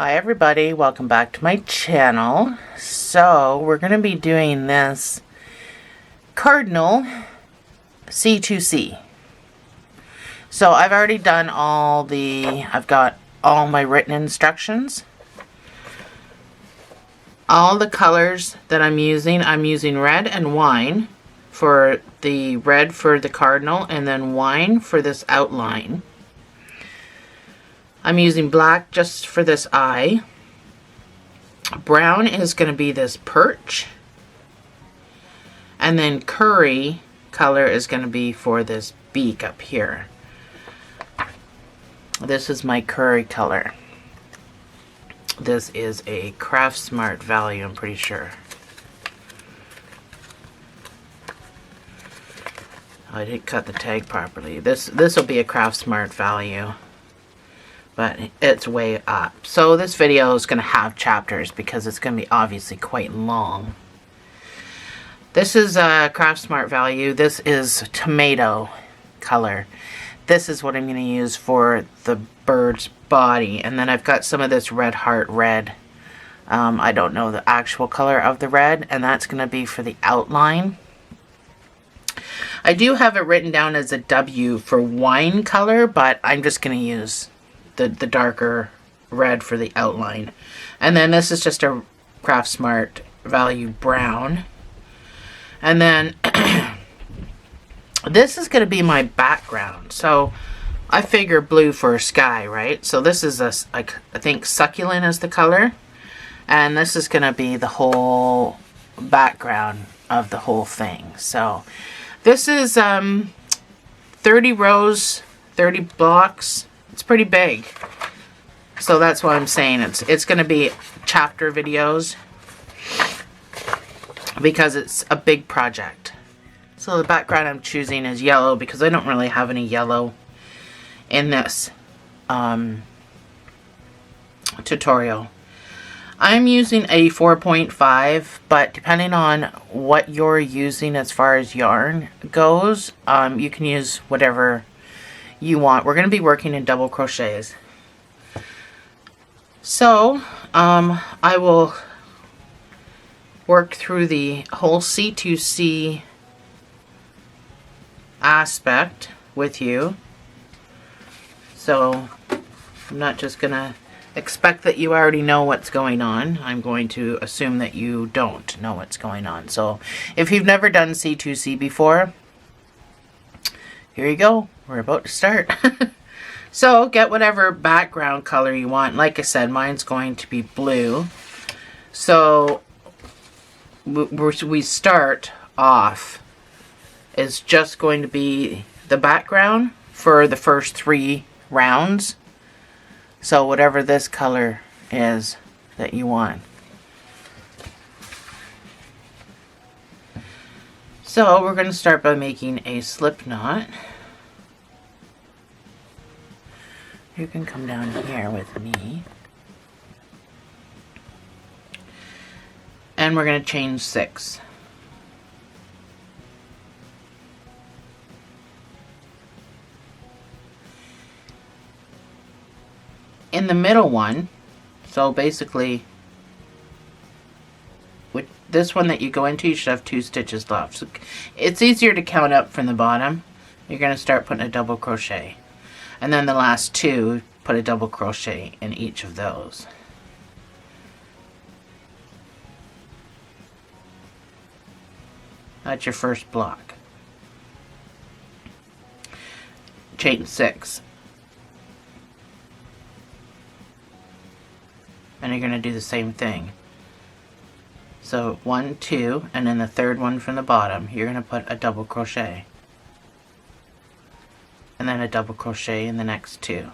Hi everybody, welcome back to my channel. So we're going to be doing this Cardinal C2C. So I've already done I've got all my written instructions. All the colors that I'm using red and wine for the red for the Cardinal and then wine for this outline. I'm using black just for this eye. Brown is going to be this perch. And then curry color is going to be for this beak up here. This is my curry color. This is a Craft Smart value, I'm pretty sure. I didn't cut the tag properly. This will be a Craft Smart value. But it's way up. So this video is going to have chapters because it's going to be obviously quite long. This is a Craft Smart value. This is tomato color. This is what I'm going to use for the bird's body. And then I've got some of this Red Heart red. I don't know the actual color of the red. And that's going to be for the outline. I do have it written down as a W for wine color, but I'm just going to use the darker red for the outline. And then this is just a Craft Smart value brown. And then this is going to be my background. So I figure blue for sky, right? So this is I think succulent is the color. And this is going to be the whole background of the whole thing. So this is 30 rows, 30 blocks. It's pretty big. So that's what I'm saying. It's going to be chapter videos because it's a big project. So the background I'm choosing is yellow because I don't really have any yellow in this tutorial. I'm using a 4.5, but depending on what you're using as far as yarn goes, you can use whatever you want. We're going to be working in double crochets. So I will work through the whole C2C aspect with you. So I'm not just going to expect that you already know what's going on. I'm going to assume that you don't know what's going on. So if you've never done C2C before, here you go. We're about to start. So get whatever background color you want. Like I said, mine's going to be blue. So we start off is just going to be the background for the first 3 rounds. So whatever this color is that you want. So we're going to start by making a slip knot. You can come down here with me. And we're going to chain 6. In the middle one, so basically with this one that you go into, you should have 2 stitches left. So it's easier to count up from the bottom. You're going to start putting a double crochet. And then the last 2, put a double crochet in each of those. That's your first block. Chain 6. And you're going to do the same thing. So 1, 2, and then the third one from the bottom, you're going to put a double crochet. And then a double crochet in the next 2.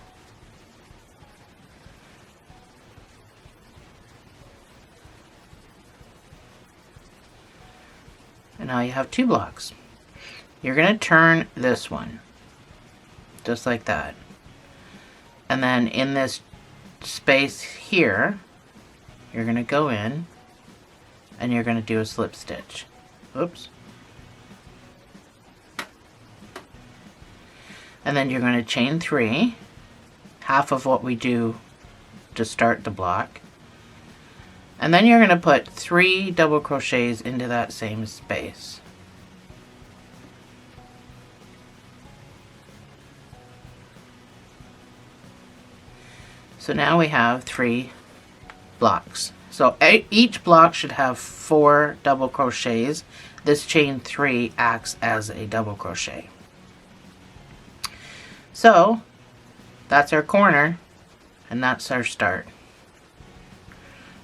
And now you have 2 blocks. You're going to turn this one, just like that. And then in this space here, you're going to go in and you're going to do a slip stitch. Oops. And then you're going to chain 3, half of what we do to start the block. And then you're going to put 3 double crochets into that same space. So now we have 3 blocks. So each block should have 4 double crochets. This chain 3 acts as a double crochet. So that's our corner, and that's our start.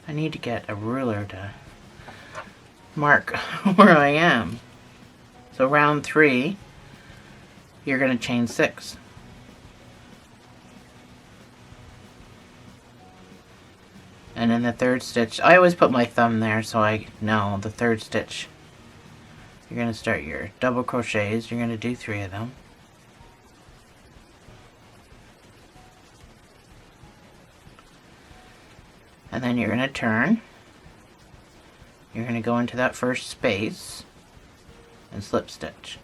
I need to get a ruler to mark where I am. So round 3, you're going to chain 6. And in the 3rd stitch, I always put my thumb there so I know the 3rd stitch. You're going to start your double crochets. You're going to do 3 of them. And then you're going to turn. You're going to go into that first space and slip stitch.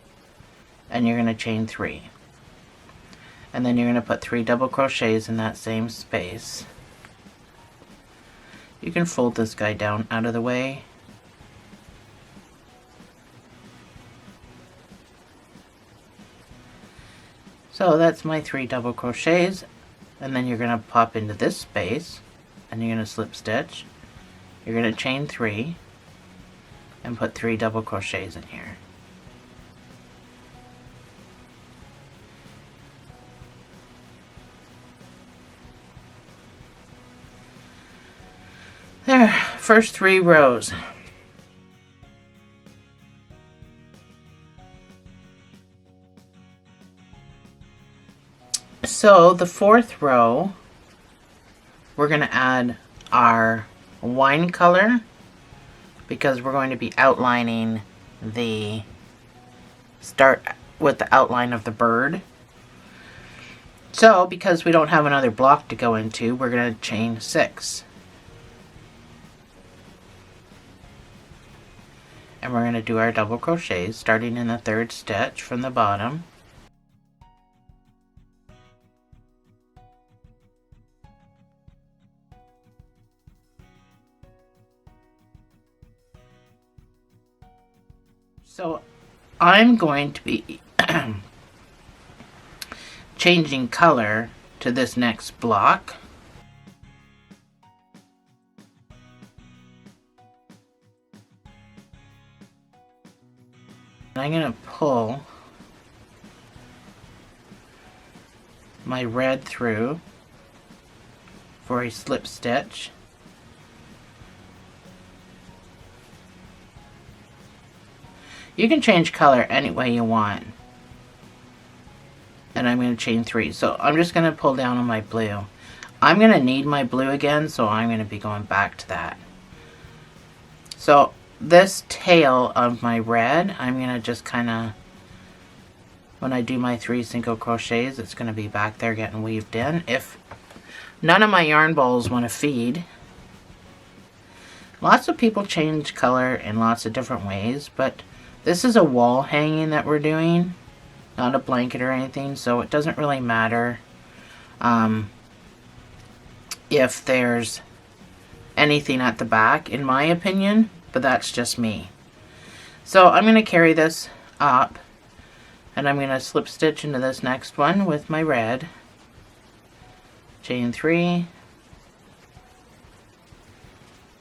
And you're going to chain 3. And then you're going to put 3 double crochets in that same space. You can fold this guy down out of the way. So that's my 3 double crochets, and then you're going to pop into this space and you're going to slip stitch. You're going to chain 3 and put 3 double crochets in here. There, first 3 rows. So the 4th row, we're going to add our wine color because we're going to be outlining the start with the outline of the bird. So because we don't have another block to go into, we're going to chain 6. And we're going to do our double crochets starting in the 3rd stitch from the bottom. So I'm going to be changing color to this next block. I'm going to pull my red through for a slip stitch. You can change color any way you want. And I'm going to chain 3. So I'm just going to pull down on my blue. I'm going to need my blue again, so I'm going to be going back to that. So this tail of my red, I'm going to just kind of, when I do my 3 single crochets, it's going to be back there getting weaved in. If none of my yarn balls want to feed, lots of people change color in lots of different ways, but this is a wall hanging that we're doing, not a blanket or anything, so it doesn't really matter if there's anything at the back, in my opinion, but that's just me. So I'm going to carry this up, and I'm going to slip stitch into this next one with my red, chain 3,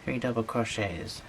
3 double crochets.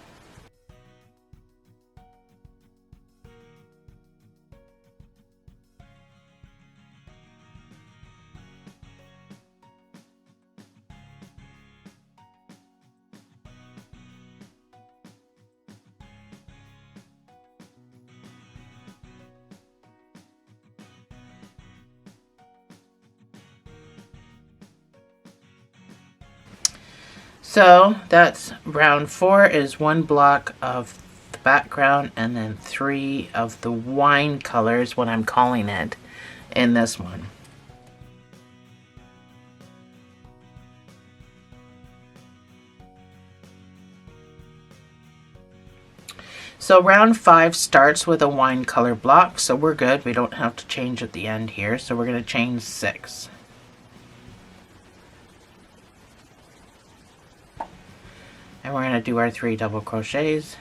So that's round 4 is 1 block of the background and then 3 of the wine colors, what I'm calling it, in this one. So round 5 starts with a wine color block, so we're good. We don't have to change at the end here, so we're going to chain 6. And we're going to do our 3 double crochets.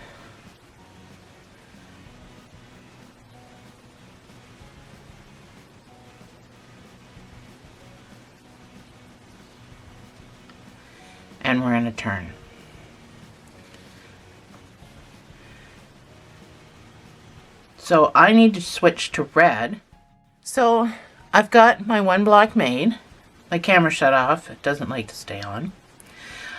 And we're going to turn. So I need to switch to red. So I've got my one block made. My camera shut off. It doesn't like to stay on.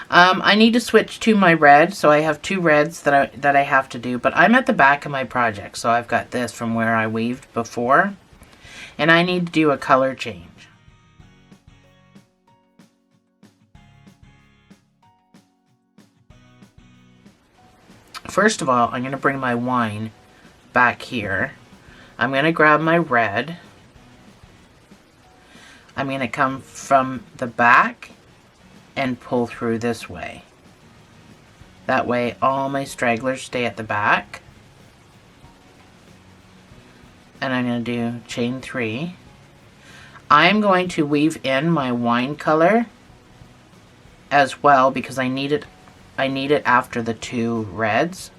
I need to switch to my red. So I have 2 reds that I have to do. But I'm at the back of my project. So I've got this from where I weaved before. And I need to do a color change. First of all, I'm going to bring my wine back here. I'm going to grab my red. I'm going to come from the back and pull through this way. That way all my stragglers stay at the back. And I'm going to do chain 3. I'm going to weave in my wine color as well because I need it after the 2 reds.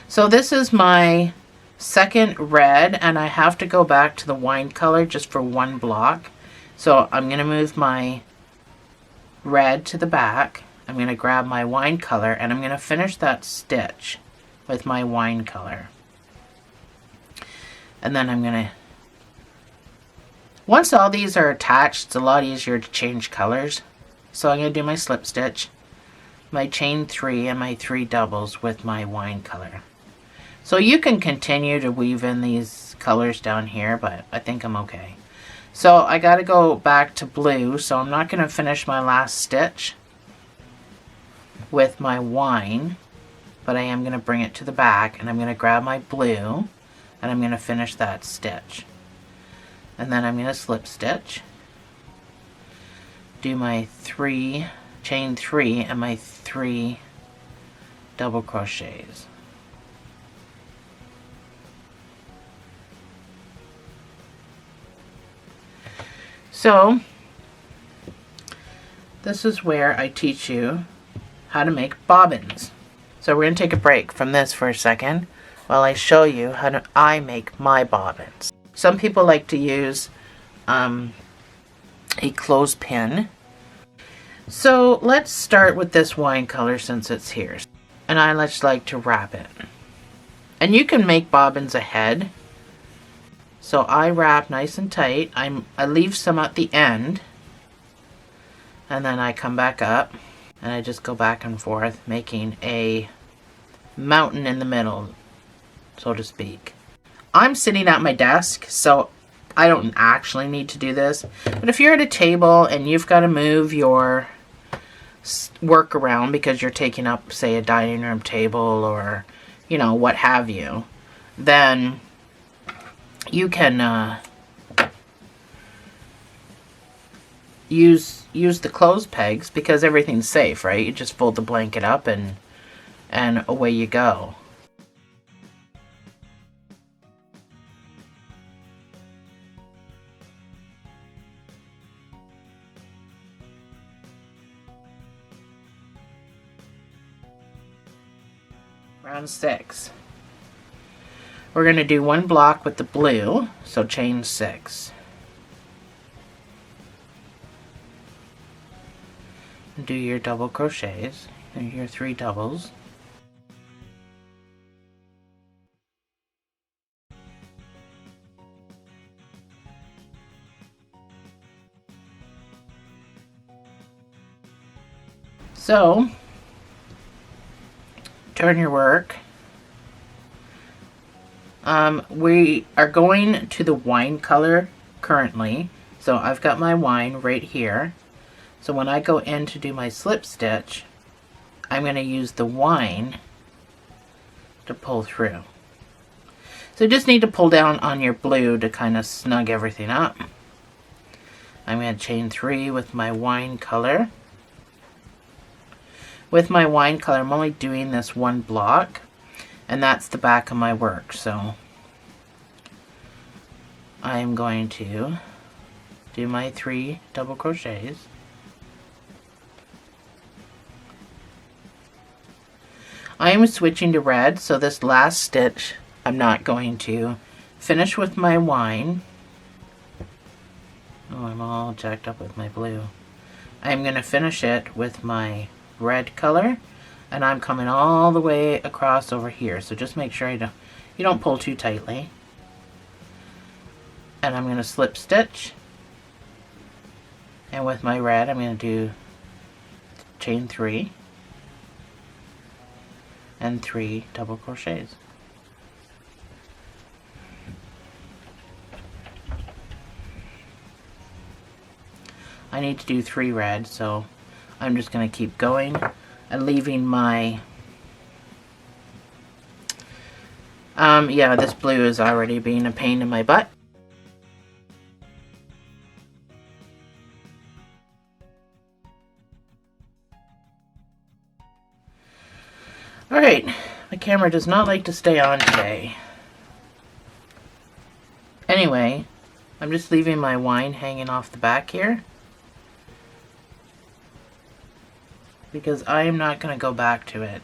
So this is my second red, and I have to go back to the wine color just for 1 block. So I'm going to move my red to the back. I'm going to grab my wine color and I'm going to finish that stitch with my wine color. And then I'm going to, once all these are attached, it's a lot easier to change colors. So I'm going to do my slip stitch, my chain 3, and my 3 doubles with my wine color. So you can continue to weave in these colors down here, but I think I'm okay. So I got to go back to blue, so I'm not going to finish my last stitch with my wine, but I am going to bring it to the back, and I'm going to grab my blue, and I'm going to finish that stitch. And then I'm going to slip stitch, do my 3, chain 3, and my 3 double crochets. So, this is where I teach you how to make bobbins. So we're going to take a break from this for a second while I show you how I make my bobbins. Some people like to use a clothespin. So let's start with this wine color since it's here. And I just like to wrap it. And you can make bobbins ahead. So I wrap nice and tight. I leave some at the end. And then I come back up. And I just go back and forth, making a mountain in the middle, so to speak. I'm sitting at my desk, so I don't actually need to do this. But if you're at a table and you've got to move your work around because you're taking up, say, a dining room table or, you know, what have you, then you can use the clothes pegs because everything's safe, right? You just fold the blanket up and away you go. Round 6. We're going to do 1 block with the blue, so chain 6. Do your double crochets, and your 3 doubles. So, turn your work. We are going to the wine color currently. So I've got my wine right here. So when I go in to do my slip stitch, I'm going to use the wine to pull through. So you just need to pull down on your blue to kind of snug everything up. I'm going to chain 3 with my wine color. With my wine color, I'm only doing this one block, and that's the back of my work. So I'm going to do my 3 double crochets. I am switching to red, so this last stitch I'm not going to finish with my wine. Oh, I'm all jacked up with my blue. I'm going to finish it with my red color, and I'm coming all the way across over here. So just make sure you don't pull too tightly. And I'm going to slip stitch. And with my red, I'm going to do chain 3 and 3 double crochets. I need to do 3 red, so I'm just going to keep going and leaving my yeah, this blue is already being a pain in my butt. Alright, my camera does not like to stay on today. Anyway, I'm just leaving my wine hanging off the back here, because I am not going to go back to it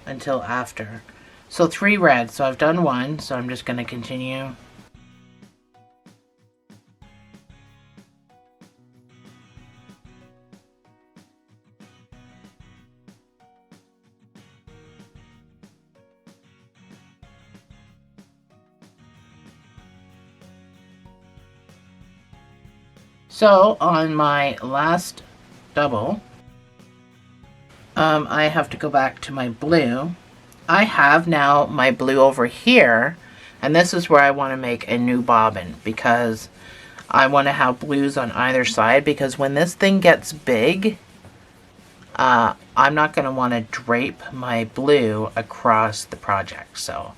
until after. So 3 red, so I've done 1, so I'm just going to continue. So on my last double, I have to go back to my blue. I have now my blue over here, and this is where I want to make a new bobbin, because I want to have blues on either side, because when this thing gets big, I'm not going to want to drape my blue across the project. So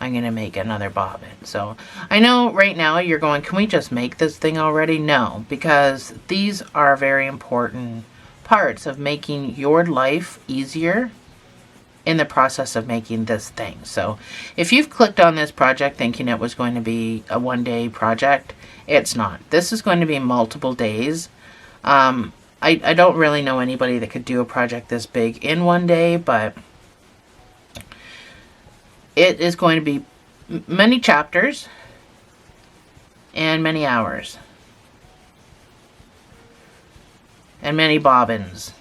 I'm going to make another bobbin. So I know right now you're going, can we just make this thing already? No, because these are very important parts of making your life easier in the process of making this thing. So if you've clicked on this project thinking it was going to be a one-day project, it's not. This is going to be multiple days. I don't really know anybody that could do a project this big in one day, but it is going to be many chapters and many hours and many bobbins.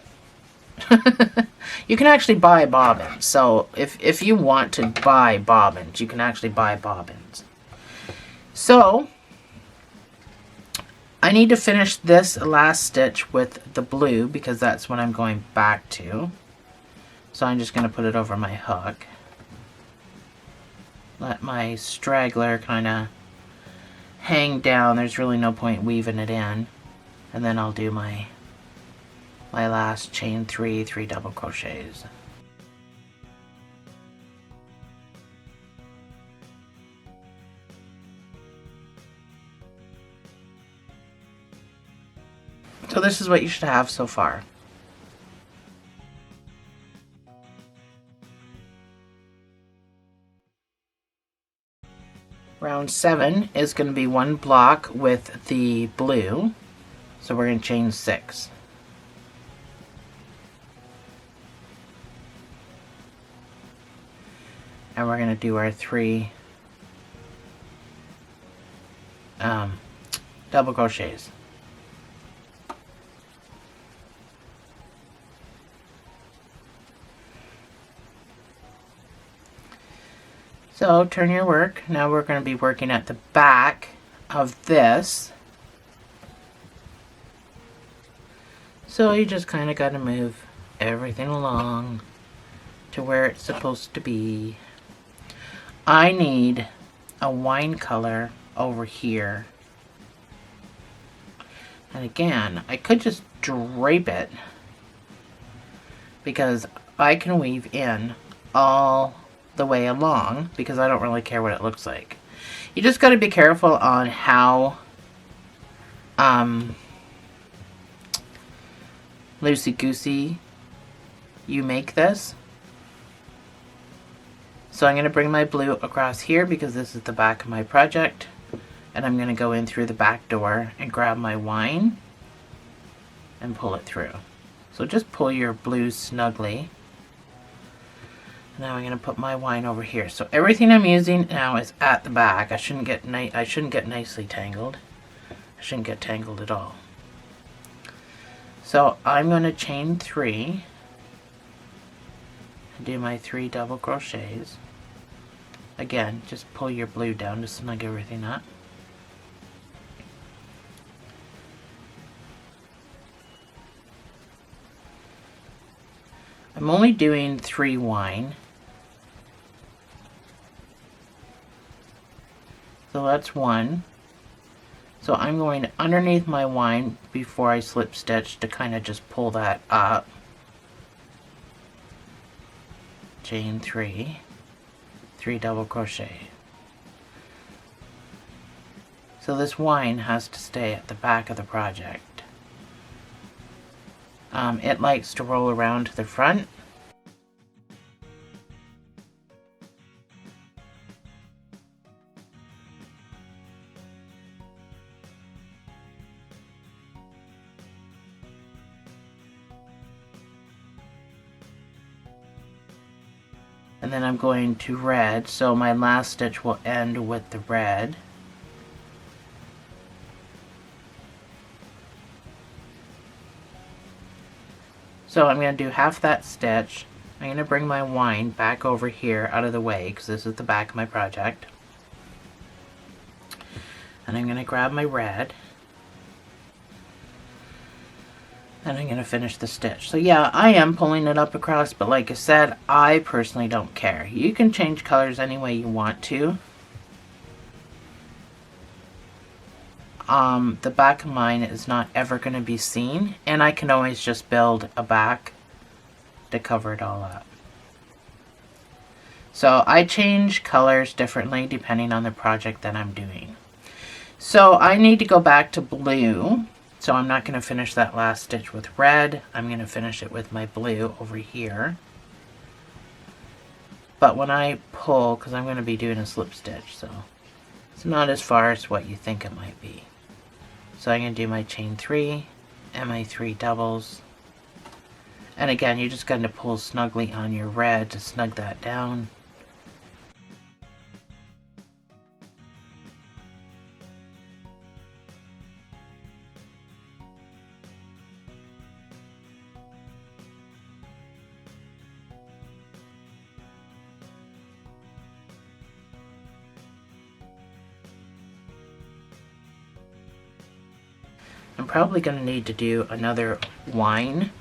You can actually buy bobbins. So if you want to buy bobbins, you can actually buy bobbins. So I need to finish this last stitch with the blue, because that's what I'm going back to. So I'm just going to put it over my hook. Let my straggler kind of hang down. There's really no point weaving it in. And then I'll do my last chain 3 double crochets. So this is what you should have so far. Round 7 is going to be 1 block with the blue, so we're going to chain 6. And we're going to do our 3 double crochets. So turn your work. Now we're going to be working at the back of this. So you just kind of got to move everything along to where it's supposed to be. I need a wine color over here. And again, I could just drape it, because I can weave in all the way along because I don't really care what it looks like. You just got to be careful on how loosey-goosey you make this. So I'm going to bring my blue across here because this is the back of my project, and I'm going to go in through the back door and grab my wine and pull it through. So just pull your blue snugly. Now I'm going to put my wine over here. So everything I'm using now is at the back. I shouldn't get nicely tangled. I shouldn't get tangled at all. So I'm going to chain 3 and do my 3 double crochets. Again, just pull your blue down to snug everything up. I'm only doing 3 wine. So that's 1. So I'm going underneath my wine before I slip stitch to kind of just pull that up. Chain 3, 3 double crochet. So this wine has to stay at the back of the project. It likes to roll around to the front. And then I'm going to red, so my last stitch will end with the red. So I'm going to do half that stitch. I'm going to bring my wine back over here out of the way because this is the back of my project. And I'm going to grab my red. And I'm going to finish the stitch. So yeah, I am pulling it up across, but like I said, I personally don't care. You can change colors any way you want to. The back of mine is not ever going to be seen, and I can always just build a back to cover it all up. So I change colors differently depending on the project that I'm doing. So I need to go back to blue. So I'm not going to finish that last stitch with red. I'm going to finish it with my blue over here. But when I pull, because I'm going to be doing a slip stitch, so it's not as far as what you think it might be. So I'm going to do my chain 3 and my 3 doubles. And again, you're just going to pull snugly on your red to snug that down. I'm probably going to need to do another wine.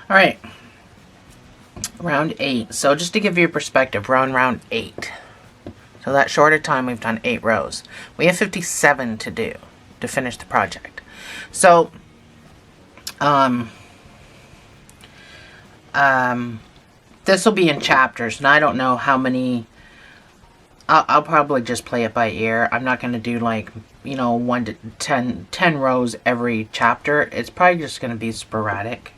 Alright, round 8. So just to give you a perspective, we're on round 8. So that shorter time we've done 8 rows. We have 57 to do to finish the project. So, this will be in chapters, and I don't know how many. I'll probably just play it by ear. I'm not going to do like, 1 to 10 rows every chapter. It's probably just going to be sporadic.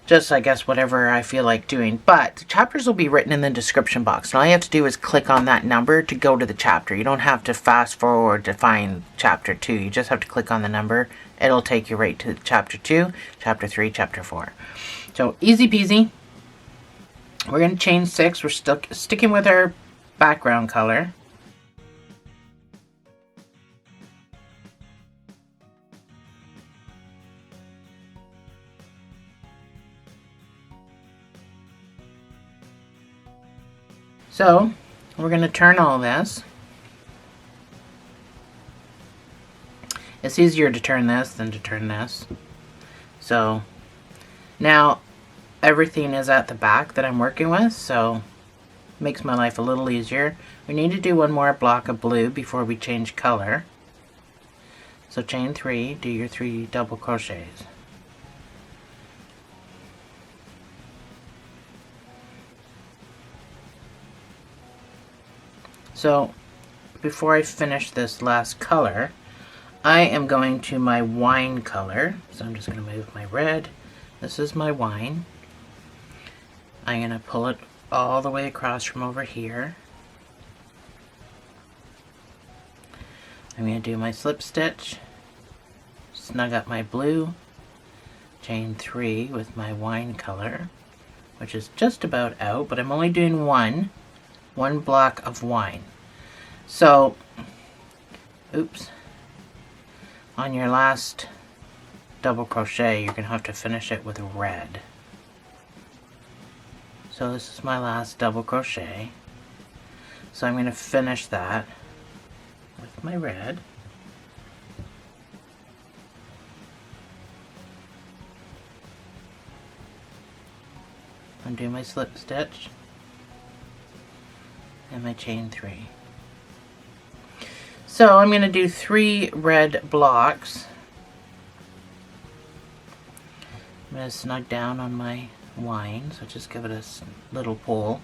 Just, I guess, whatever I feel like doing. But the chapters will be written in the description box. And all you have to do is click on that number to go to the chapter. You don't have to fast forward to find chapter 2. You just have to click on the number. It'll take you right to chapter 2, chapter 3, chapter 4. So, easy peasy. We're going to chain 6. We're still sticking with our background color. So, we're going to turn all this. It's easier to turn this than to turn this. So, now everything is at the back that I'm working with, so Makes my life a little easier. We need to do one more block of blue before we change color. So chain 3, do your 3 double crochets. So before I finish this last color, I am going to my wine color. So I'm just going to move my red. This is my wine. I'm going to pull it all the way across from over here. I'm going to do my slip stitch, snug up my blue, chain 3 with my wine color, which is just about out, but I'm only doing one block of wine. So, oops, on your last double crochet, you're going to have to finish it with red. So this is my last double crochet. So I'm going to finish that with my red. Undo my slip stitch and my chain 3. So I'm going to do 3 red blocks. I'm going to snug down on my wine, so just give it a little pull.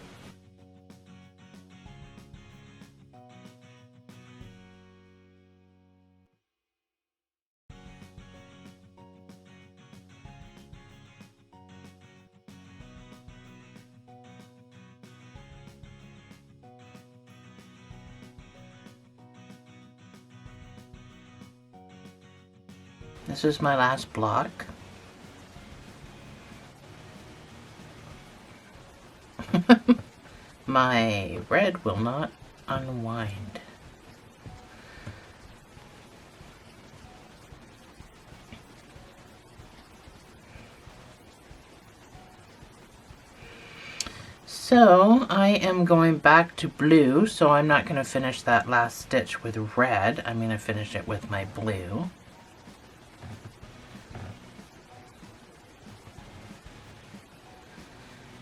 This is my last block. My red will not unwind. So I am going back to blue, so I'm not going to finish that last stitch with red. I'm going to finish it with my blue.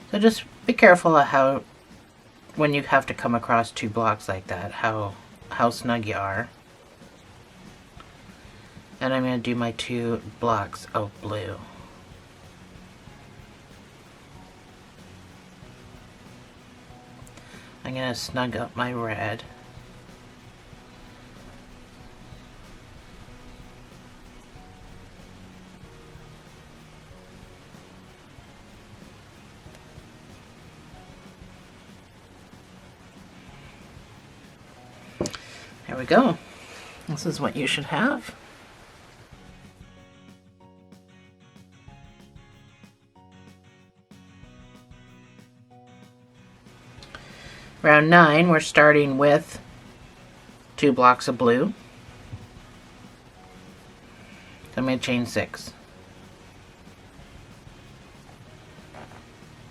So just be careful of how, when you have to come across 2 blocks like that, how snug you are. And I'm going to do my 2 blocks of blue. I'm going to snug up my red. There we go. This is what you should have. Round 9, we're starting with 2 blocks of blue. So I'm going to chain 6.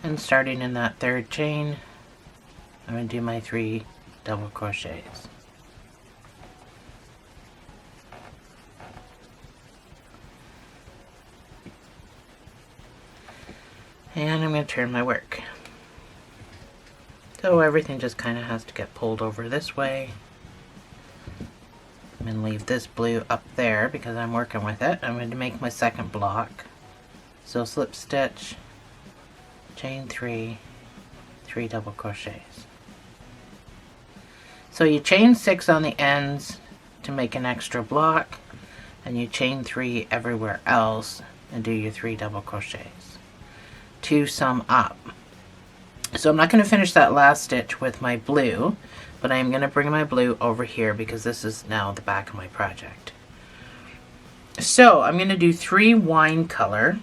And starting in that 3rd chain, I'm going to do my 3 double crochets. And I'm going to turn my work. So everything just kind of has to get pulled over this way. I'm going to leave this blue up there because I'm working with it. I'm going to make my 2nd block. So slip stitch, chain 3, 3 double crochets. So you chain 6 on the ends to make an extra block, and you chain 3 everywhere else and do your 3 double crochets to sum up. So I'm not going to finish that last stitch with my blue, but I'm going to bring my blue over here because this is now the back of my project. So I'm going to do 3 wine color,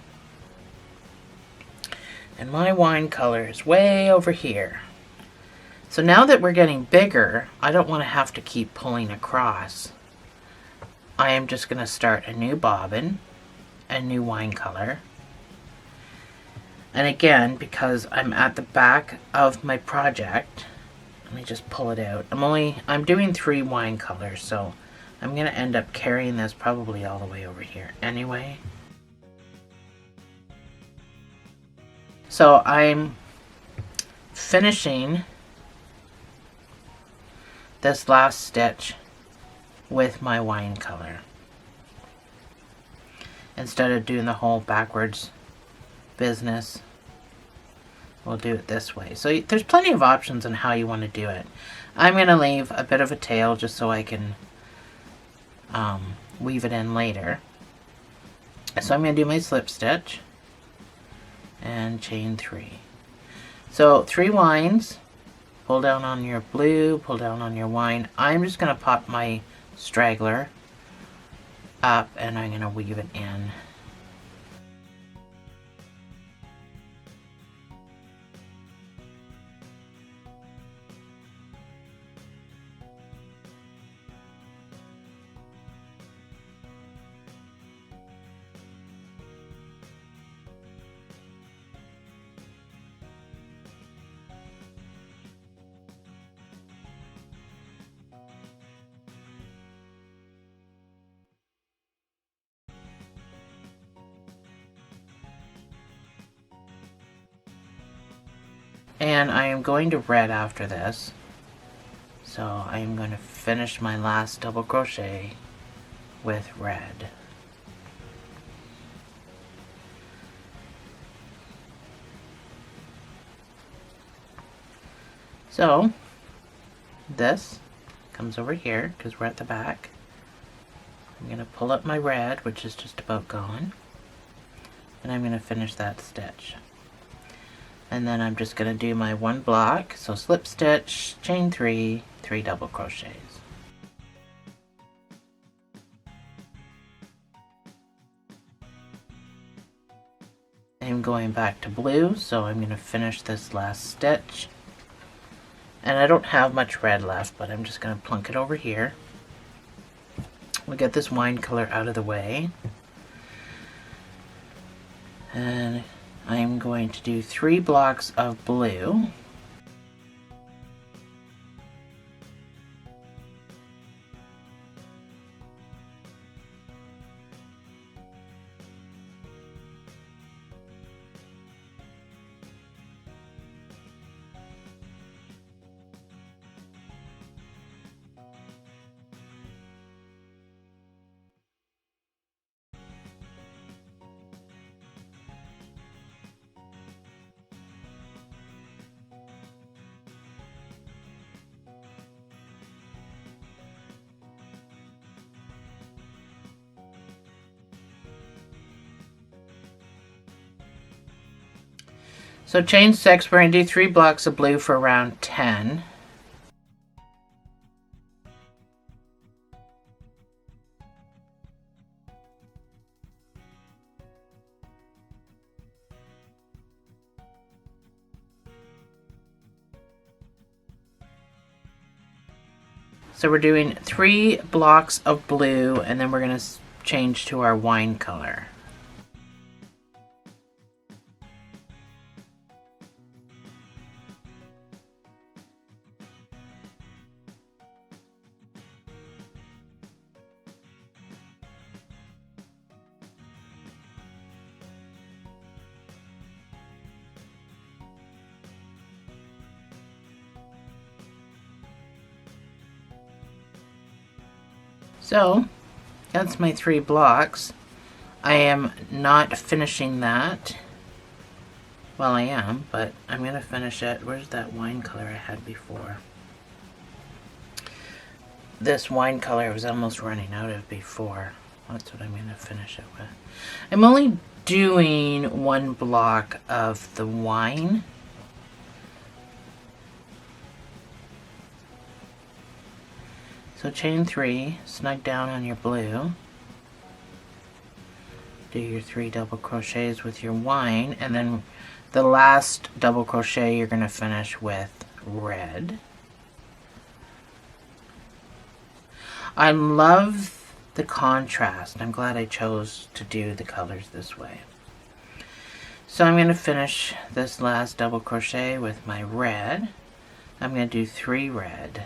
and my wine color is way over here. So now that we're getting bigger, I don't want to have to keep pulling across. I am just going to start a new bobbin, a new wine color. And again, because I'm at the back of my project, let me just pull it out. I'm doing 3 wine colors, so I'm going to end up carrying this probably all the way over here anyway. So I'm finishing this last stitch with my wine color instead of doing the whole backwards business. We'll do it this way. So there's plenty of options on how you want to do it. I'm going to leave a bit of a tail just so I can weave it in later. So I'm going to do my slip stitch and chain 3. So 3 wines, pull down on your blue, pull down on your wine. I'm just going to pop my straggler up and I'm going to weave it in. And I am going to red after this. So I am going to finish my last double crochet with red. So this comes over here because we're at the back. I'm going to pull up my red, which is just about gone, and I'm going to finish that stitch. And then I'm just going to do my 1 block, so slip stitch, chain 3, 3 double crochets. I'm going back to blue, so I'm going to finish this last stitch. And I don't have much red left, but I'm just going to plunk it over here. We'll get this wine color out of the way. And I'm going to do 3 blocks of blue. So chain 6, we're going to do 3 blocks of blue for round 10. So we're doing 3 blocks of blue and then we're going to change to our wine color. So that's my 3 blocks. I am not finishing that. Well, I am, but I'm going to finish it. Where's that wine color I had before? This wine color I was almost running out of before. That's what I'm going to finish it with. I'm only doing 1 block of the wine. So chain 3, snug down on your blue, do your 3 double crochets with your wine, and then the last double crochet you're going to finish with red. I love the contrast. I'm glad I chose to do the colors this way. So I'm going to finish this last double crochet with my red. I'm going to do 3 red.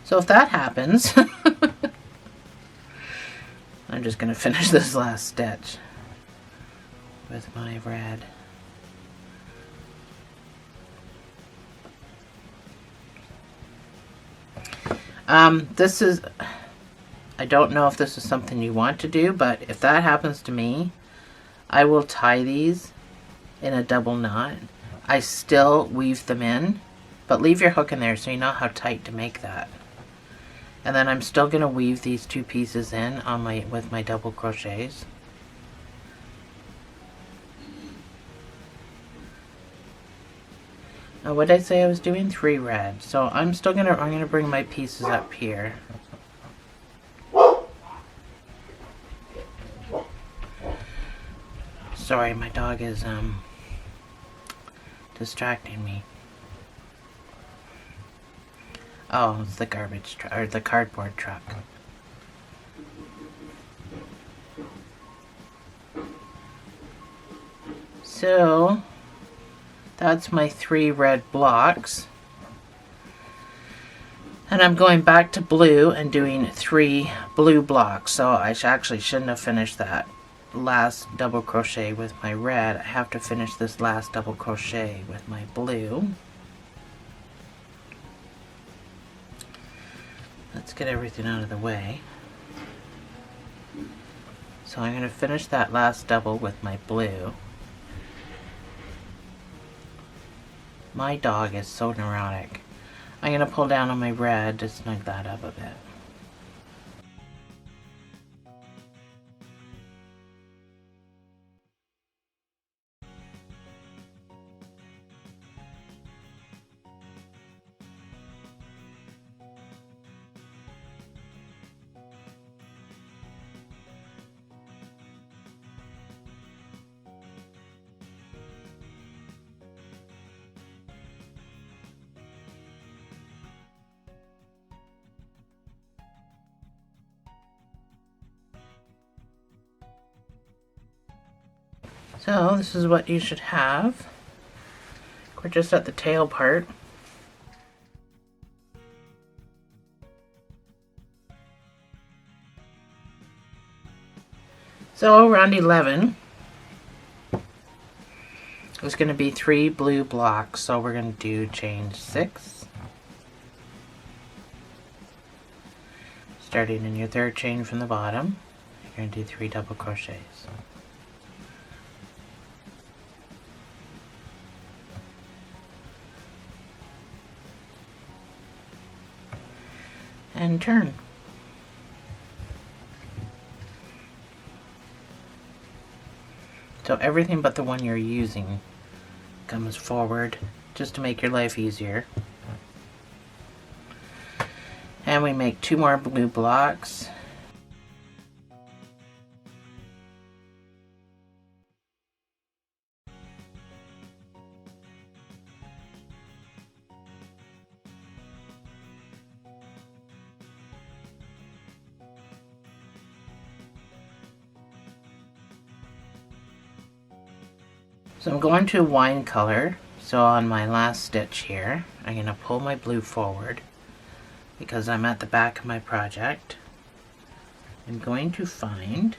So if that happens, I'm just going to finish this last stitch with my red. This is, I don't know if this is something you want to do, but if that happens to me, I will tie these in a double knot. I still weave them in, but leave your hook in there so you know how tight to make that. And then I'm still going to weave these two pieces in on with my double crochets. What did I say I was doing? 3 red. So I'm gonna bring my pieces up here. Sorry, my dog is distracting me. Oh, it's the garbage truck, or the cardboard truck. So that's my 3 red blocks. And I'm going back to blue and doing 3 blue blocks. So I actually shouldn't have finished that last double crochet with my red. I have to finish this last double crochet with my blue. Let's get everything out of the way. So I'm going to finish that last double with my blue. My dog is so neurotic. I'm going to pull down on my red to snug that up a bit. So this is what you should have. We're just at the tail part. So around 11 is going to be 3 blue blocks. So we're going to do chain 6. Starting in your 3rd chain from the bottom, you're going to do 3 double crochets. And turn. So everything but the one you're using comes forward just to make your life easier. And we make 2 more blue blocks. So I'm going to wine color. So on my last stitch here, I'm going to pull my blue forward because I'm at the back of my project. I'm going to find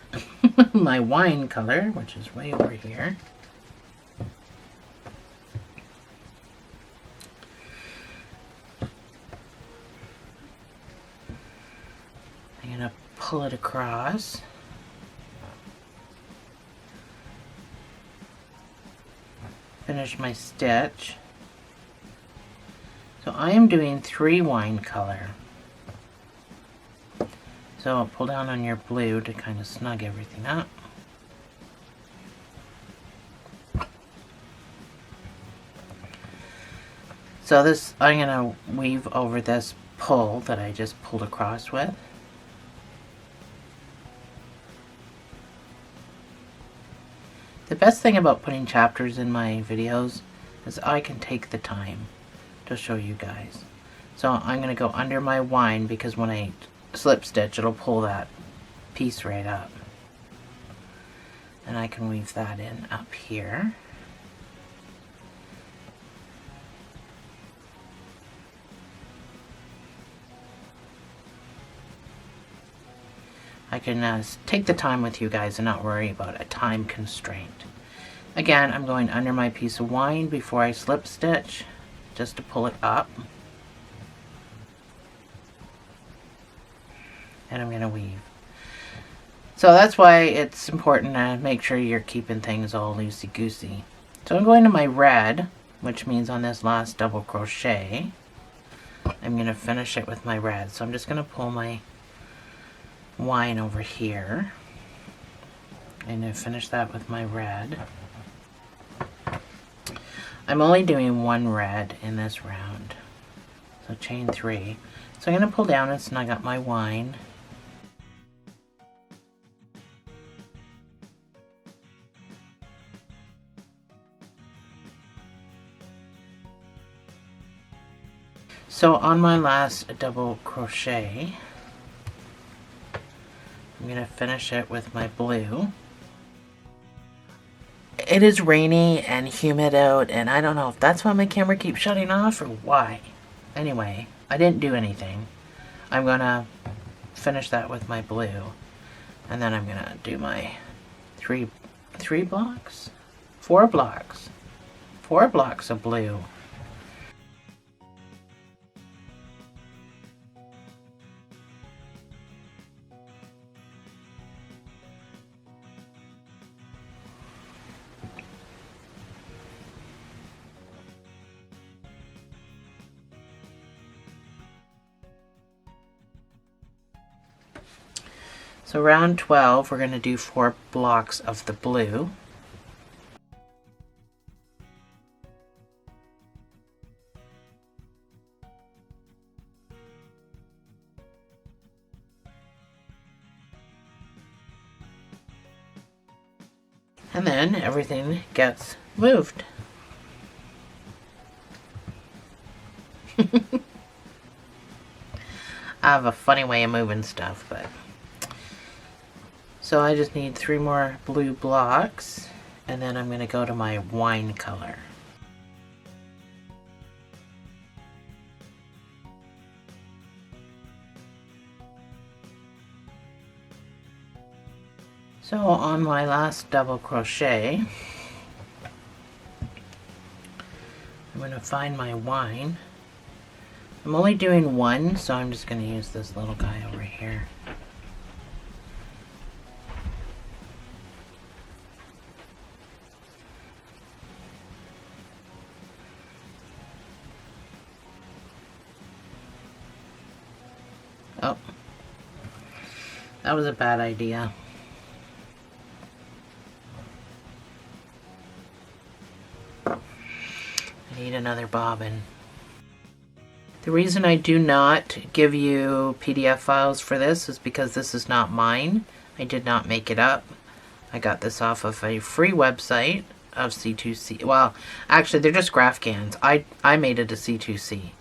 my wine color, which is way over here. I'm going to pull it across. Finish my stitch. So I am doing 3 wine color. So I'll pull down on your blue to kind of snug everything up. So this, I'm going to weave over this pull that I just pulled across with. The best thing about putting chapters in my videos is I can take the time to show you guys. So I'm going to go under my wine because when I slip stitch it'll pull that piece right up. And I can weave that in up here. can take the time with you guys and not worry about a time constraint. Again, I'm going under my piece of wine before I slip stitch, just to pull it up. And I'm going to weave. So that's why it's important to make sure you're keeping things all loosey-goosey. So I'm going to my red, which means on this last double crochet, I'm going to finish it with my red. So I'm just going to pull my wine over here. I'm going to finish that with my red. I'm only doing one red in this round. So chain 3. So I'm going to pull down and snug up my wine. So on my last double crochet, I'm going to finish it with my blue. It is rainy and humid out, and I don't know if that's why my camera keeps shutting off or why. Anyway, I didn't do anything. I'm going to finish that with my blue, and then I'm going to do my four blocks of blue. So round 12, we're going to do 4 blocks of the blue. And then everything gets moved. I have a funny way of moving stuff, but... So I just need 3 more blue blocks, and then I'm going to go to my wine color. So on my last double crochet, I'm going to find my wine. I'm only doing 1, so I'm just going to use this little guy over here. Oh, that was a bad idea. I need another bobbin. The reason I do not give you PDF files for this is because this is not mine. I did not make it up. I got this off of a free website of C2C. Well, actually, they're just Graphgans. I made it a C2C.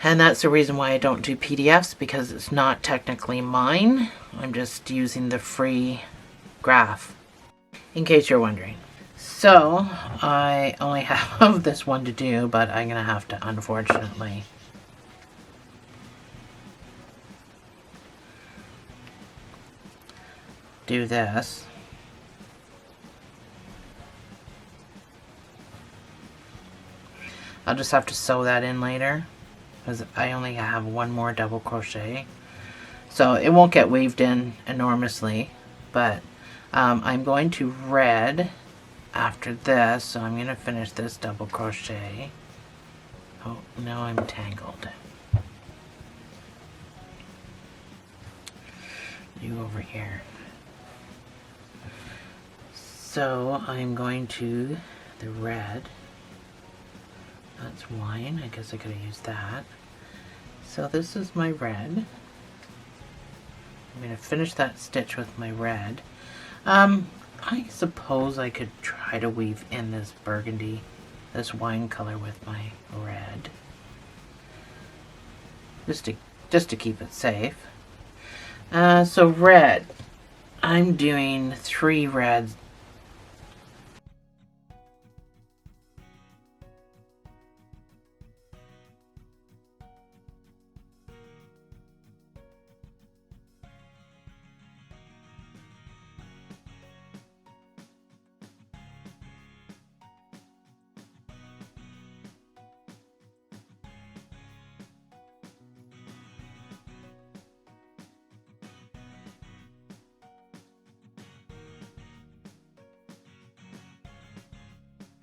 And that's the reason why I don't do PDFs, because it's not technically mine. I'm just using the free graph, in case you're wondering. So, I only have this one to do, but I'm going to have to, unfortunately, do this. I'll just have to sew that in later, because I only have 1 more double crochet. So it won't get weaved in enormously, but I'm going to red after this, so I'm going to finish this double crochet. Oh, now I'm tangled. You over here. So I'm going to the red. That's wine. I guess I could have used that. So this is my red. I'm going to finish that stitch with my red. I suppose I could try to weave in this burgundy, this wine color with my red. Just to keep it safe. So red. I'm doing 3 reds.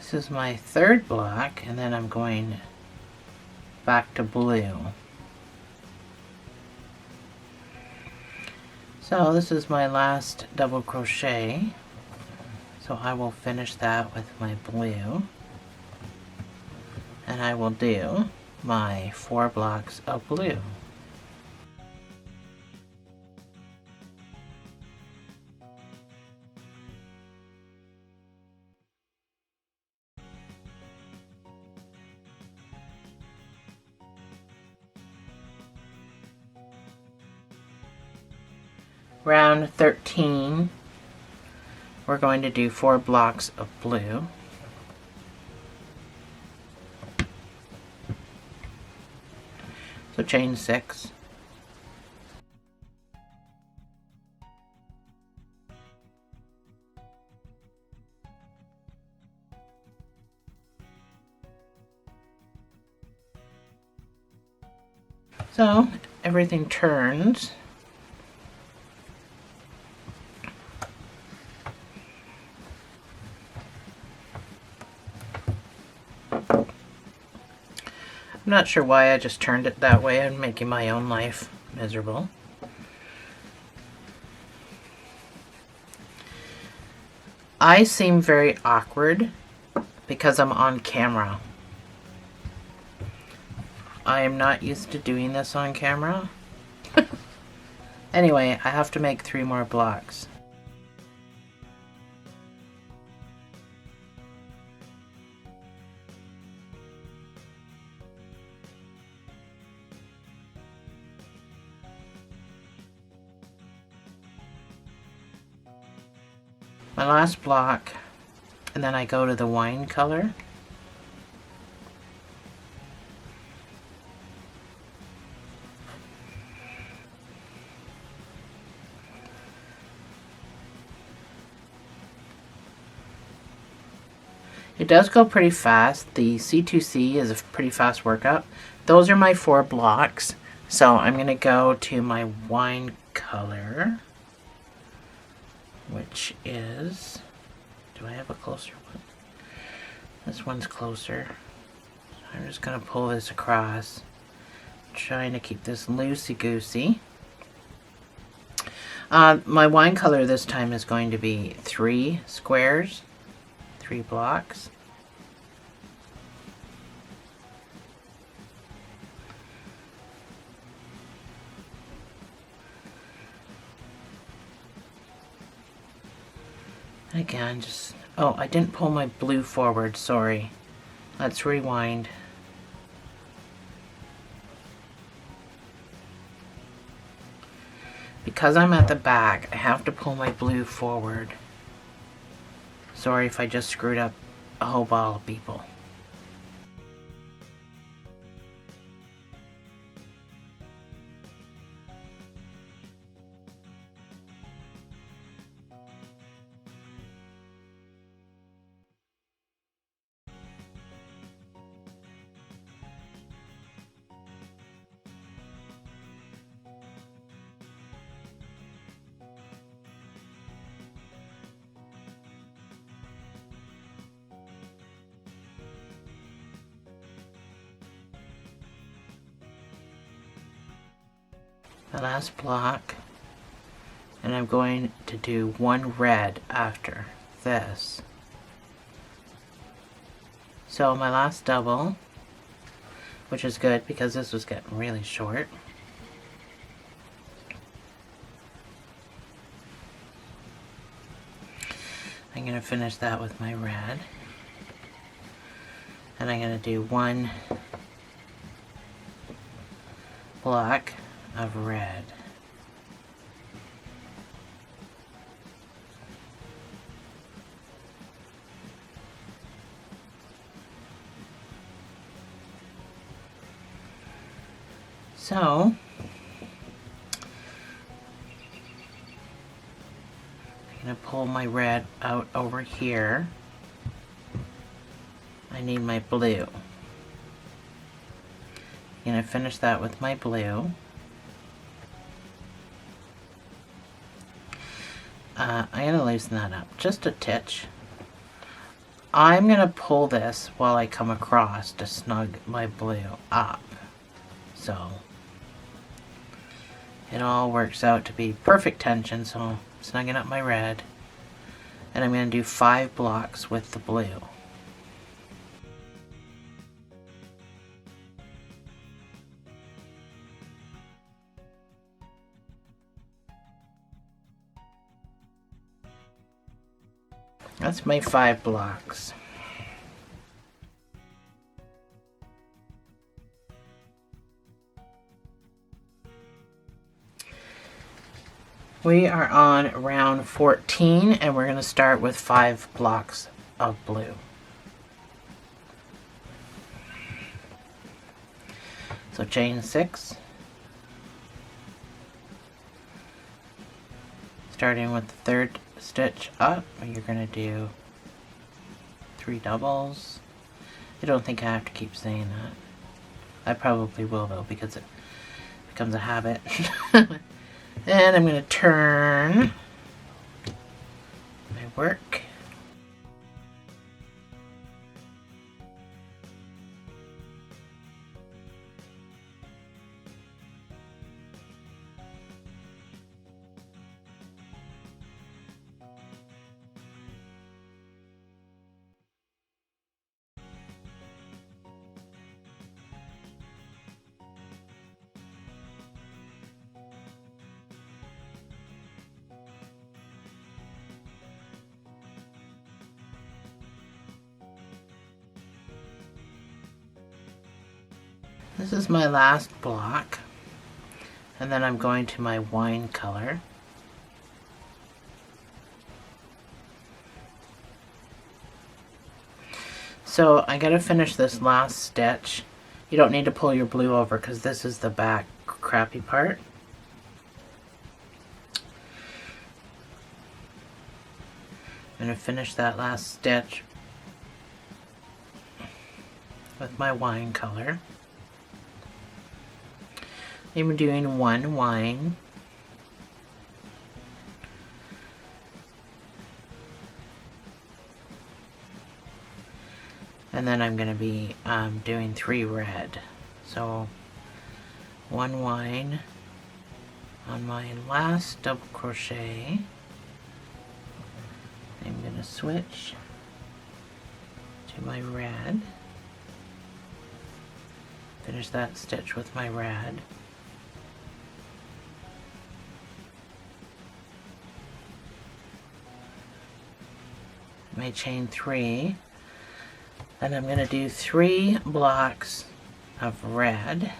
This is my third block, and then I'm going back to blue. So this is my last double crochet. So I will finish that with my blue. And I will do my 4 blocks of blue. Round 13, we're going to do 4 blocks of blue. So chain 6. So everything turns. I'm not sure why I just turned it that way. I'm making my own life miserable. I seem very awkward because I'm on camera. I am not used to doing this on camera. Anyway, I have to make 3 more blocks. My last block, and then I go to the wine color. It does go pretty fast. The C2C is a pretty fast workup. Those are my 4 blocks. So I'm going to go to my wine color, which is, do I have a closer one? This one's closer. So I'm just going to pull this across, trying to keep this loosey-goosey. My wine color this time is going to be 3 squares, 3 blocks. Again, just, oh, I didn't pull my blue forward, sorry. Let's rewind. Because I'm at the back, I have to pull my blue forward. Sorry if I just screwed up a whole ball of people. The last block, and I'm going to do 1 red after this. So my last double, which is good because this was getting really short. I'm going to finish that with my red, and I'm going to do 1 block of red. So I'm going to pull my red out over here. I need my blue. I'm going to finish that with my blue. I'm going to loosen that up just a titch. I'm going to pull this while I come across to snug my blue up. So it all works out to be perfect tension, so I'm snugging up my red. And I'm going to do 5 blocks with the blue. That's my 5 blocks. We are on round 14 and we're going to start with 5 blocks of blue. So chain 6. Starting with the 3rd stitch up, you're going to do 3 doubles. I don't think I have to keep saying that. I probably will though, because it becomes a habit. And I'm going to turn my work. This is my last block, and then I'm going to my wine color. So I gotta finish this last stitch. You don't need to pull your blue over because this is the back crappy part. I'm gonna finish that last stitch with my wine color. I'm doing 1 wine. And then I'm going to be doing 3 red. So 1 wine on my last double crochet. I'm going to switch to my red. Finish that stitch with my red. My chain 3, and I'm going to do 3 blocks of red.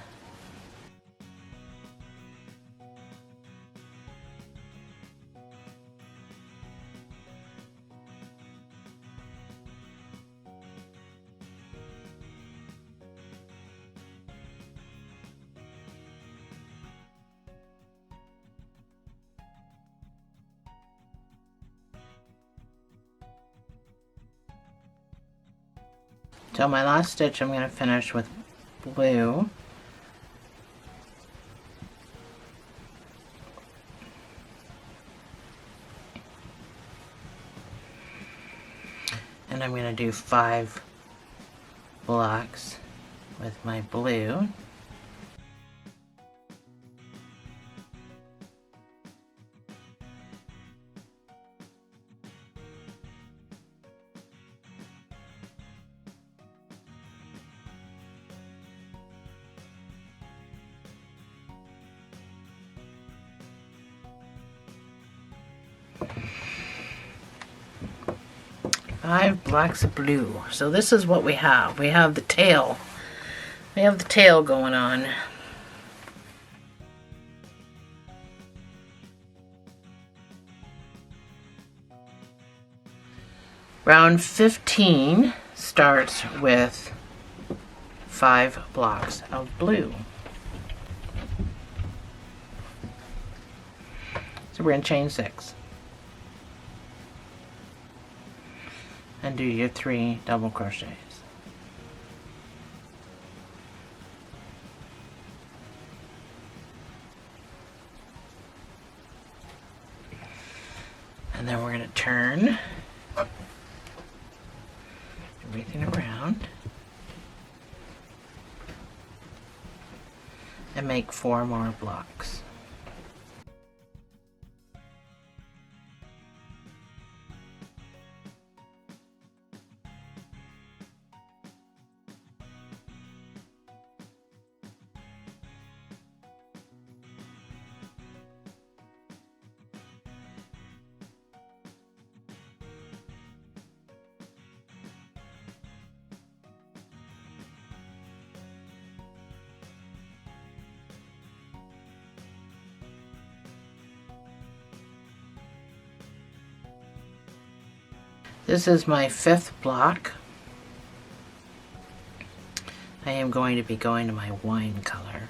So my last stitch I'm going to finish with blue. And I'm going to do 5 blocks with my blue. Five blocks of blue. So this is what we have. We have the tail. We have the tail going on. Round 15 starts with 5 blocks of blue. So we're in chain 6. And do your 3 double crochets. And then we're going to turn everything around. And make 4 more blocks. This is my 5th block. I am going to be going to my wine color.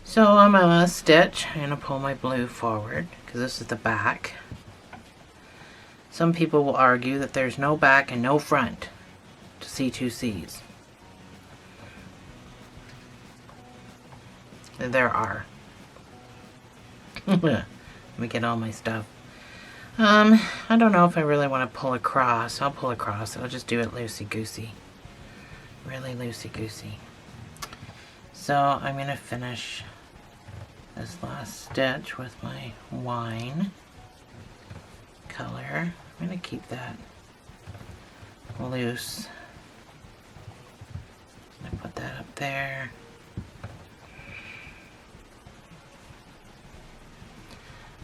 So on my last stitch, I'm going to pull my blue forward because this is the back. Some people will argue that there's no back and no front to C2Cs. And there are. Let me get all my stuff. I don't know if I really want to pull across. I'll pull across. I'll just do it loosey-goosey. Really loosey-goosey. So I'm going to finish this last stitch with my wine color. I'm going to keep that loose. I put that up there.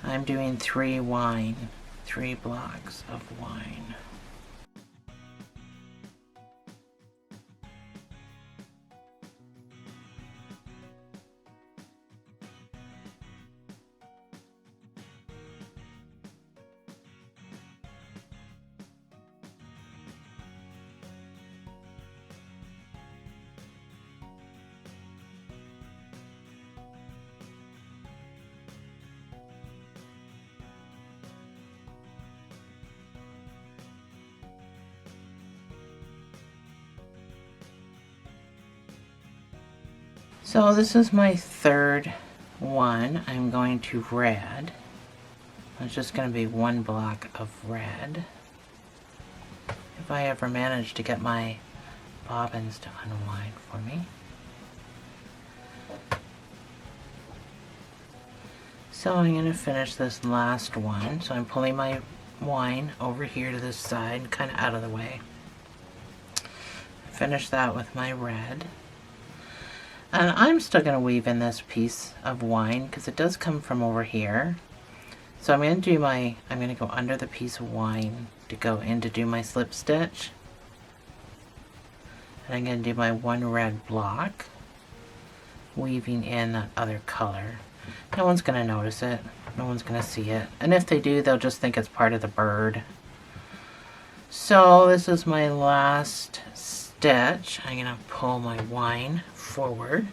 I'm doing 3 blocks of wine. So this is my 3rd one. I'm going to red. It's just going to be 1 block of red. If I ever manage to get my bobbins to unwind for me. So I'm going to finish this last one. So I'm pulling my wine over here to this side, kind of out of the way. Finish that with my red. And I'm still going to weave in this piece of wine because it does come from over here. So I'm going to go under the piece of wine to go in to do my slip stitch. And I'm going to do my 1 red block, weaving in that other color. No one's going to notice it. No one's going to see it. And if they do, they'll just think it's part of the bird. So this is my last stitch. I'm going to pull my wine forward.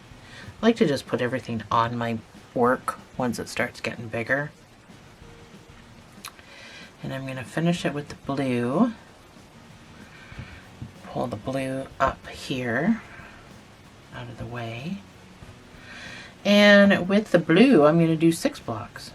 I like to just put everything on my work once it starts getting bigger. And I'm going to finish it with the blue. Pull the blue up here out of the way. And with the blue, I'm going to do 6 blocks.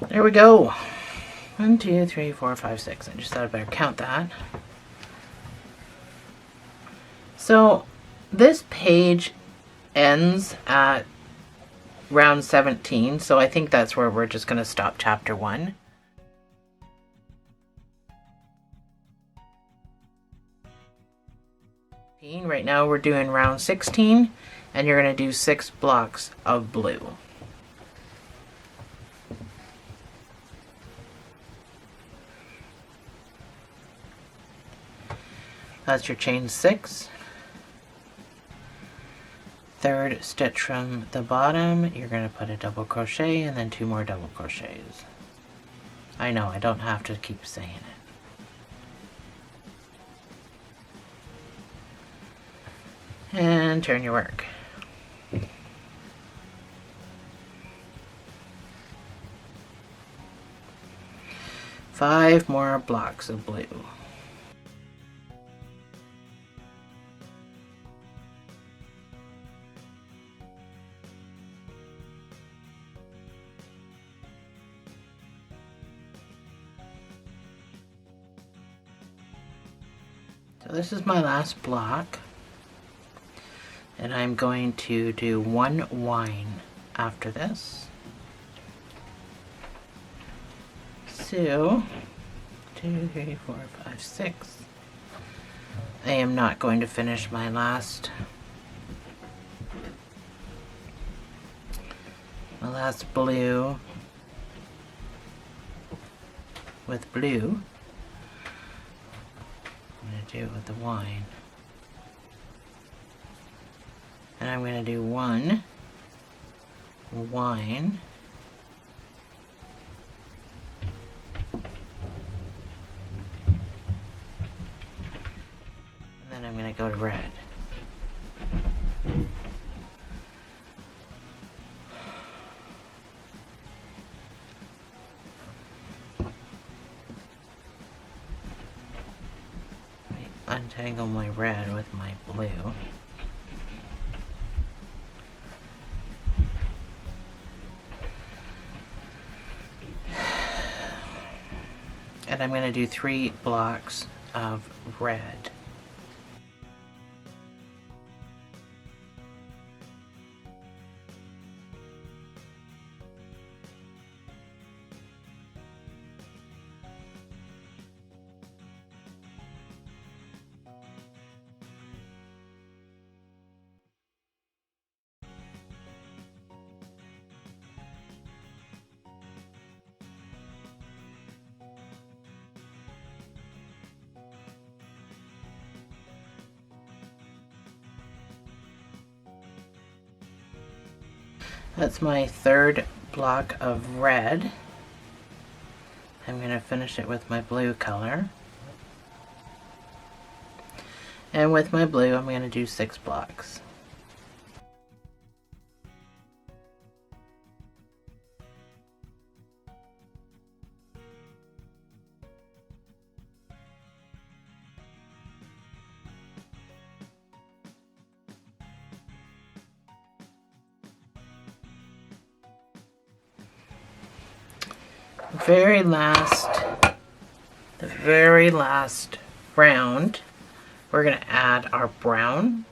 There we go. 1, 2, 3, 4, 5, 6. I just thought I'd better count that. So this page ends at round 17, so I think that's where we're just going to stop chapter 1. Right now we're doing round 16, and you're going to do 6 blocks of blue. That's your chain 6. 3rd stitch from the bottom, you're going to put a double crochet and then 2 more double crochets. I know, I don't have to keep saying it. And turn your work. Five more blocks of blue. So this is my last block, and I'm going to do one wine after this. So 2, 3, 4, 5, 6. I am not going to finish my last blue with blue. I'm going to do it with the wine. And I'm going to do one wine. And then I'm going to go to red. Untangle my red with my blue. And I'm going to do 3 blocks of red. That's my 3rd block of red. I'm going to finish it with my blue color. And with my blue, I'm going to do 6 blocks. The very last round, we're going to add our brown.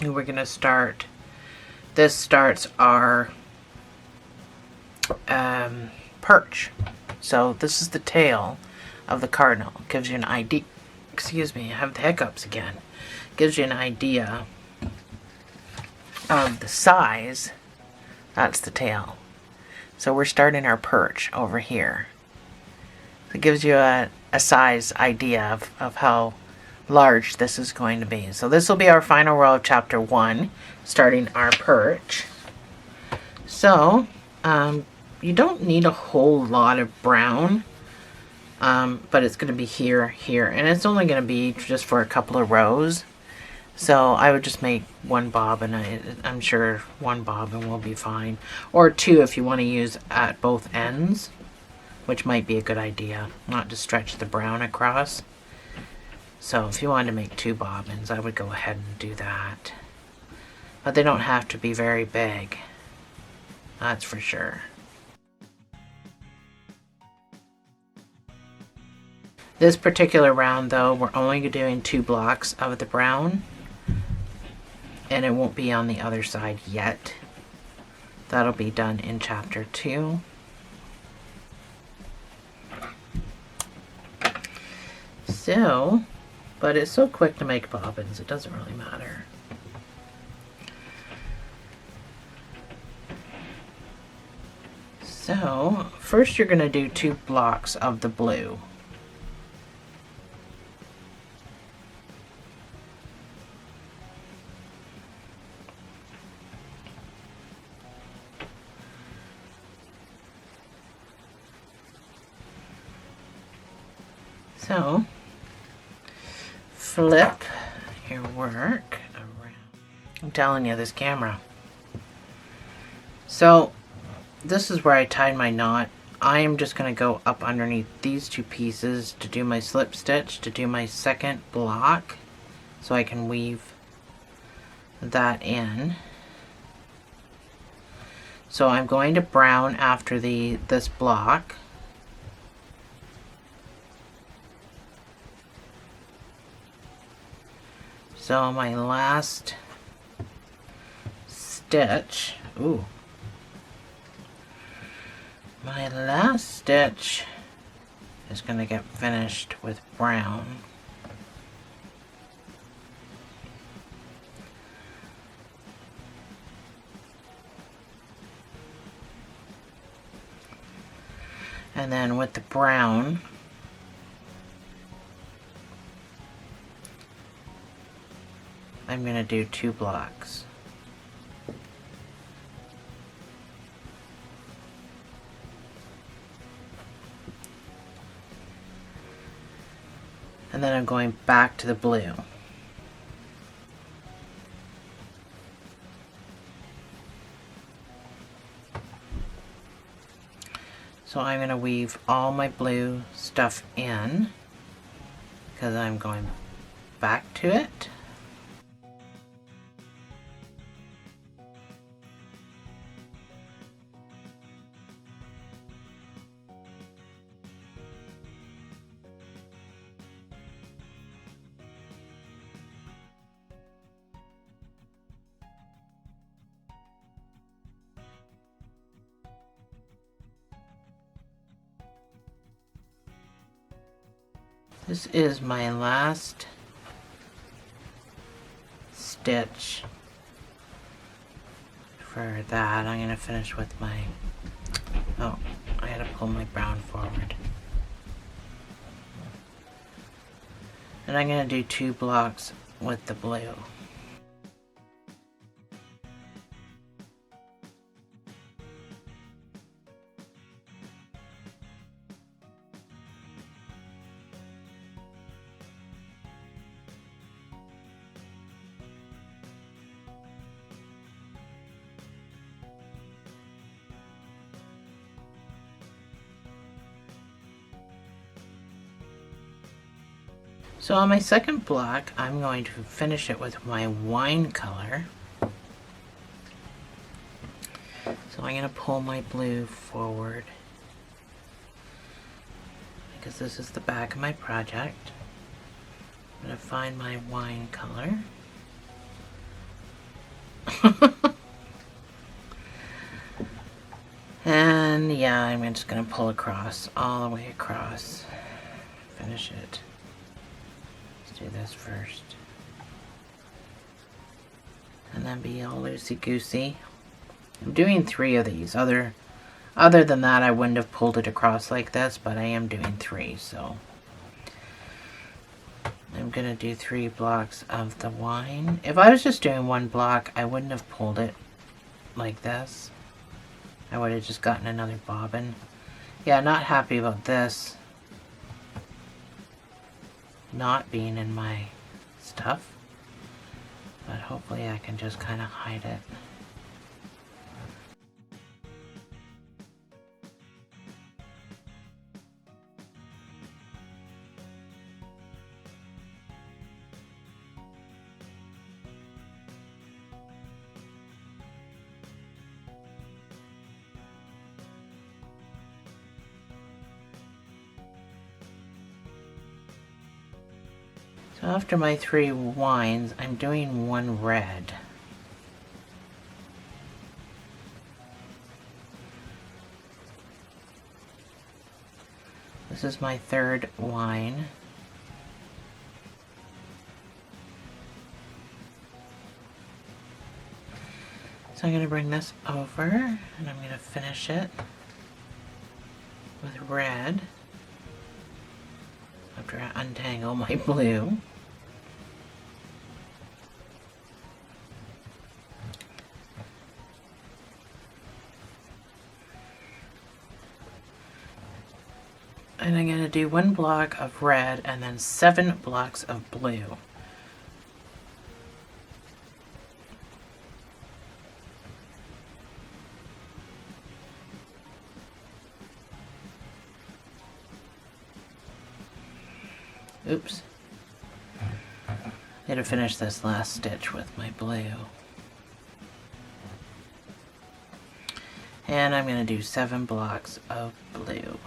And we're going to start, this starts our perch. So this is the tail of the cardinal. Gives you an idea. Excuse me, I have the hiccups again. Gives you an idea of the size. That's the tail. So we're starting our perch over here. It gives you a size idea of how large this is going to be. So this will be our final row of chapter 1, starting our perch. So you don't need a whole lot of brown. But it's going to be here, and it's only going to be just for a couple of rows. So I would just make 1 bobbin. I'm sure 1 bobbin will be fine. Or 2 if you want to use at both ends, which might be a good idea, not to stretch the brown across. So if you wanted to make 2 bobbins, I would go ahead and do that. But they don't have to be very big. That's for sure. This particular round, though, we're only doing 2 blocks of the brown, and it won't be on the other side yet. That'll be done in chapter 2. So, but it's so quick to make bobbins, it doesn't really matter. So, first you're going to do 2 blocks of the blue. So, flip your work around. I'm telling you, this camera. So, this is where I tied my knot. I am just going to go up underneath these two pieces to do my slip stitch, to do my second block, so I can weave that in. So I'm going to brown after this block. So my last stitch, my last stitch is going to get finished with brown. And then with the brown, I'm going to do 2 blocks. And then I'm going back to the blue. So I'm going to weave all my blue stuff in because I'm going back to it. This is my last stitch for that. I'm going to finish with my, I had to pull my brown forward. And I'm going to do 2 blocks with the blue. So on my second block, I'm going to finish it with my wine color. So I'm going to pull my blue forward because this is the back of my project. I'm going to find my wine color. And yeah, I'm just going to pull across, all the way across. Finish it. Do this first, and then be all loosey-goosey. I'm doing 3 of these. Other than that, I wouldn't have pulled it across like this, but I am doing 3, so I'm gonna do 3 blocks of the wine. If I was just doing 1 block, I wouldn't have pulled it like this. I would have just gotten another bobbin. Yeah, not happy about this not being in my stuff, but hopefully I can just kind of hide it. So after my 3 wines, I'm doing 1 red. This is my 3rd wine. So I'm going to bring this over and I'm going to finish it with red after I untangle my blue. And I'm going to do 1 block of red and then 7 blocks of blue. Oops. I gotta finish this last stitch with my blue. And I'm going to do 7 blocks of blue.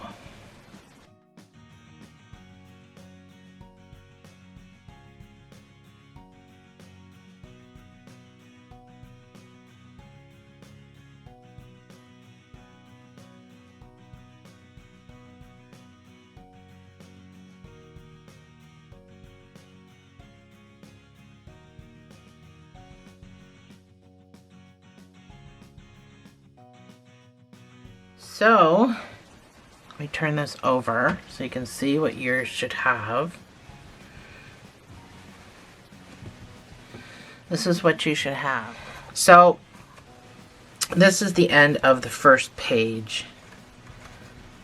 So, let me turn this over so you can see what yours should have. This is what you should have. So, this is the end of the first page.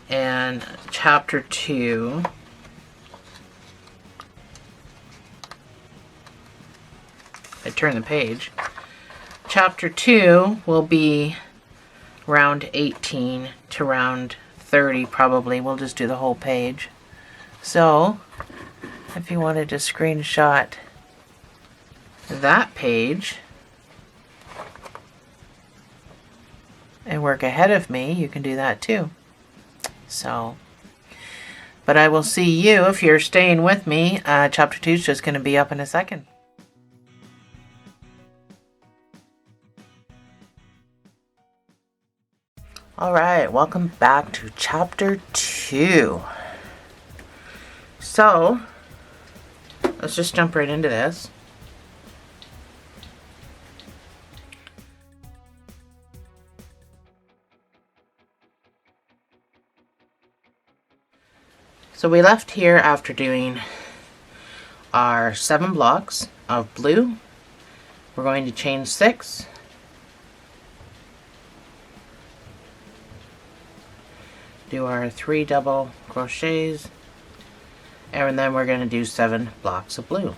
And chapter 2. I turn the page. Chapter 2 will be round 18 to round 30 probably. We'll just do the whole page. So, if you wanted to screenshot that page and work ahead of me, you can do that too. So, but I will see you if you're staying with me. Chapter 2 is just going to be up in a second. Alright, welcome back to chapter 2. So, let's just jump right into this. So we left here after doing our 7 blocks of blue. We're going to chain 6. Do our 3 double crochets, and then we're going to do 7 blocks of blue.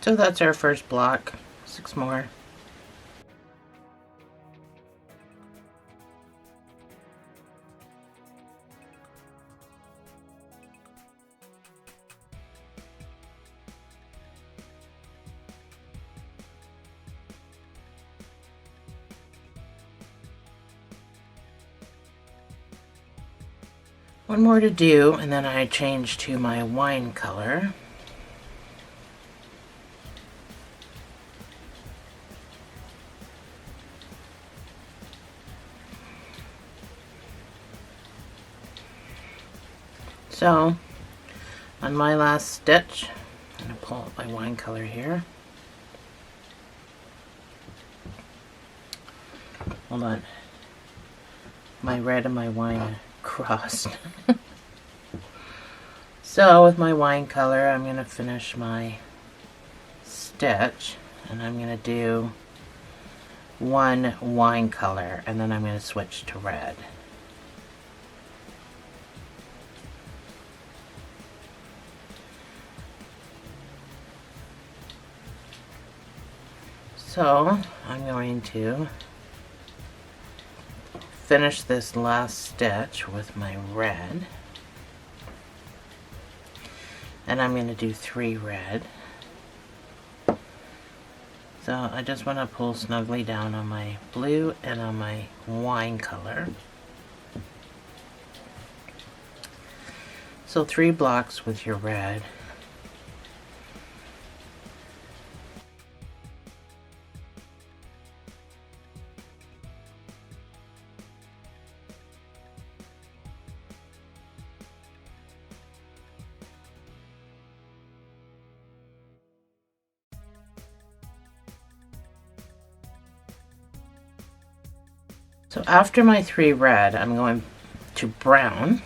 So that's our first block. 6 more. One more to do, and then I change to my wine color. So, on my last stitch, I'm going to pull up my wine color here. Hold on. My red and my wine are crossed. So, with my wine color, I'm going to finish my stitch, and I'm going to do 1 wine color, and then I'm going to switch to red. So, I'm going to finish this last stitch with my red. And I'm going to do 3 red. So, I just want to pull snugly down on my blue and on my wine color. So, 3 blocks with your red. So after my 3 red, I'm going to brown.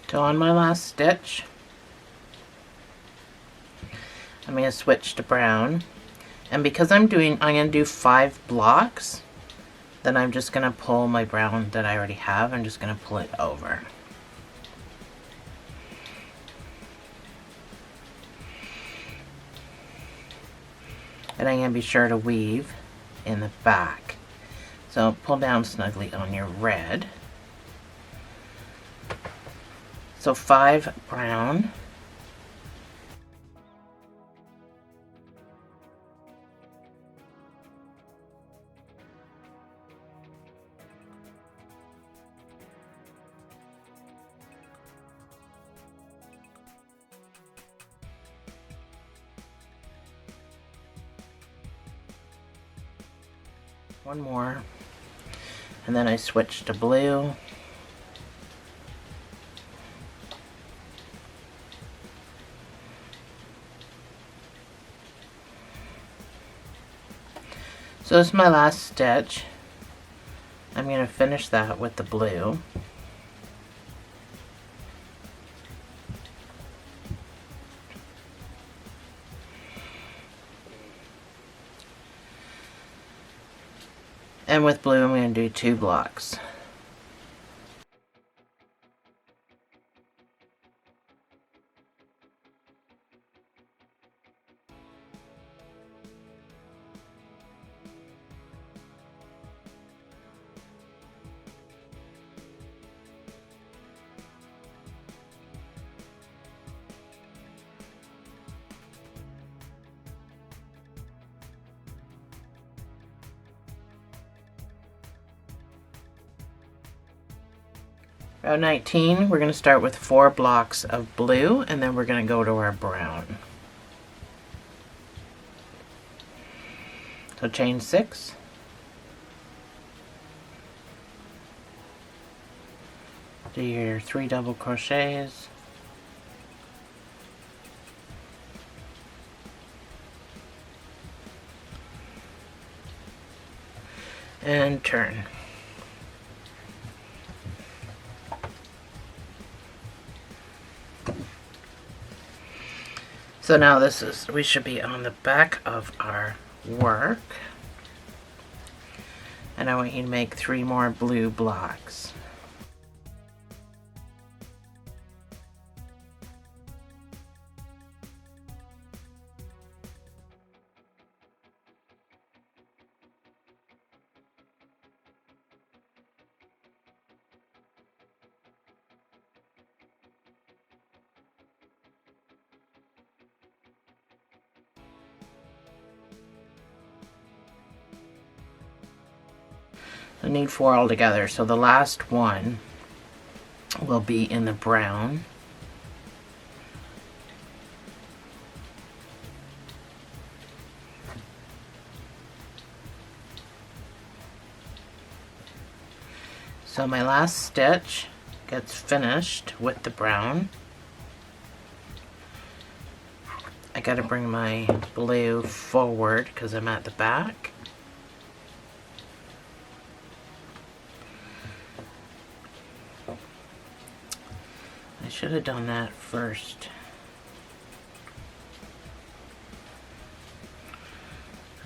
So on my last stitch, I'm going to switch to brown. And because I'm going to do 5 blocks, then I'm just going to pull my brown that I already have. I'm just going to pull it over. And I'm going to be sure to weave in the back. So pull down snugly on your red. So 5 brown. One more, and then I switch to blue. So this is my last stitch. I'm going to finish that with the blue. And with blue, I'm going to do 2 blocks. Row 19, we're going to start with 4 blocks of blue, and then we're going to go to our brown. So chain 6. Do your 3 double crochets. And turn. So now we should be on the back of our work. And I want you to make 3 more blue blocks. I need 4 altogether, so the last one will be in the brown. So my last stitch gets finished with the brown. I gotta bring my blue forward because I'm at the back. I should have done that first.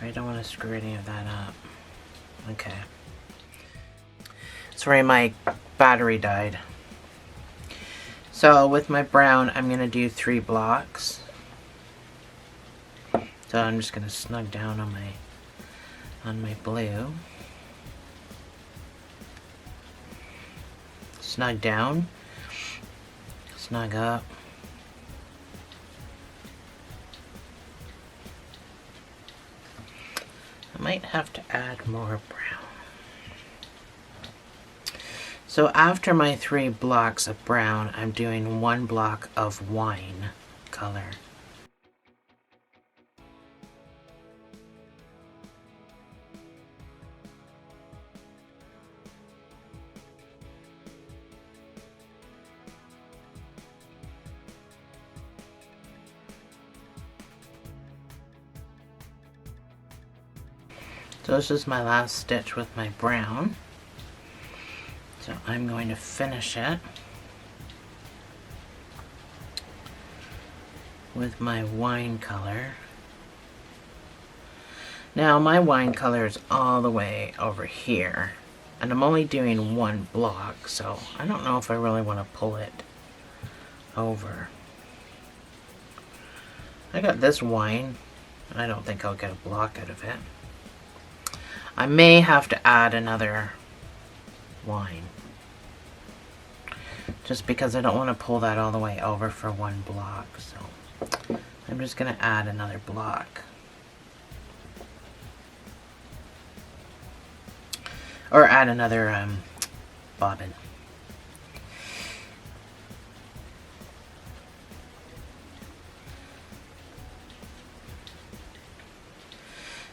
I don't want to screw any of that up. Okay. Sorry, my battery died. So with my brown, I'm going to do 3 blocks. So I'm just going to snug down on my blue. Snug down. Snug up. I might have to add more brown. So after my 3 blocks of brown, I'm doing 1 block of wine color. So this is my last stitch with my brown. So I'm going to finish it with my wine color. Now my wine color is all the way over here, and I'm only doing one block, so I don't know if I really want to pull it over. I got this wine. I don't think I'll get a block out of it. I may have to add another wine, just because I don't want to pull that all the way over for one block. So I'm just going to add another block. Or add another bobbin.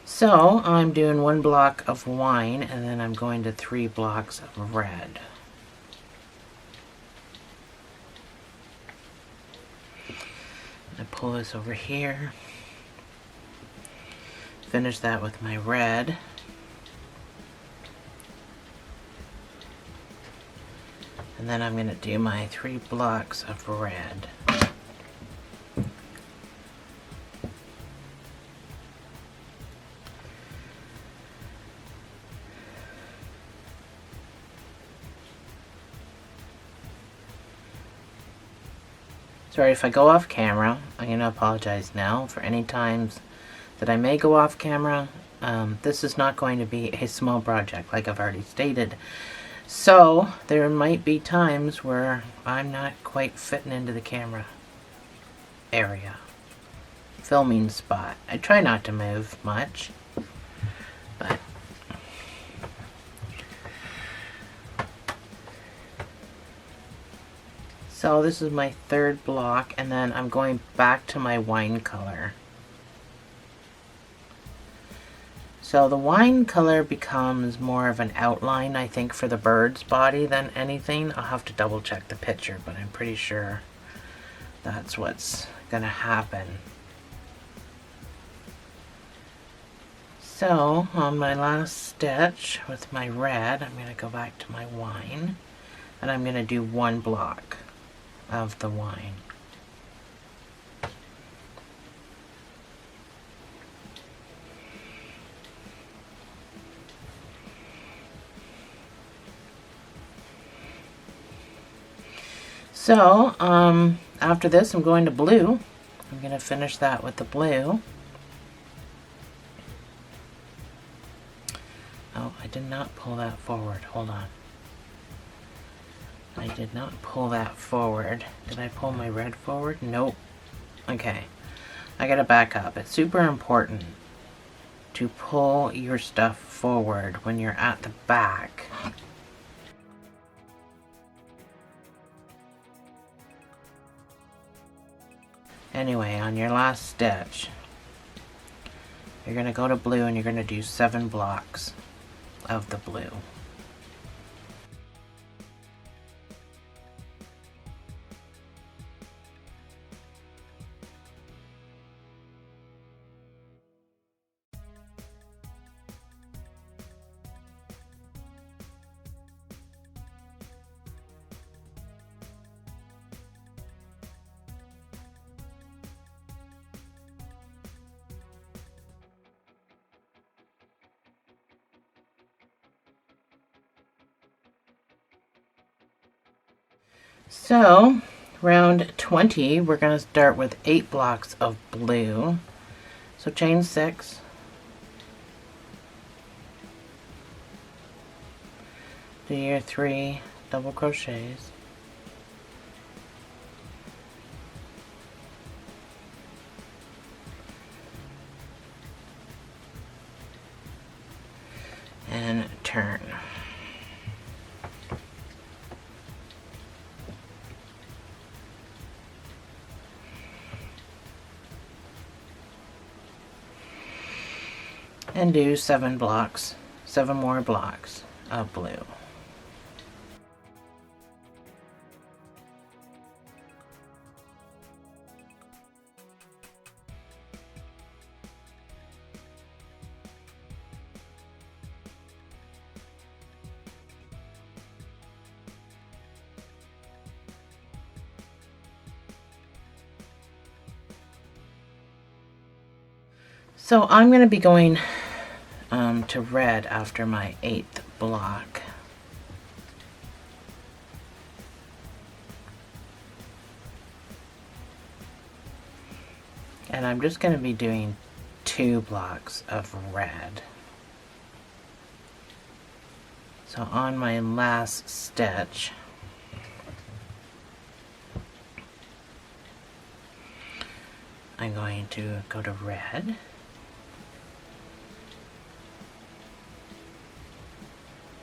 So I'm doing one block of wine, and then I'm going to 3 blocks of red. I pull this over here, finish that with my red, and then I'm going to do my 3 blocks of red. Sorry if I go off camera. I'm going to apologize now for any times that I may go off camera. This is not going to be a small project, like I've already stated. So there might be times where I'm not quite fitting into the camera area, filming spot. I try not to move much, but so this is my 3rd block, and then I'm going back to my wine color. So the wine color becomes more of an outline, I think, for the bird's body than anything. I'll have to double check the picture, but I'm pretty sure that's what's gonna happen. So on my last stitch with my red, I'm going to go back to my wine, and I'm going to do 1 block of the wine. So after this, I'm going to blue. I'm going to finish that with the blue. Oh, I did not pull that forward. Hold on. I did not pull that forward. Did I pull my red forward? Nope. Okay. I gotta back up. It's super important to pull your stuff forward when you're at the back. Anyway, on your last stitch, you're gonna go to blue and you're gonna do 7 blocks of the blue. So, round 20, we're going to start with 8 blocks of blue. So chain 6. Do your 3 double crochets. And turn. And do 7 blocks, 7 more blocks of blue. So I'm going to be going to red after my 8th block. And I'm just going to be doing 2 blocks of red. So on my last stitch, I'm going to go to red,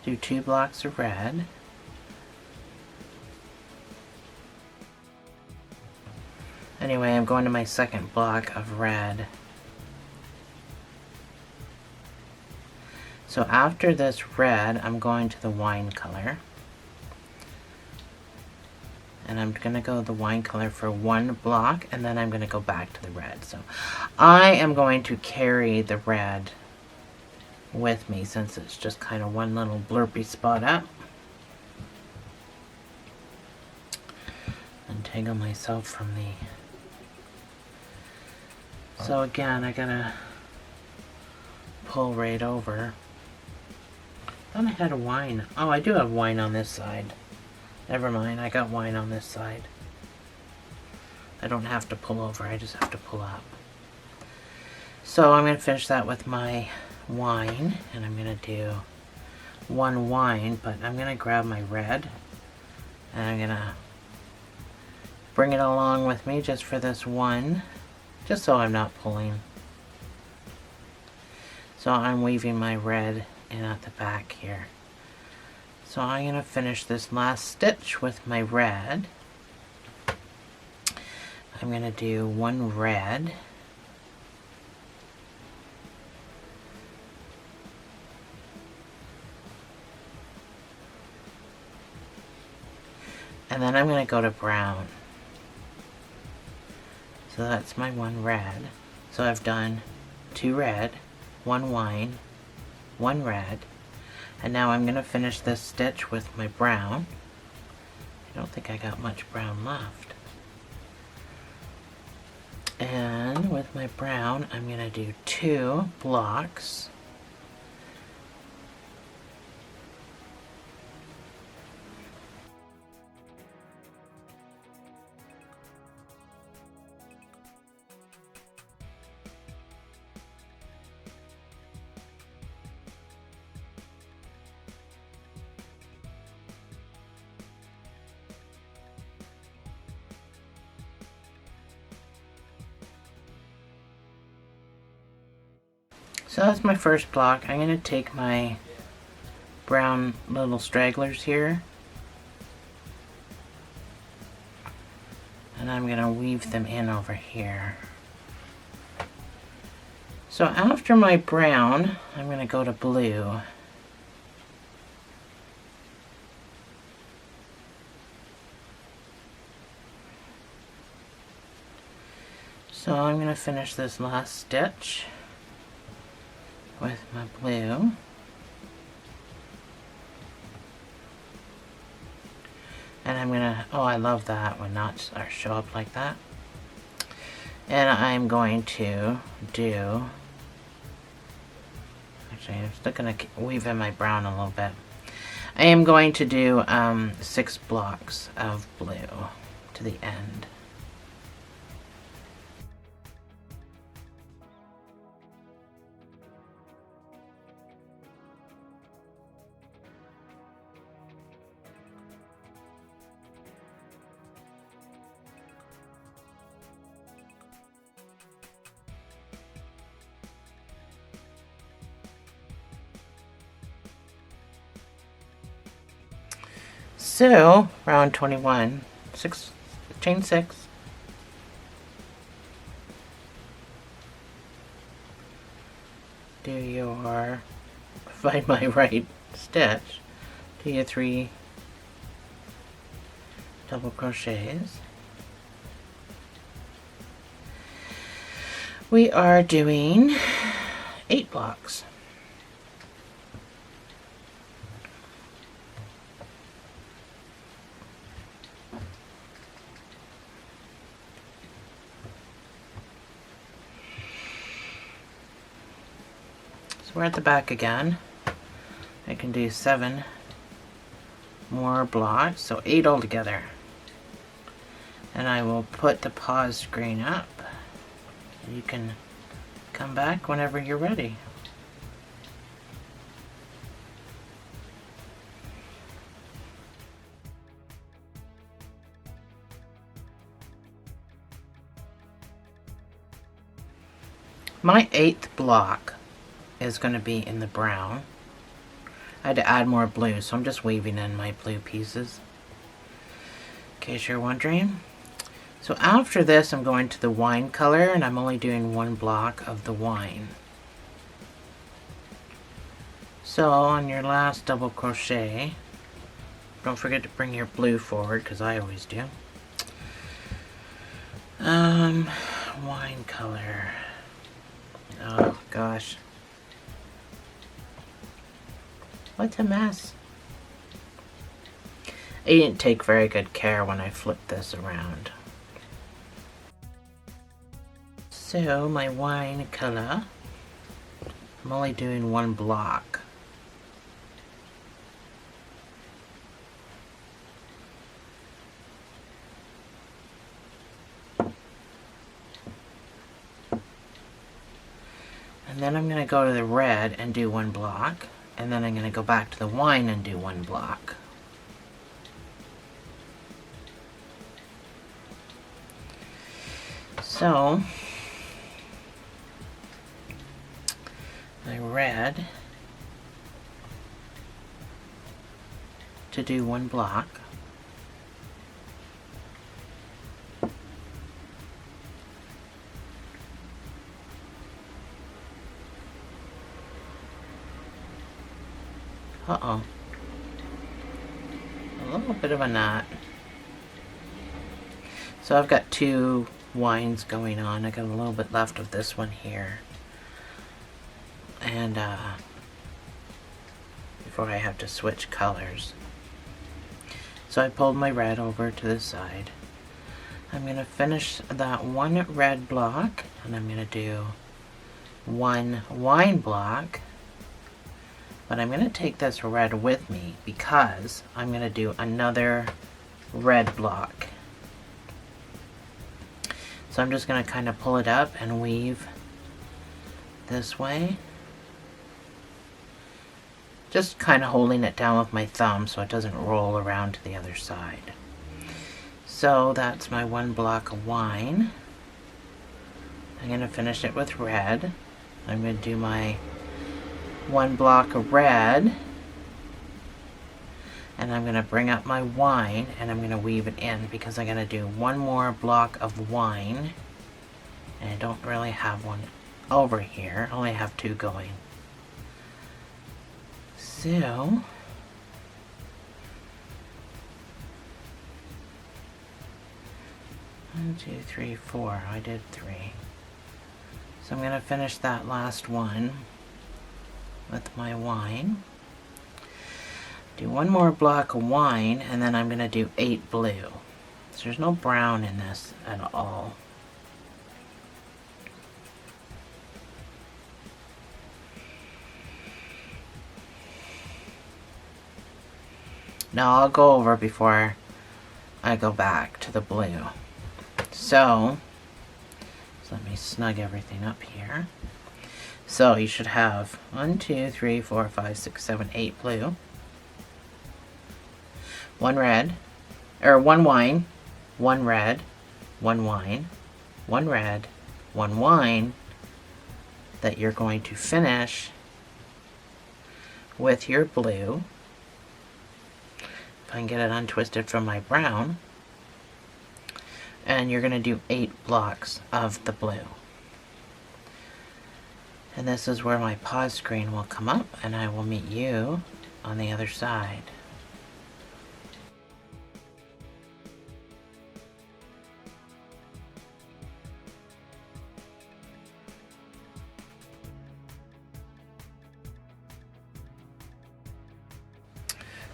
do 2 blocks of red, anyway, I'm going to my 2nd block of red. So after this red, I'm going to the wine color. And I'm going to go the wine color for 1 block, and then I'm going to go back to the red. So I am going to carry the red with me since it's just kind of one little blurpy spot up. Untangle myself from the... So again, I gotta pull right over. I thought I had a wine. Oh, I do have wine on this side. Never mind, I got wine on this side. I don't have to pull over, I just have to pull up. So I'm going to finish that with my wine, and I'm going to do 1 wine, but I'm going to grab my red, and I'm going to bring it along with me just for this one, just so I'm not pulling. So I'm weaving my red in at the back here. So I'm going to finish this last stitch with my red. I'm going to do 1 red. And then I'm going to go to brown. So that's my 1 red. So I've done 2 red, 1 wine, 1 red. And now I'm going to finish this stitch with my brown. I don't think I got much brown left. And with my brown, I'm going to do 2 blocks. So that's my first block. I'm going to take my brown little stragglers here, and I'm going to weave them in over here. So after my brown, I'm going to go to blue. So I'm going to finish this last stitch with my blue. And I'm gonna, oh, I love that when knots show up like that. And I'm going to do, actually I'm still gonna weave in my brown a little bit. I am going to do 6 blocks of blue to the end. So, round 21, chain 6. Do your, find my right stitch, do your 3 double crochets. We are doing 8 blocks. So we're at the back again. I can do 7 more blocks, so 8 altogether. And I will put the pause screen up. You can come back whenever you're ready. My 8th block is going to be in the brown. I had to add more blue, so I'm just weaving in my blue pieces, in case you're wondering. So after this, I'm going to the wine color, and I'm only doing 1 block of the wine. So on your last double crochet, don't forget to bring your blue forward, because I always do. Wine color. Oh gosh. What a mess. I didn't take very good care when I flipped this around. So my wine color, I'm only doing 1 block. And then I'm going to go to the red and do 1 block. And then I'm going to go back to the wine and do 1 block. So, my red to do 1 block. Uh-oh. A little bit of a knot. So I've got 2 wines going on. I got a little bit left of this one here. And before I have to switch colors. So I pulled my red over to the side. I'm going to finish that 1 red block, and I'm going to do 1 wine block. But I'm going to take this red with me because I'm going to do another red block. So I'm just going to kind of pull it up and weave this way. Just kind of holding it down with my thumb so it doesn't roll around to the other side. So that's my 1 block of wine. I'm going to finish it with red. I'm going to do my 1 block of red, and I'm going to bring up my wine and I'm going to weave it in because I'm going to do 1 more block of wine, and I don't really have one over here. I only have 2 going. So one, 2, 3, 4. I did 3. So I'm going to finish that last one with my wine. Do 1 more block of wine, and then I'm going to do 8 blue. So there's no brown in this at all. Now I'll go over before I go back to the blue. So let me snug everything up here. So you should have 1, 2, 3, 4, 5, 6, 7, 8 blue, 1 red, or 1 wine, 1 red, 1 wine, 1 red, 1 wine that you're going to finish with your blue. If I can get it untwisted from my brown. And you're going to do 8 blocks of the blue. And this is where my pause screen will come up, and I will meet you on the other side.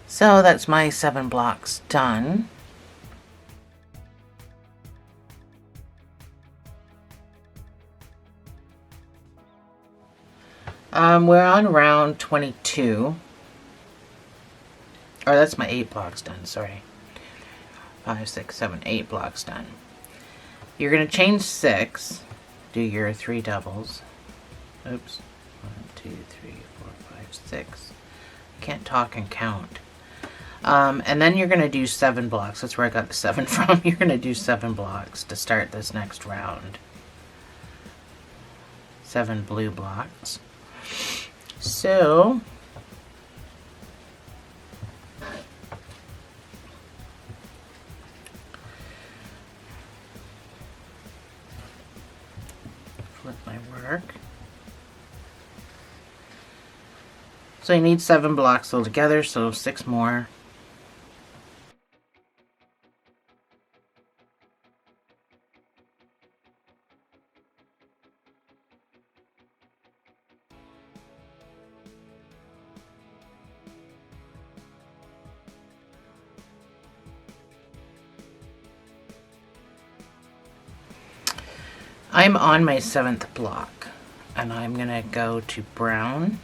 So that's my 7 blocks done. We're on round 22. Or that's my 8 blocks done, sorry. 5, 6, 7, 8 blocks done. You're going to chain 6, do your 3 doubles. Oops. 1, 2, 3, 4, 5, 6. I can't talk and count. And then you're going to do 7 blocks. That's where I got the 7 from. You're going to do 7 blocks to start this next round. 7 blue blocks. So flip my work. So you need 7 blocks altogether, so 6 more. I'm on my 7th block, and I'm going to go to brown.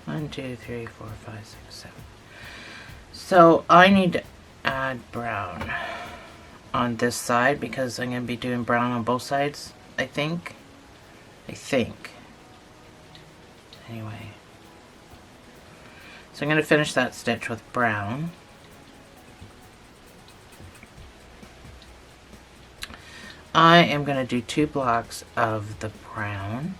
One, two, three, 4, 5, 6, 7. So I need to add brown on this side because I'm going to be doing brown on both sides, I think. Anyway. So I'm going to finish that stitch with brown. I am going to do 2 blocks of the brown.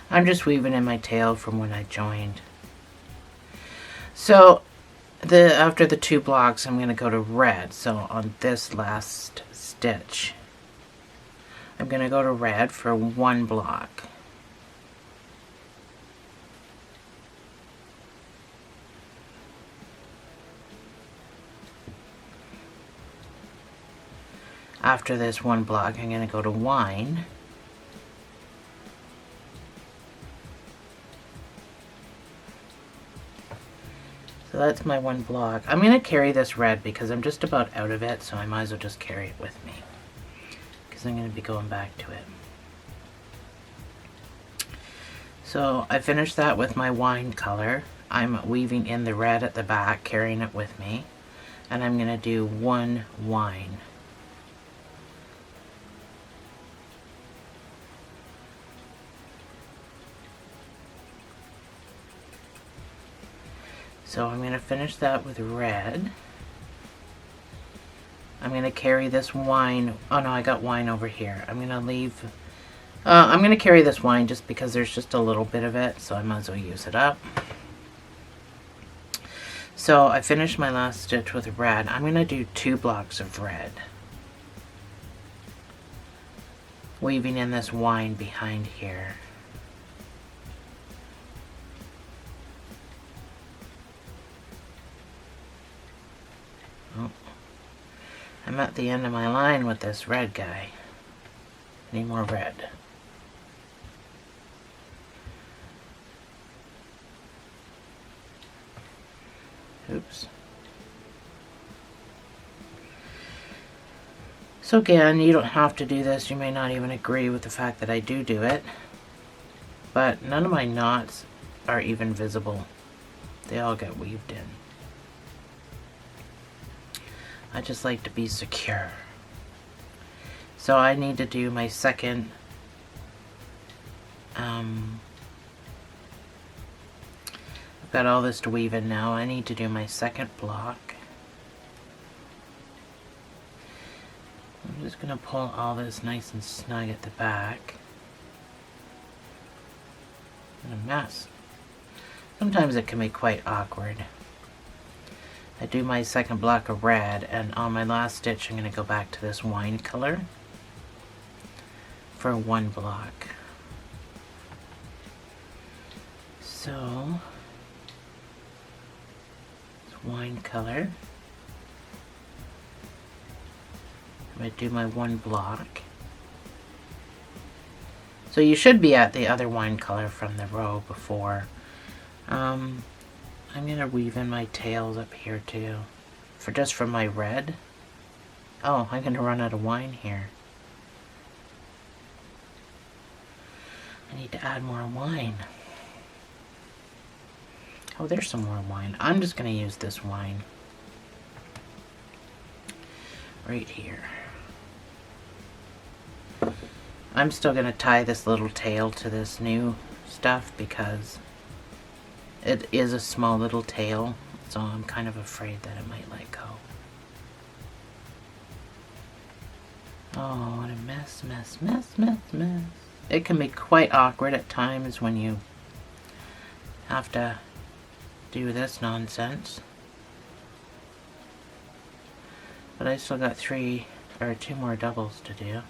I'm just weaving in my tail from when I joined. So after the 2 blocks, I'm going to go to red. So on this last stitch, I'm going to go to red for 1 block. After this 1 block, I'm going to go to wine. So that's my 1 block. I'm going to carry this red because I'm just about out of it, so I might as well just carry it with me because I'm going to be going back to it. So I finished that with my wine color. I'm weaving in the red at the back, carrying it with me, and I'm going to do 1 wine. So I'm going to finish that with red. I'm going to carry this wine. Oh no, I got wine over here. I'm going to leave. I'm going to carry this wine just because there's just a little bit of it, so I might as well use it up. So I finished my last stitch with red. I'm going to do 2 blocks of red, weaving in this wine behind here. Oh. I'm at the end of my line with this red guy. Need more red. Oops. So again, you don't have to do this. You may not even agree with the fact that I do it. But none of my knots are even visible. They all get weaved in. I just like to be secure. So I need to do my second I've got all this to weave in now. I need to do my second block. I'm just going to pull all this nice and snug at the back. And a mess. Sometimes it can be quite awkward. I do my second block of red, and on my last stitch I'm going to go back to this wine color for 1 block. So wine color. I'm going to do my one block. So you should be at the other wine color from the row before. I'm going to weave in my tails up here too. Just for my red. Oh, I'm going to run out of wine here. I need to add more wine. Oh, there's some more wine. I'm just going to use this wine right here. I'm still going to tie this little tail to this new stuff because it is a small little tail, so I'm kind of afraid that it might let go. Oh, what a mess, mess, mess, mess, mess. It can be quite awkward at times when you have to do this nonsense. But I still got 2 more doubles to do.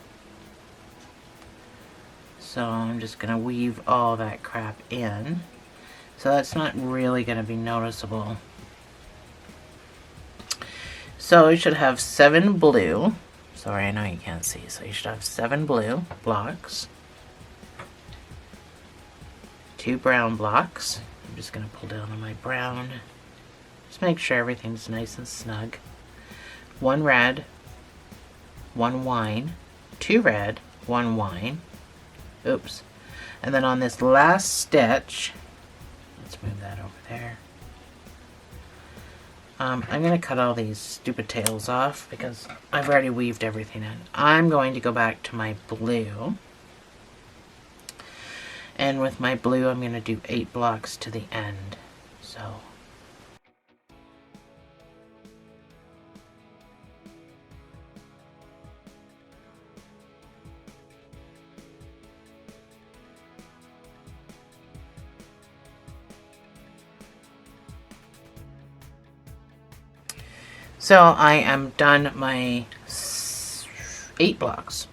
So I'm just going to weave all that crap in. So that's not really going to be noticeable. So you should have 7 blue. Sorry, I know you can't see. So you should have 7 blue blocks. 2 brown blocks. I'm just going to pull down on my brown. Just make sure everything's nice and snug. 1 red. 1 wine. 2 red. 1 wine. Oops. And then on this last stitch, let's move that over there. I'm going to cut all these stupid tails off because I've already weaved everything in. I'm going to go back to my blue. And with my blue, I'm going to do 8 blocks to the end. So I am done my 8 blocks.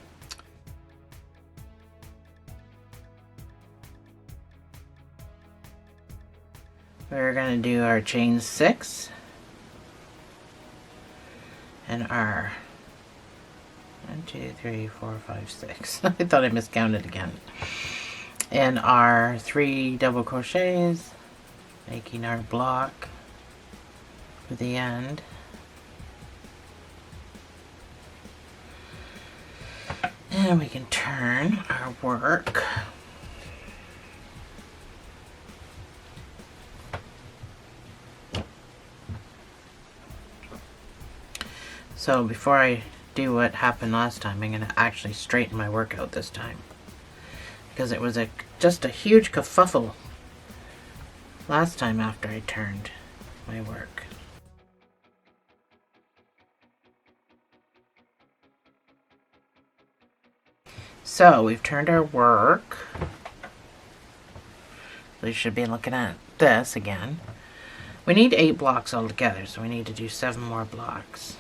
We're going to do our chain 6 and our 1, 2, 3, 4, 5, 6. I thought I miscounted again. And our 3 double crochets, making our block for the end. And we can turn our work. So before I do what happened last time, I'm going to actually straighten my work out this time. Because it was just a huge kerfuffle last time after I turned my work. So we've turned our work. So you should be looking at this again. We need 8 blocks altogether, so we need to do 7 more blocks.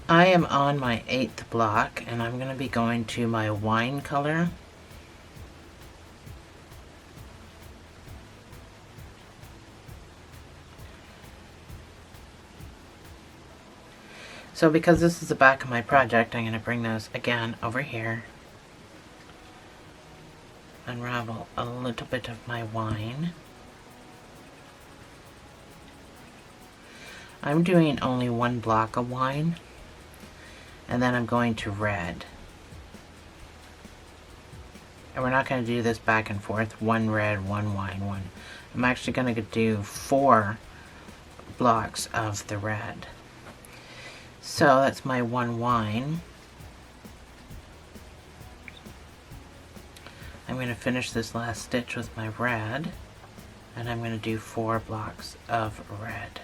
I am on my 8th block, and I'm going to be going to my wine color. So because this is the back of my project, I'm going to bring those again over here. Unravel a little bit of my wine. I'm doing only 1 block of wine. And then I'm going to red. And we're not going to do this back and forth. 1 red, 1 wine, 1. I'm actually going to do 4 blocks of the red. So that's my 1 wine. I'm going to finish this last stitch with my red. And I'm going to do 4 blocks of red.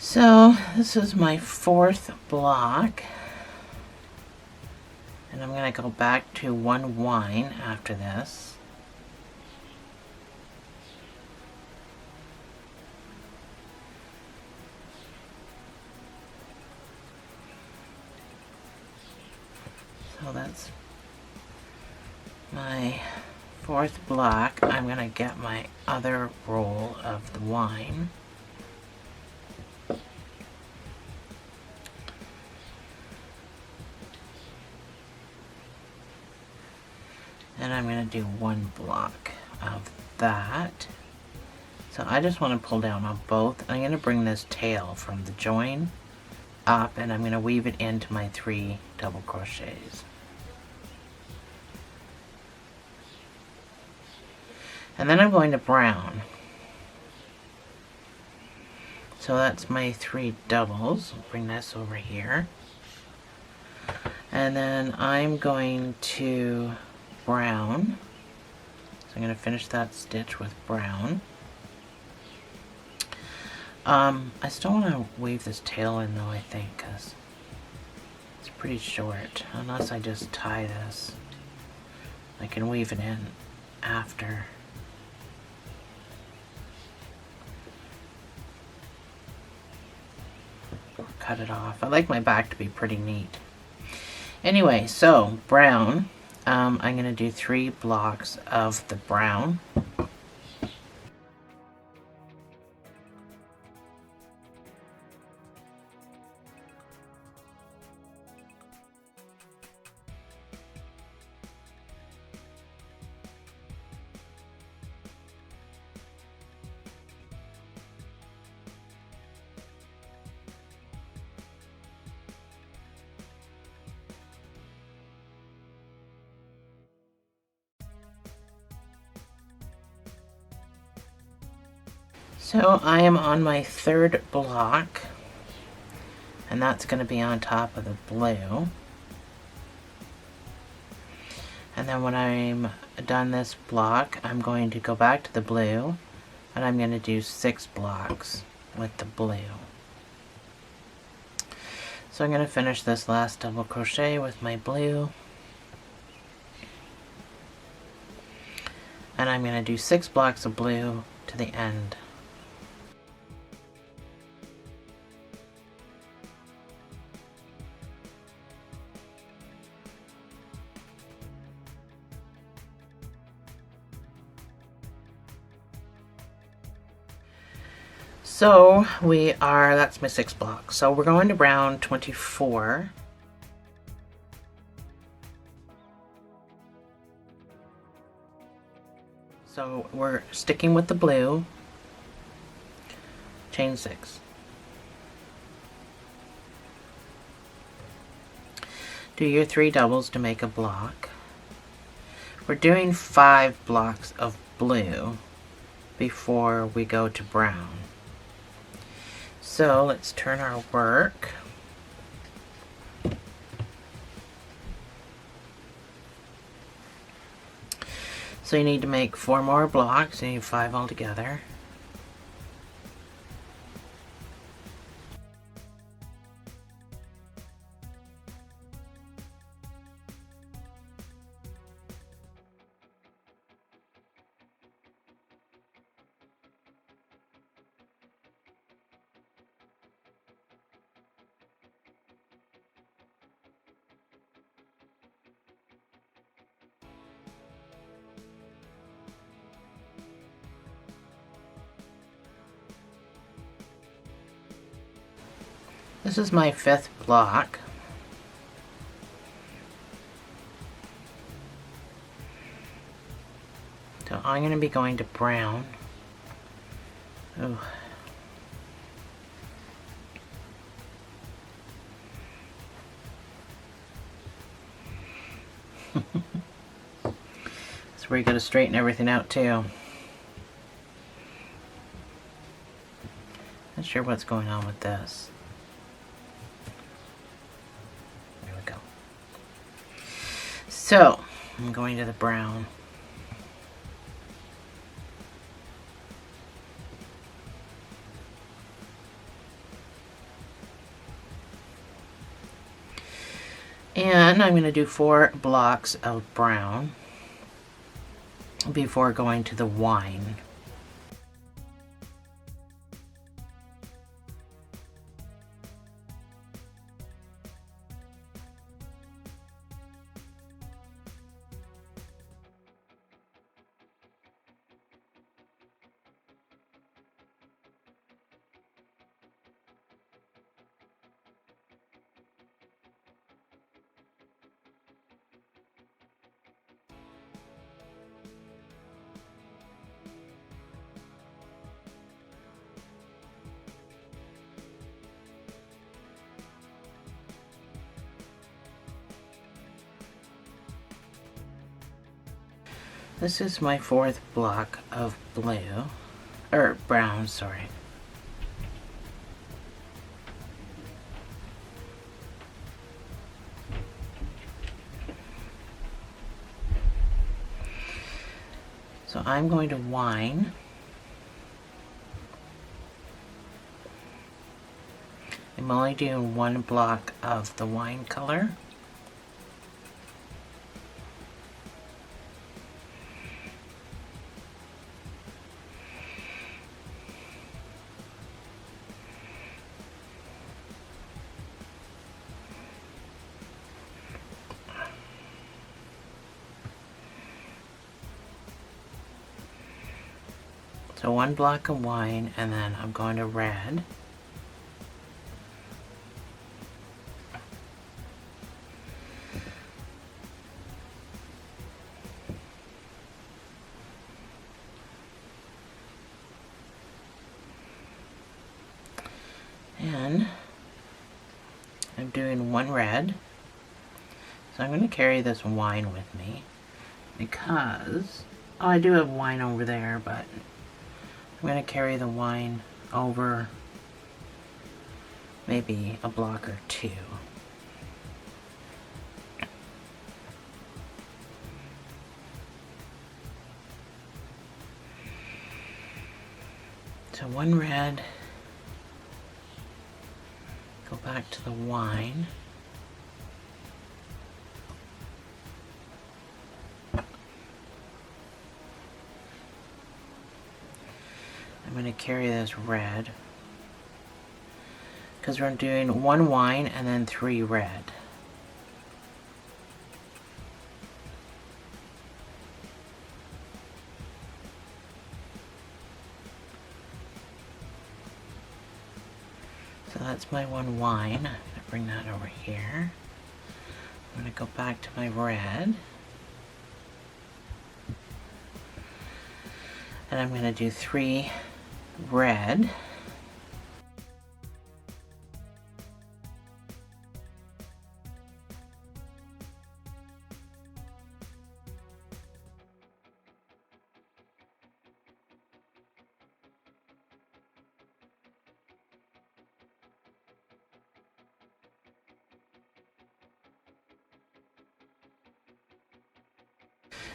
So this is my fourth block, and I'm going to go back to one wine after this. So that's my fourth block. I'm going to get my other roll of the wine. And I'm going to do one block of that. So I just want to pull down on both. I'm going to bring this tail from the join up, and I'm going to weave it into my 3 double crochets. And then I'm going to brown. So that's my 3 doubles. I'll bring this over here. And then I'm going to brown. So I'm going to finish that stitch with brown. I still want to weave this tail in though, I think, because it's pretty short. Unless I just tie this, I can weave it in after. Or cut it off. I like my back to be pretty neat. Anyway, so brown. I'm going to do 3 blocks of the brown. So I am on my 3rd block, and that's going to be on top of the blue. And then when I'm done this block, I'm going to go back to the blue, and I'm going to do 6 blocks with the blue. So I'm going to finish this last double crochet with my blue. And I'm going to do 6 blocks of blue to the end. So that's my 6 blocks. So we're going to brown 24. So we're sticking with the blue. Chain 6. Do your 3 doubles to make a block. We're doing 5 blocks of blue before we go to brown. So let's turn our work. So you need to make 4 more blocks, you need 5 altogether. This is my 5th block. So I'm going to be going to brown. Ooh. That's where you got to straighten everything out too. Not sure what's going on with this. There we go. So I'm going to the brown. Then I'm going to do 4 blocks of brown before going to the wine. This is my 4th block of blue, or brown, sorry. So I'm going to wine. I'm only doing 1 block of the wine color. So 1 block of wine, and then I'm going to red. And I'm doing 1 red. So I'm going to carry this wine with me because, oh, I do have wine over there, but I'm going to carry the wine over maybe a block or 2. So 1 red, go back to the wine. I'm going to carry this red because we're doing 1 wine and then 3 red. So that's my 1 wine. I'm going to bring that over here. I'm going to go back to my red. And I'm going to do 3 red.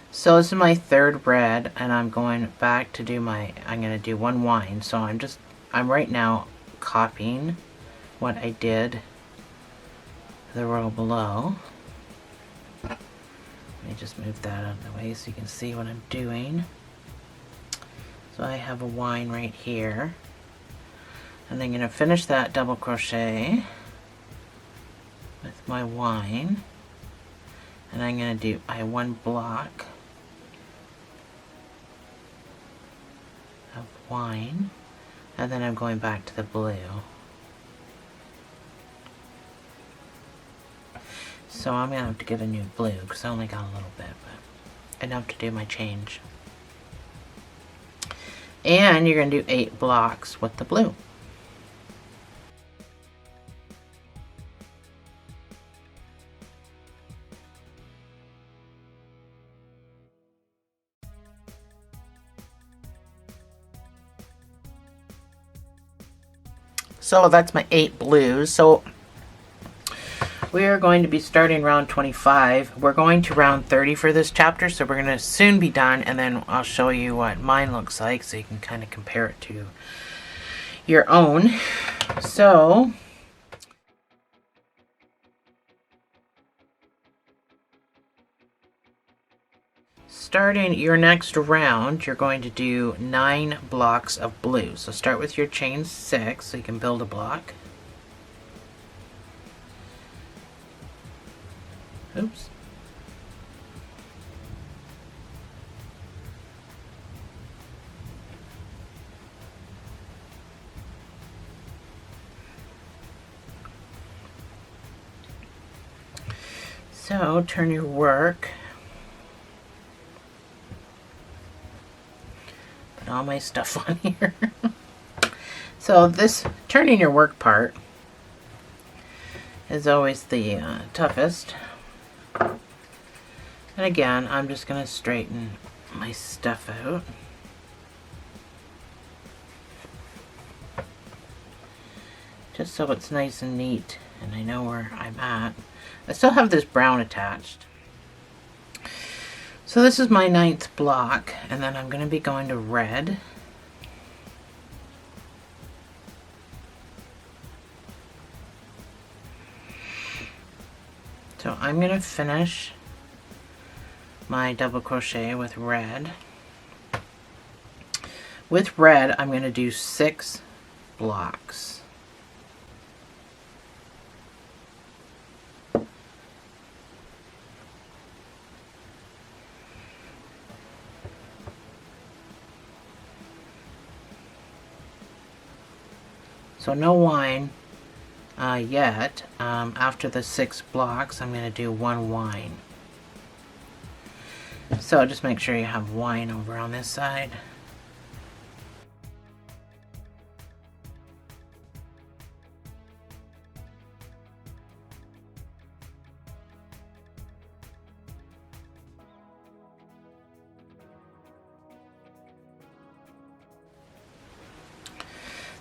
So this is my 3rd red, and I'm going back to do I'm going to do 1 wine. So I'm right now copying what I did the row below. Let me just move that out of the way so you can see what I'm doing. So I have a wine right here, and I'm going to finish that double crochet with my wine, and I'm going to do 1 block of wine, and then I'm going back to the blue. So I'm going to have to get a new blue because I only got a little bit, but enough to do my change. And you're going to do 8 blocks with the blue. So that's my 8 blues. So we are going to be starting round 25. We're going to round 30 for this chapter, so we're going to soon be done, and then I'll show you what mine looks like so you can kind of compare it to your own. So starting your next round, you're going to do 9 blocks of blue. So start with your chain 6 so you can build a block. Oops. So turn your work. Put all my stuff on here. So this turning your work part is always the toughest. And again, I'm just going to straighten my stuff out. Just so it's nice and neat and I know where I'm at. I still have this brown attached. So this is my 9th block, and then I'm going to be going to red. So I'm going to finish my double crochet with red. With red, I'm going to do 6 blocks. So no whine yet. After the 6 blocks, I'm going to do 1 whine. So just make sure you have whine over on this side.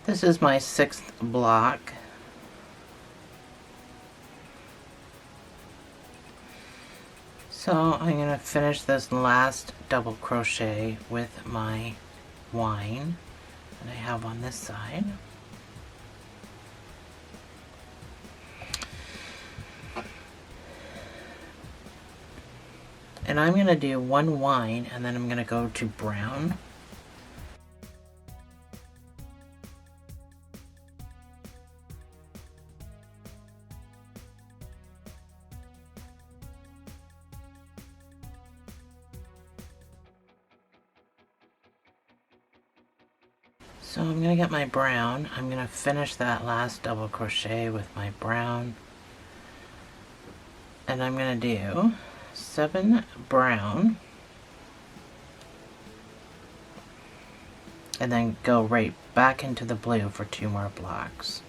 This is my 6th block. So I'm going to finish this last double crochet with my whine that I have on this side. And I'm going to do 1 whine and then I'm going to go to brown. So I'm going to get my brown. I'm going to finish that last double crochet with my brown. And I'm going to do 7 brown. And then go right back into the blue for 2 more blocks.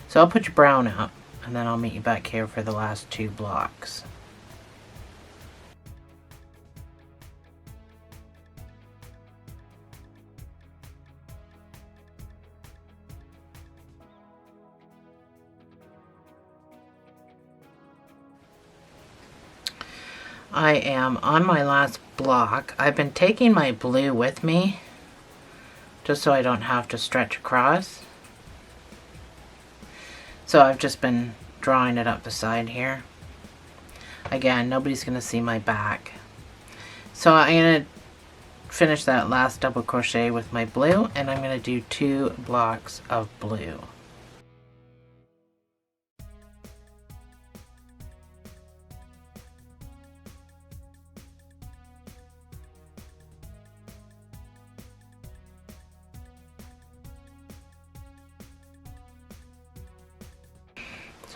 So I'll put your brown up and then I'll meet you back here for the last 2 blocks. I am on my last block. I've been taking my blue with me just so I don't have to stretch across. So I've just been drawing it up the side here. Again, nobody's going to see my back. So I'm going to finish that last double crochet with my blue and I'm going to do 2 blocks of blue.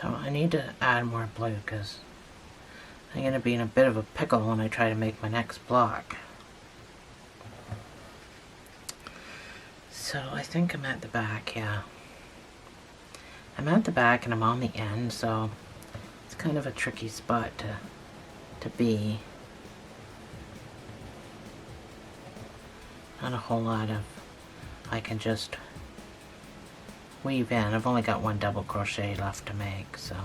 So I need to add more blue because I'm going to be in a bit of a pickle when I try to make my next block. So I think I'm at the back, yeah. I'm at the back and I'm on the end, so it's kind of a tricky spot to be. Not a whole lot of, I can just weave in. I've only got 1 double crochet left to make, so.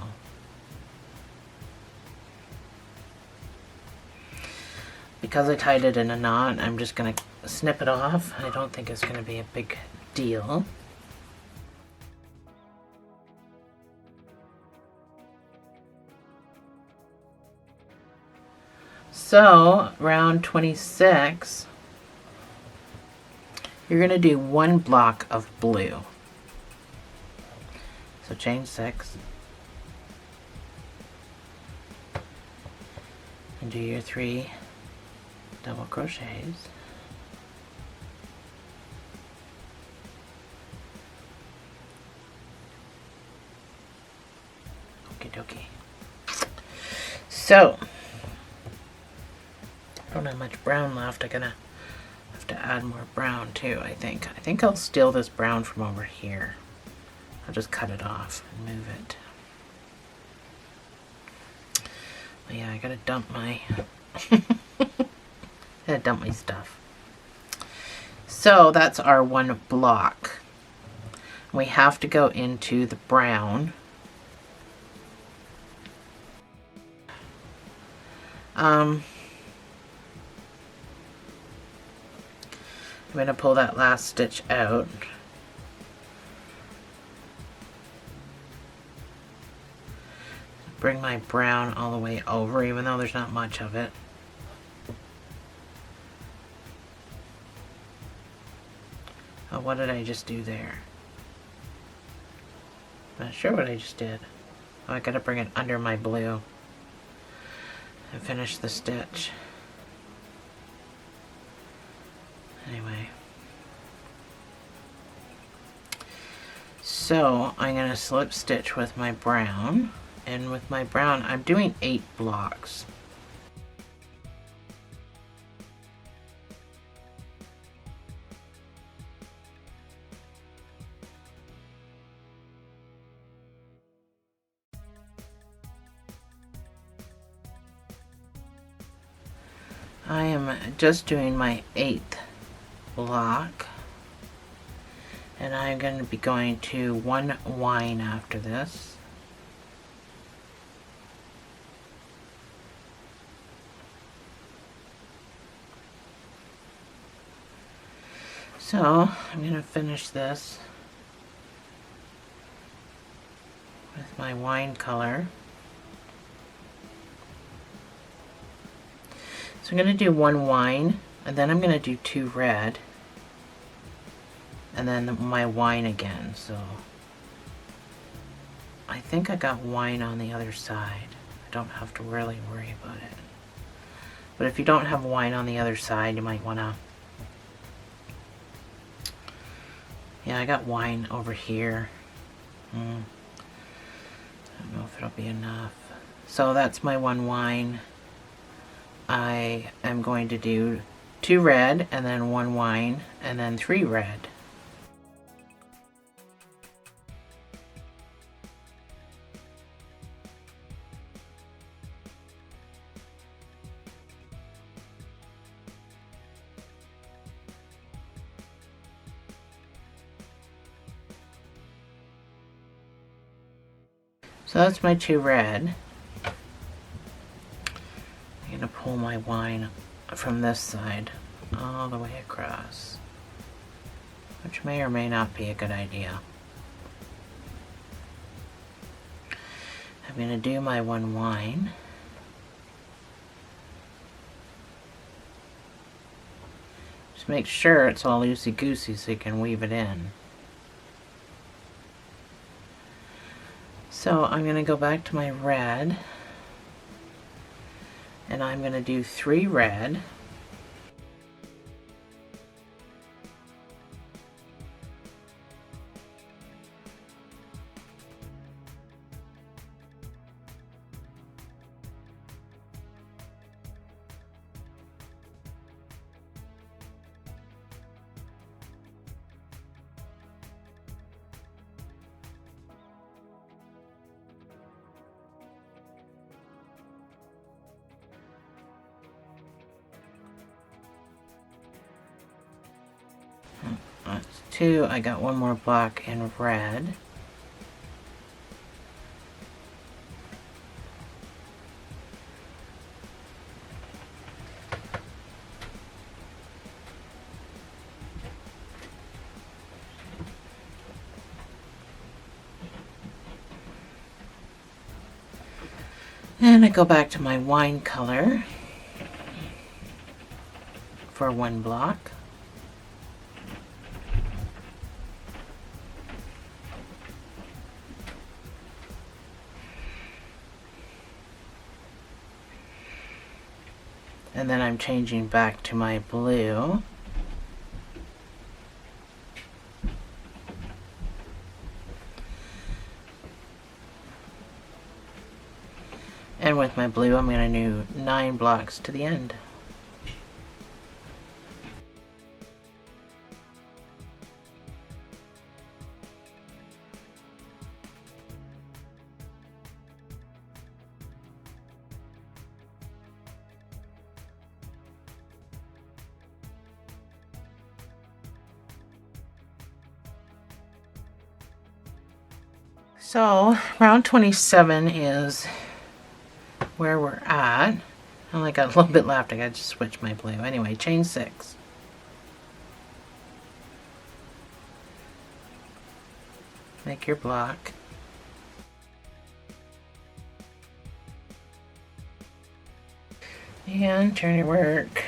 Because I tied it in a knot, I'm just going to snip it off. I don't think it's going to be a big deal. So round 26, you're going to do 1 block of blue. So chain 6 and do your 3 double crochets. Okie dokie. So I don't have much brown left. I'm gonna have to add more brown too, I think. I think I'll steal this brown from over here. I'll just cut it off and move it. But yeah, I gotta dump my stuff. So that's our 1 block. We have to go into the brown. I'm going to pull that last stitch out. Bring my brown all the way over, even though there's not much of it. Oh, what did I just do there? Not sure what I just did. Oh, I gotta bring it under my blue and finish the stitch. Anyway. So I'm gonna slip stitch with my brown, and with my brown I'm doing 8 blocks. I am just doing my 8th block, and I'm going to be going to 1 wine after this. So I'm going to finish this with my wine color. So I'm going to do 1 wine, and then I'm going to do 2 red, and then my wine again. So I think I got wine on the other side. I don't have to really worry about it. But if you don't have wine on the other side, you might want to... Yeah, I got wine over here. I don't know if it'll be enough. So that's my 1 wine. I am going to do 2 red, and then 1 wine, and then 3 red. So that's my 2 red. I'm going to pull my wine from this side all the way across, which may or may not be a good idea. I'm going to do my 1 wine. Just make sure it's all loosey-goosey so you can weave it in. So I'm going to go back to my red, and I'm going to do 3 red, that's 2. I got 1 more block in red. And I go back to my wine color. for one block. And then I'm changing back to my blue. And with my blue, I'm going to do 9 blocks to the end. So round 27 is where we're at. I only got a little bit left. I got to switch my blue. Anyway, chain 6. Make your block. And turn your work.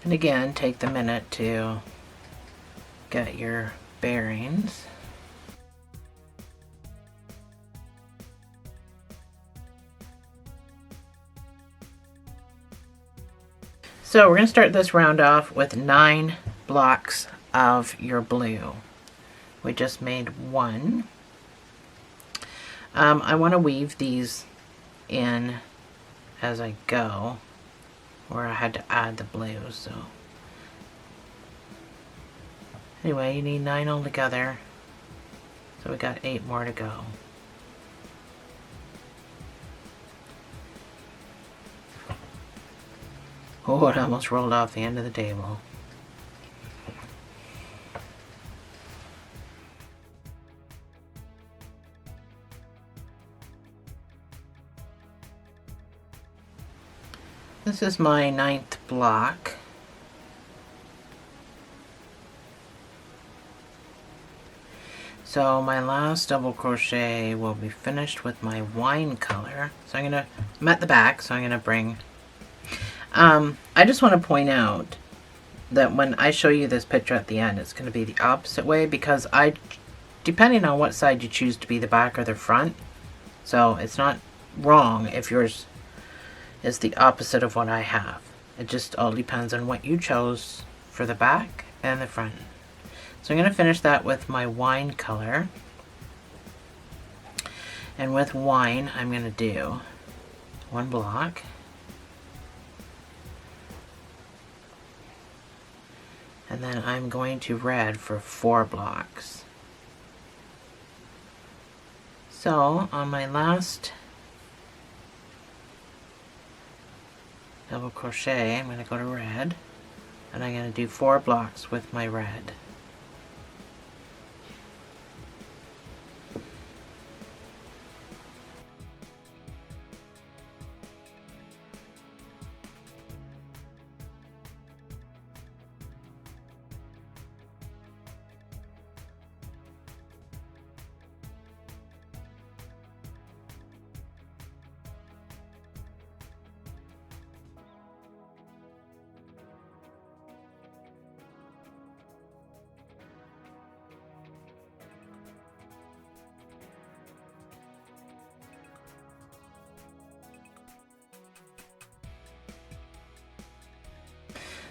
And again, take the minute to get your bearings. So we're going to start this round off with 9 blocks of your blue. We just made 1. I want to weave these in as I go, where I had to add the blue. So anyway, you need 9 altogether. So we got 8 more to go. Oh, it almost rolled off the end of the table. This is my 9th block. So my last double crochet will be finished with my wine color. So I'm at the back, so I'm gonna bring, I just want to point out that when I show you this picture at the end, it's going to be the opposite way, because depending on what side you choose to be the back or the front, so it's not wrong if yours is the opposite of what I have. It just all depends on what you chose for the back and the front. So I'm going to finish that with my wine color. And with wine, I'm going to do 1 block. And then I'm going to red for 4 blocks. So on my last double crochet, I'm going to go to red, and I'm going to do 4 blocks with my red.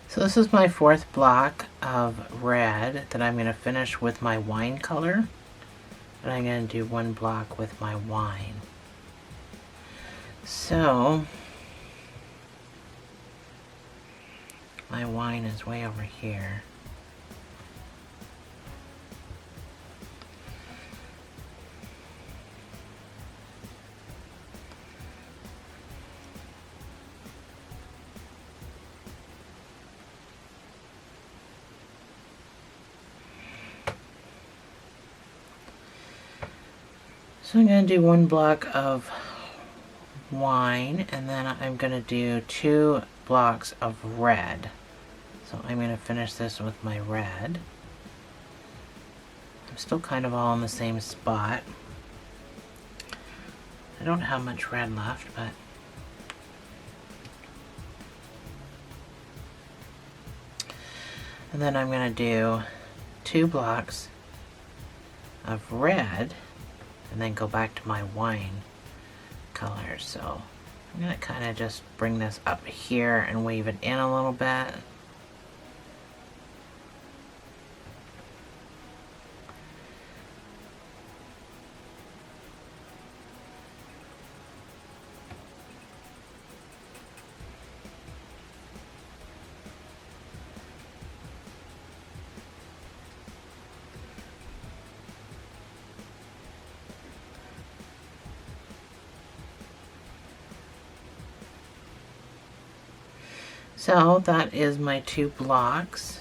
So this is my 4th block of red that I'm going to finish with my wine color. And I'm going to do 1 block with my wine. So my wine is way over here. So I'm going to do 1 block of wine, and then I'm going to do 2 blocks of red. So I'm going to finish this with my red. I'm still kind of all in the same spot. I don't have much red left, but and then I'm going to do 2 blocks of red and then go back to my wine color. So I'm going to kind of just bring this up here and weave it in a little bit. So that is my 2 blocks.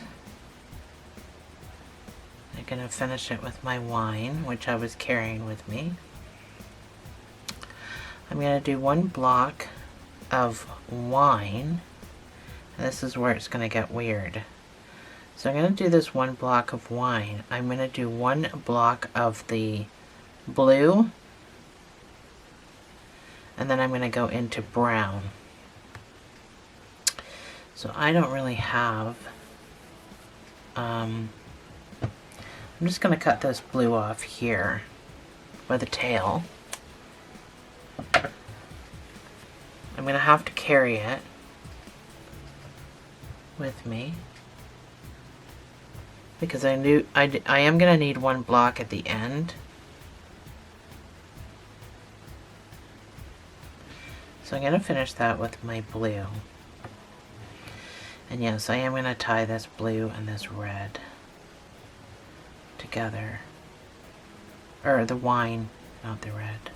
I'm going to finish it with my wine, which I was carrying with me. I'm going to do 1 block of wine. And this is where it's going to get weird. So I'm going to do this 1 block of wine. I'm going to do 1 block of the blue. And then I'm going to go into brown. So I don't really have, I'm just going to cut this blue off here by the tail. I'm going to have to carry it with me because I am going to need 1 block at the end. So I'm going to finish that with my blue. And yes, I am going to tie this blue and this red together. Or the wine, not the red.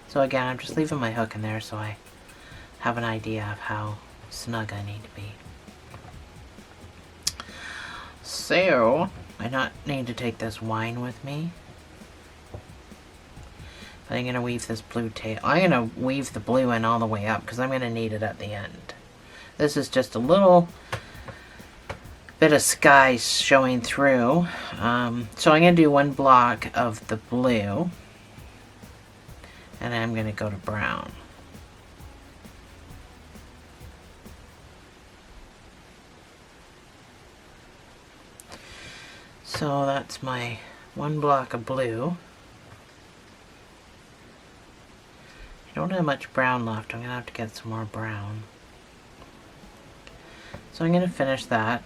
So again, I'm just leaving my hook in there so I have an idea of how snug I need to be. So, I not need to take this wine with me. But I'm going to weave this blue tail. I'm going to weave the blue in all the way up because I'm going to need it at the end. This is just a little bit of sky showing through. So I'm going to do 1 block of the blue. And I'm going to go to brown. So that's my 1 block of blue. I don't have much brown left. I'm going to have to get some more brown. So I'm going to finish that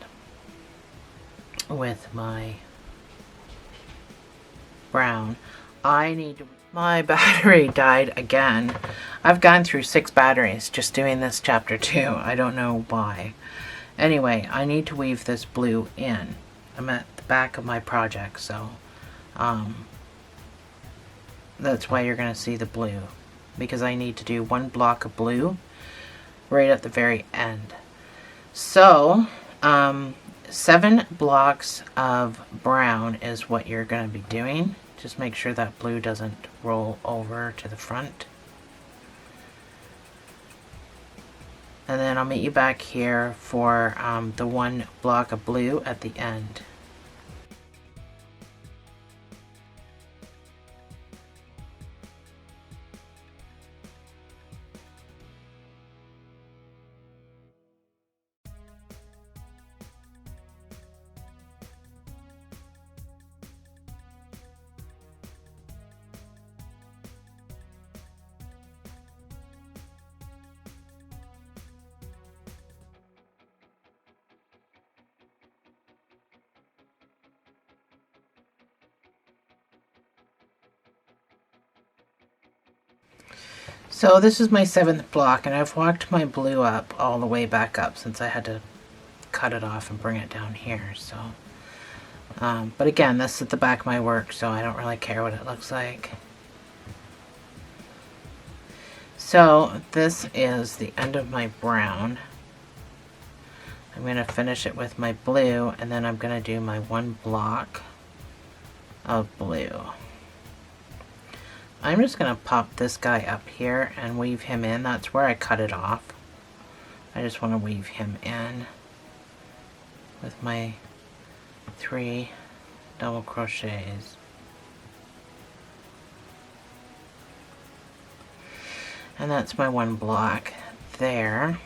with my brown. My battery died again. I've gone through 6 batteries just doing this chapter 2. I don't know why. Anyway, I need to weave this blue in. I'm at the back of my project, so that's why you're going to see the blue. Because I need to do 1 block of blue right at the very end. So, 7 blocks of brown is what you're going to be doing. Just make sure that blue doesn't roll over to the front. And then I'll meet you back here for the 1 block of blue at the end. So this is my 7th block, and I've walked my blue up all the way back up since I had to cut it off and bring it down here. So, but again, this is at the back of my work, so I don't really care what it looks like. So this is the end of my brown. I'm going to finish it with my blue, and then I'm going to do my 1 block of blue. I'm just going to pop this guy up here and weave him in. That's where I cut it off. I just want to weave him in with my 3 double crochets. And that's my one block there.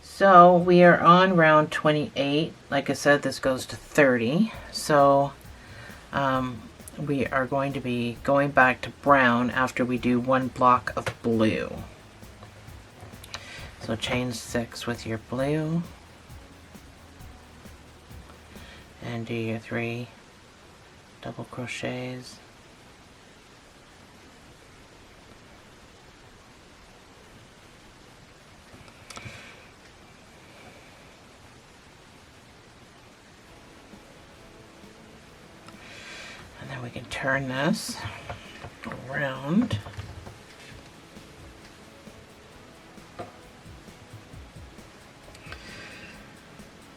So we are on round 28. Like I said, this goes to 30. So we are going to be going back to brown after we do one block of blue. So chain 6 with your blue and do your 3 double crochets. And then we can turn this around.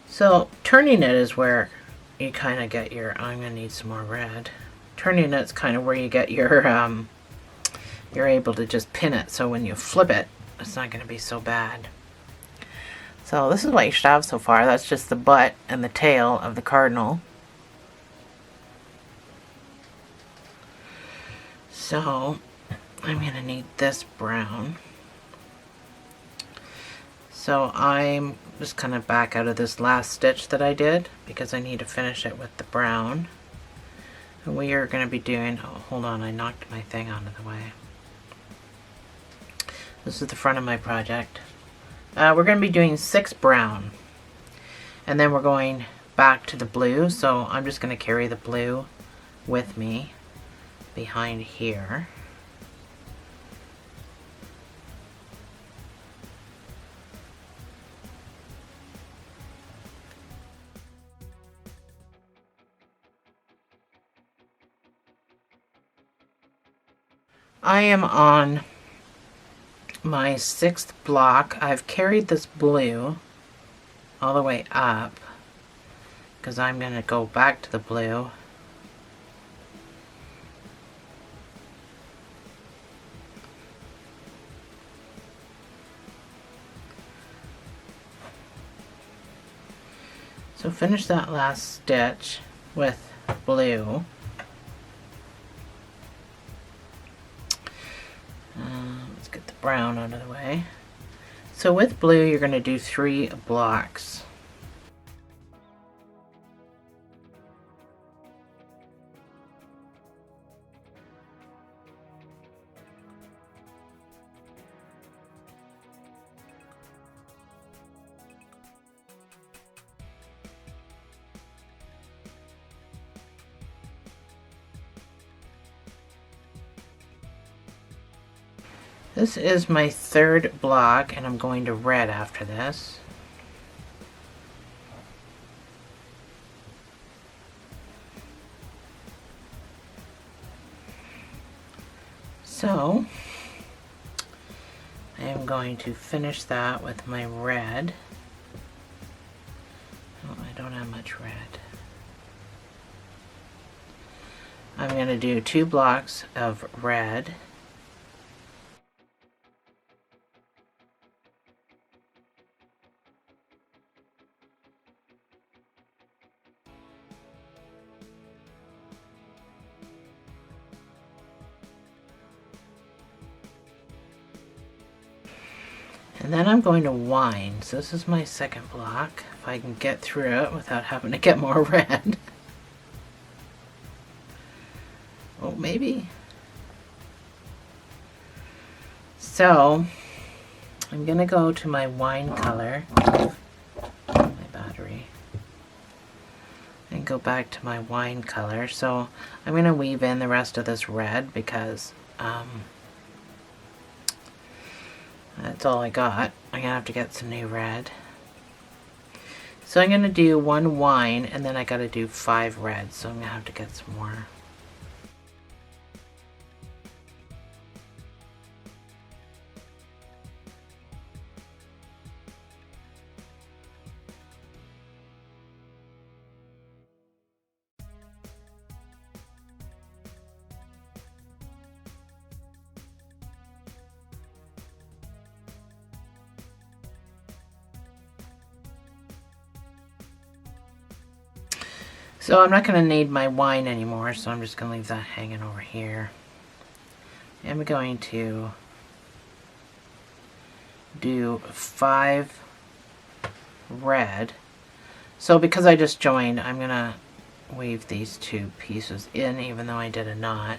So turning it is where you kind of get your, I'm going to need some more red. Turning it's kind of where you get your, you're able to just pin it, so when you flip it, it's not going to be so bad. So this is what you should have so far. That's just the butt and the tail of the cardinal. So I'm going to need this brown. So I'm just kind of back out of this last stitch that I did because I need to finish it with the brown. And we are going to be doing, oh, hold on, I knocked my thing out of the way. This is the front of my project. We're going to be doing 6 brown. And then we're going back to the blue. So I'm just going to carry the blue with me behind here. I am on my 6th block. I've carried this blue all the way up because I'm going to go back to the blue. So finish that last stitch with blue. Let's get the brown out of the way. So with blue, you're going to do 3 blocks. This is my 3rd block, and I'm going to red after this. So I am going to finish that with my red. Oh, I don't have much red. I'm going to do 2 blocks of red. And then I'm going to wind. So this is my 2nd block. If I can get through it without having to get more red. Oh, maybe. So I'm going to go to my wine color, my battery, and go back to my wine color. So I'm going to weave in the rest of this red because that's all I got. I'm going to have to get some new red. So I'm going to do 1 wine and then I got to do 5 red. So I'm going to have to get some more. So I'm not going to need my wine anymore, so I'm just going to leave that hanging over here. I'm going to do 5 red. So because I just joined, I'm going to weave these 2 pieces in, even though I did a knot.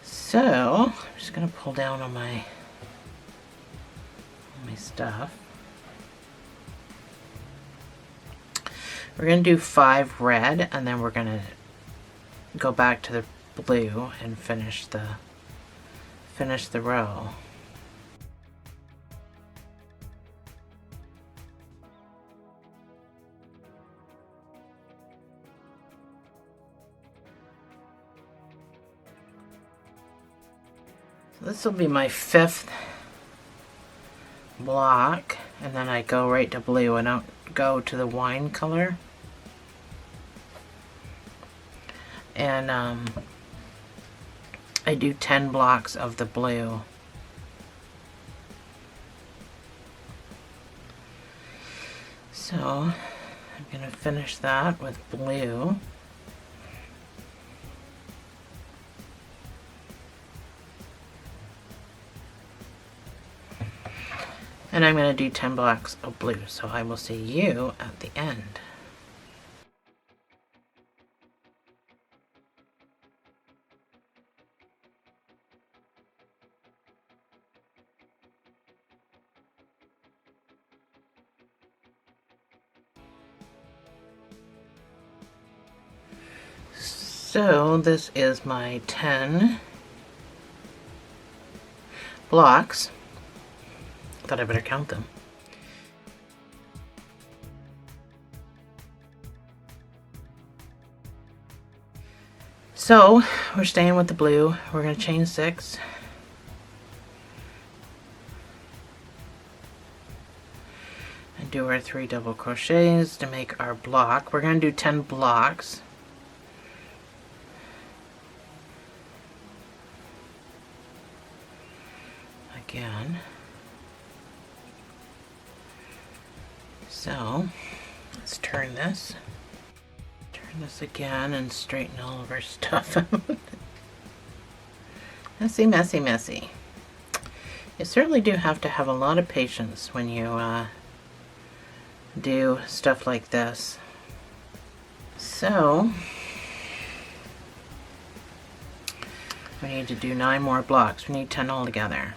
So I'm just going to pull down on my stuff. We're going to do 5 red, and then we're going to go back to the blue and finish the row. So this will be my 5th block, and then I go right to blue. I don't go to the wine color. And I do 10 blocks of the blue. So I'm going to finish that with blue. And I'm going to do 10 blocks of blue. So I will see you at the end. So this is my 10 blocks. Thought I better count them. So we're staying with the blue. We're going to chain 6. And do our 3 double crochets to make our block. We're going to do 10 blocks. Again. So let's turn this again and straighten all of our stuff out. Messy, messy, messy. You certainly do have to have a lot of patience when you do stuff like this. So we need to do 9 more blocks. We need 10 altogether.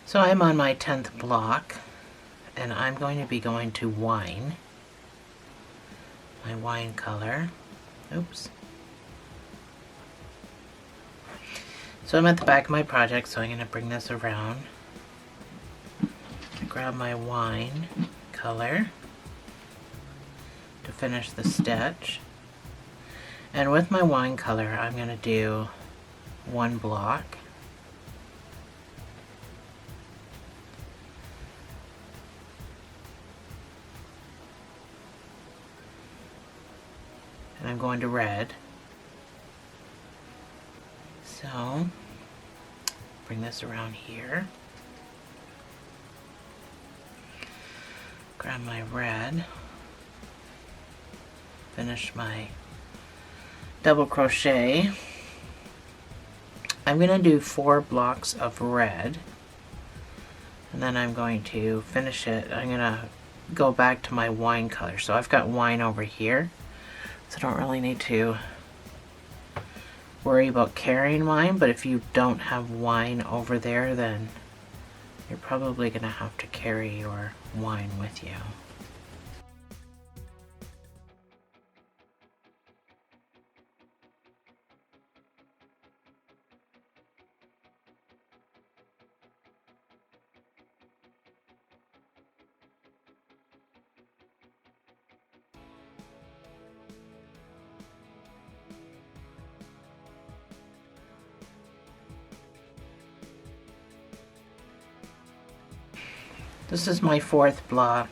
So I'm on my 10th block, and I'm going to be going to wine, my wine color. Oops. So I'm at the back of my project, so I'm going to bring this around. Grab my wine color to finish the stitch. And with my wine color, I'm going to do 1 block. And I'm going to red. So, bring this around here. Grab my red. Finish my double crochet. I'm going to do 4 blocks of red. And then I'm going to finish it. I'm going to go back to my wine color. So I've got wine over here. So I don't really need to worry about carrying wine, but if you don't have wine over there, then you're probably going to have to carry your wine with you. This is my 4th block.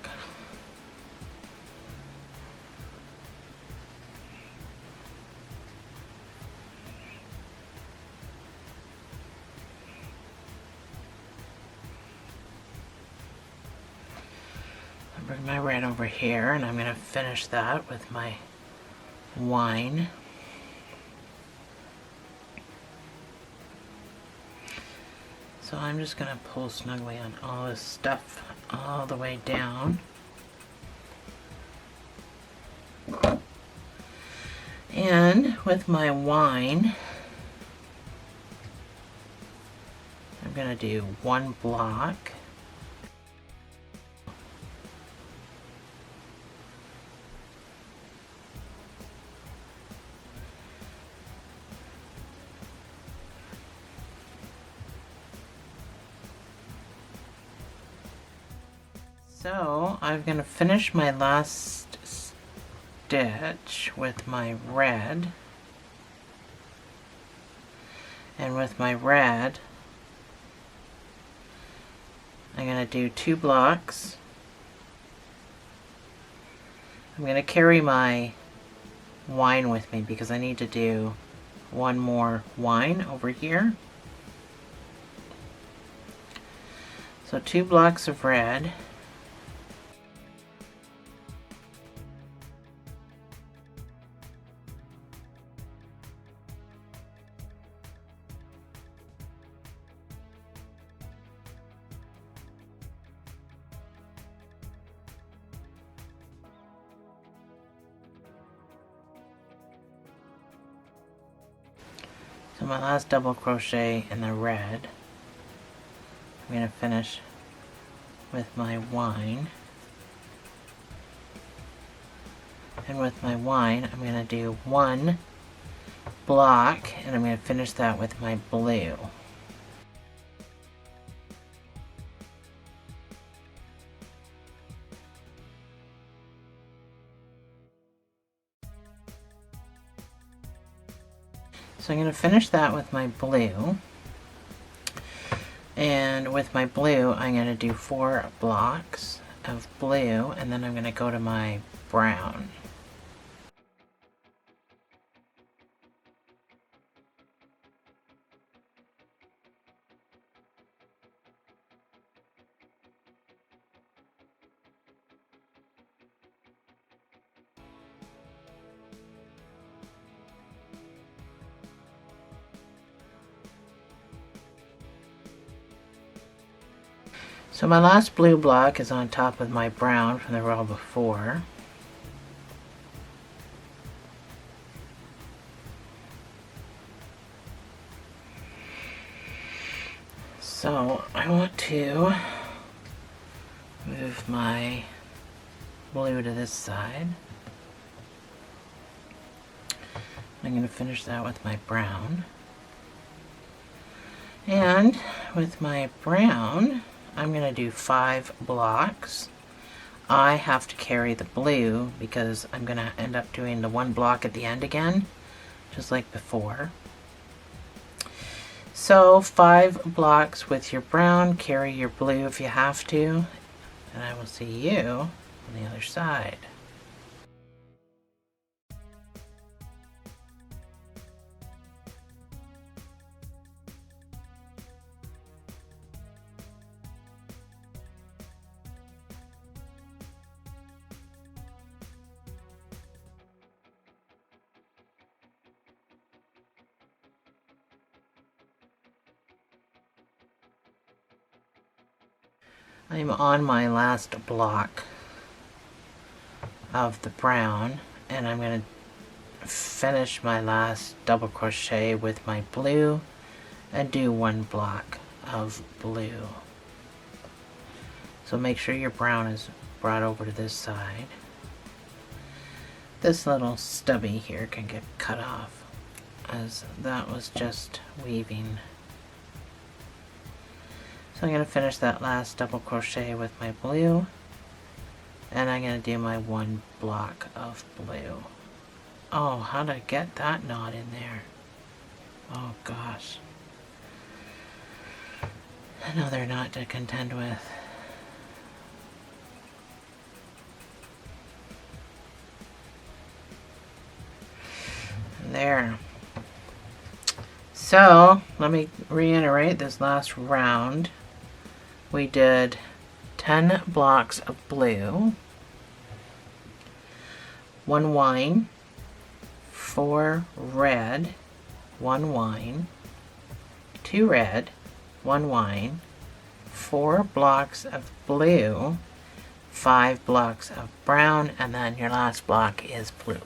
bring my red over here, and I'm going to finish that with my wine. So I'm just going to pull snugly on all this stuff all the way down. And with my wine, I'm going to do one block. So I'm going to finish my last stitch with my red, and with my red I'm going to do 2 blocks. I'm going to carry my wine with me because I need to do one more wine over here. So 2 blocks of red. So my last double crochet in the red, I'm going to finish with my wine. And with my wine, I'm going to do 1 block, and I'm going to finish that with my blue. So I'm going to finish that with my blue, and with my blue I'm going to do 4 blocks of blue, and then I'm going to go to my brown. So my last blue block is on top of my brown from the row before. So I want to move my blue to this side. I'm going to finish that with my brown. And with my brown, I'm going to do 5 blocks. I have to carry the blue because I'm going to end up doing the 1 block at the end again, just like before. So 5 blocks with your brown, carry your blue if you have to, and I will see you on the other side. I'm on my last block of the brown, and I'm going to finish my last double crochet with my blue and do 1 block of blue. So make sure your brown is brought over to this side. This little stubby here can get cut off, as that was just weaving. So I'm going to finish that last double crochet with my blue, and I'm going to do my 1 block of blue. Oh, how did I get that knot in there? Oh gosh. Another knot to contend with. There. So let me reiterate this last round. We did 10 blocks of blue, 1 wine, 4 red, 1 wine, 2 red, 1 wine, 4 blocks of blue, 5 blocks of brown, and then your last block is blue.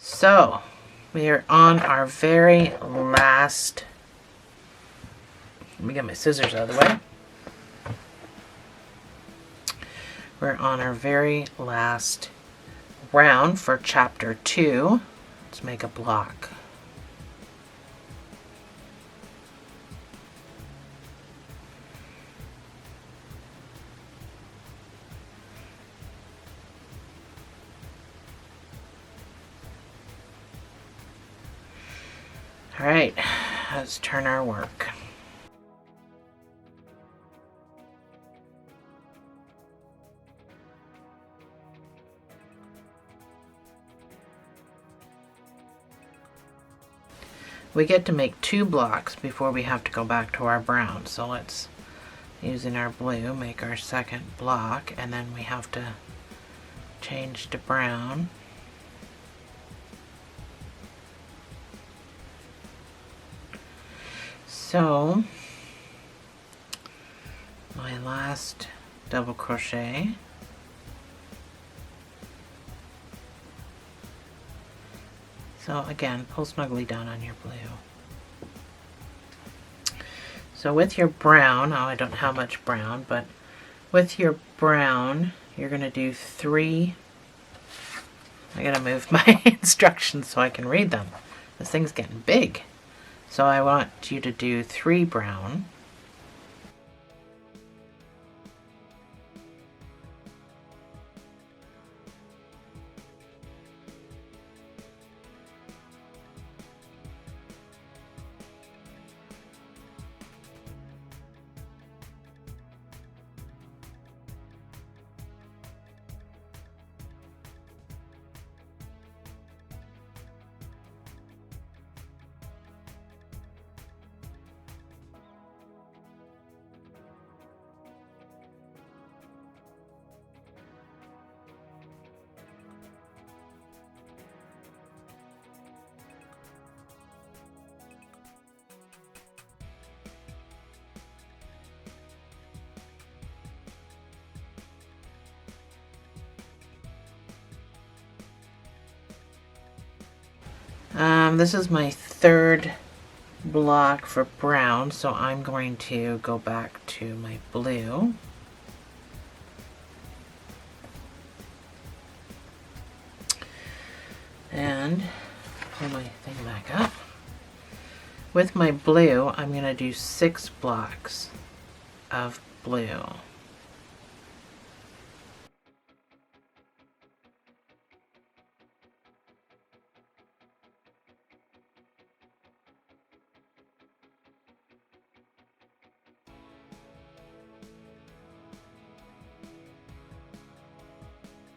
So, we are on our very last, let me get my scissors out of the way. We're on our very last round for chapter 2. Let's make a block. All right, let's turn our work. We get to make 2 blocks before we have to go back to our brown. So let's, using our blue, make our second block, and then we have to change to brown. So, my last double crochet, so again, pull snugly down on your blue. So with your brown, I don't have much brown, but with your brown, you're going to do 3. I gotta move my instructions so I can read them. This thing's getting big. So I want you to do 3 brown. This is my 3rd block for brown, so I'm going to go back to my blue. And pull my thing back up. With my blue, I'm going to do 6 blocks of blue.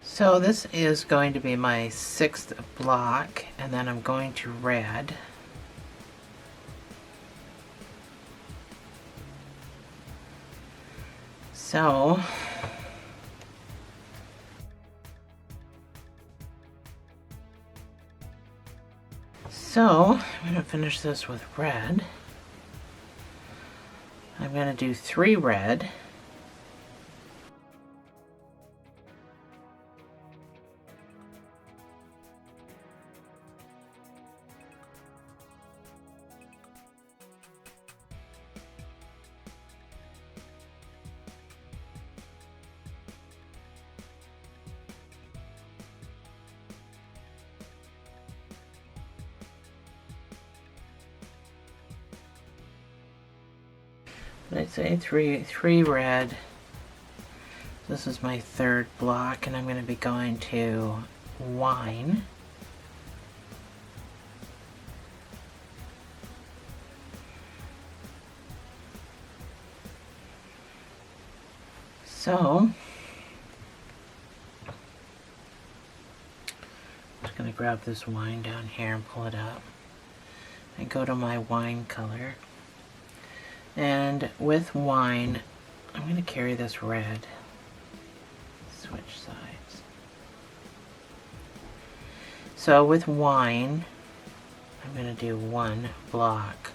So this is going to be my 6th block, and then I'm going to red. So I'm going to finish this with red. I'm going to do 3 red. I'd say three red. This is my 3rd block, and I'm going to be going to wine. So I'm just going to grab this wine down here and pull it up. I go to my wine color. And with wine, I'm going to carry this red. Switch sides. So with wine, I'm going to do one block.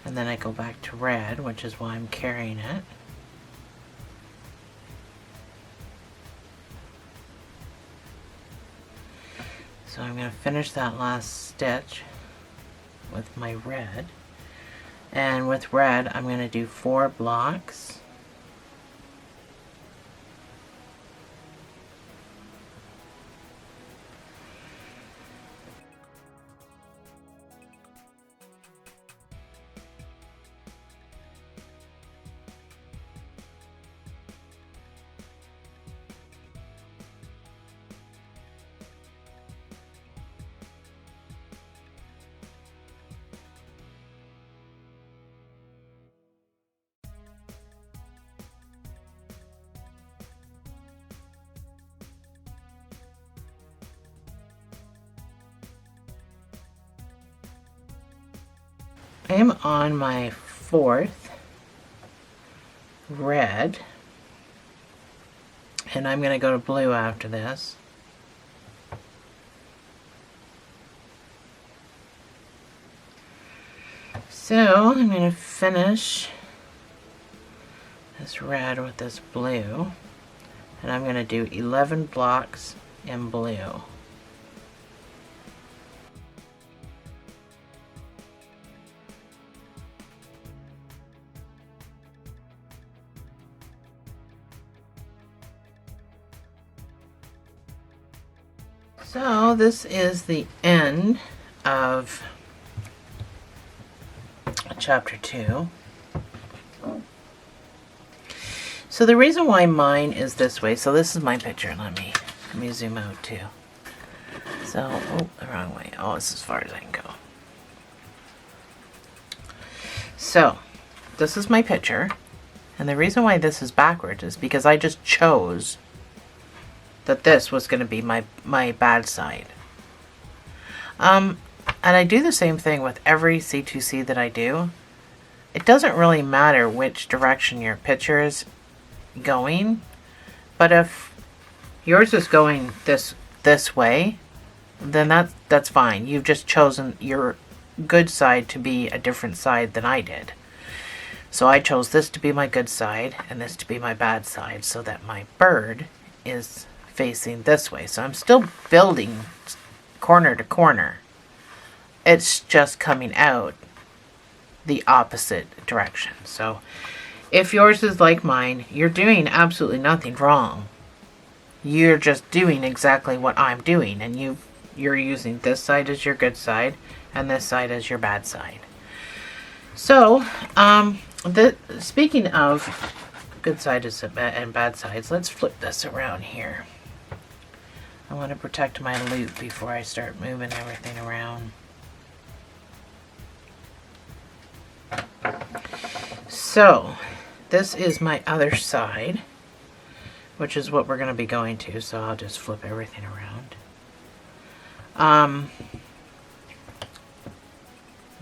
And then I go back to red, which is why I'm carrying it. So I'm going to finish that last stitch with my red. And with red, I'm going to do 4 blocks. I'm on my 4th red, and I'm going to go to blue after this. So I'm going to finish this red with this blue, and I'm going to do 11 blocks in blue. So this is the end of chapter 2. So the reason why mine is this way, so this is my picture. Let me zoom out too. So, oh, the wrong way. Oh, it's as far as I can go. So, this is my picture. And the reason why this is backwards is because I just chose that this was going to be my bad side. And I do the same thing with every C2C that I do. It doesn't really matter which direction your picture is going, but if yours is going this way, then that's fine. You've just chosen your good side to be a different side than I did. So I chose this to be my good side and this to be my bad side, so that my bird is facing this way. So I'm still building corner to corner. It's just coming out the opposite direction. So if yours is like mine, you're doing absolutely nothing wrong. You're just doing exactly what I'm doing, and you're using this side as your good side and this side as your bad side. So speaking of good sides and bad sides, let's flip this around here. I want to protect my loop before I start moving everything around. So this is my other side, which is what we're going to be going to, so I'll just flip everything around. I'm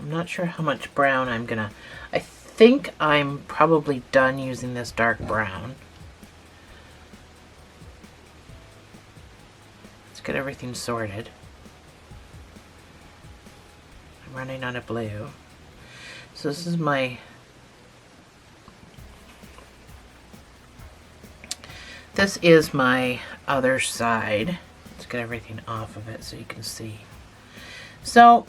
not sure how much brown I'm gonna... I think I'm probably done using this dark brown. Let's get everything sorted. I'm running out of blue. So this is my... This is my other side. Let's get everything off of it so you can see. So,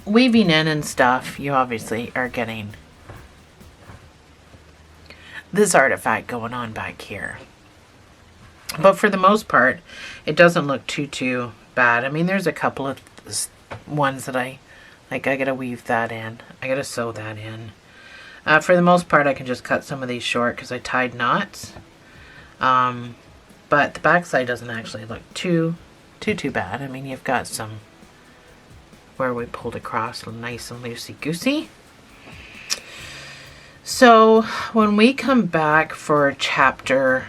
weaving in and stuff, you obviously are getting this artifact going on back here. But for the most part, it doesn't look too bad. I mean, there's a couple of ones that I gotta weave that in. I gotta sew that in. For the most part, I can just cut some of these short because I tied knots. But the backside doesn't actually look too bad. I mean, you've got some where we pulled across nice and loosey-goosey. So when we come back for chapter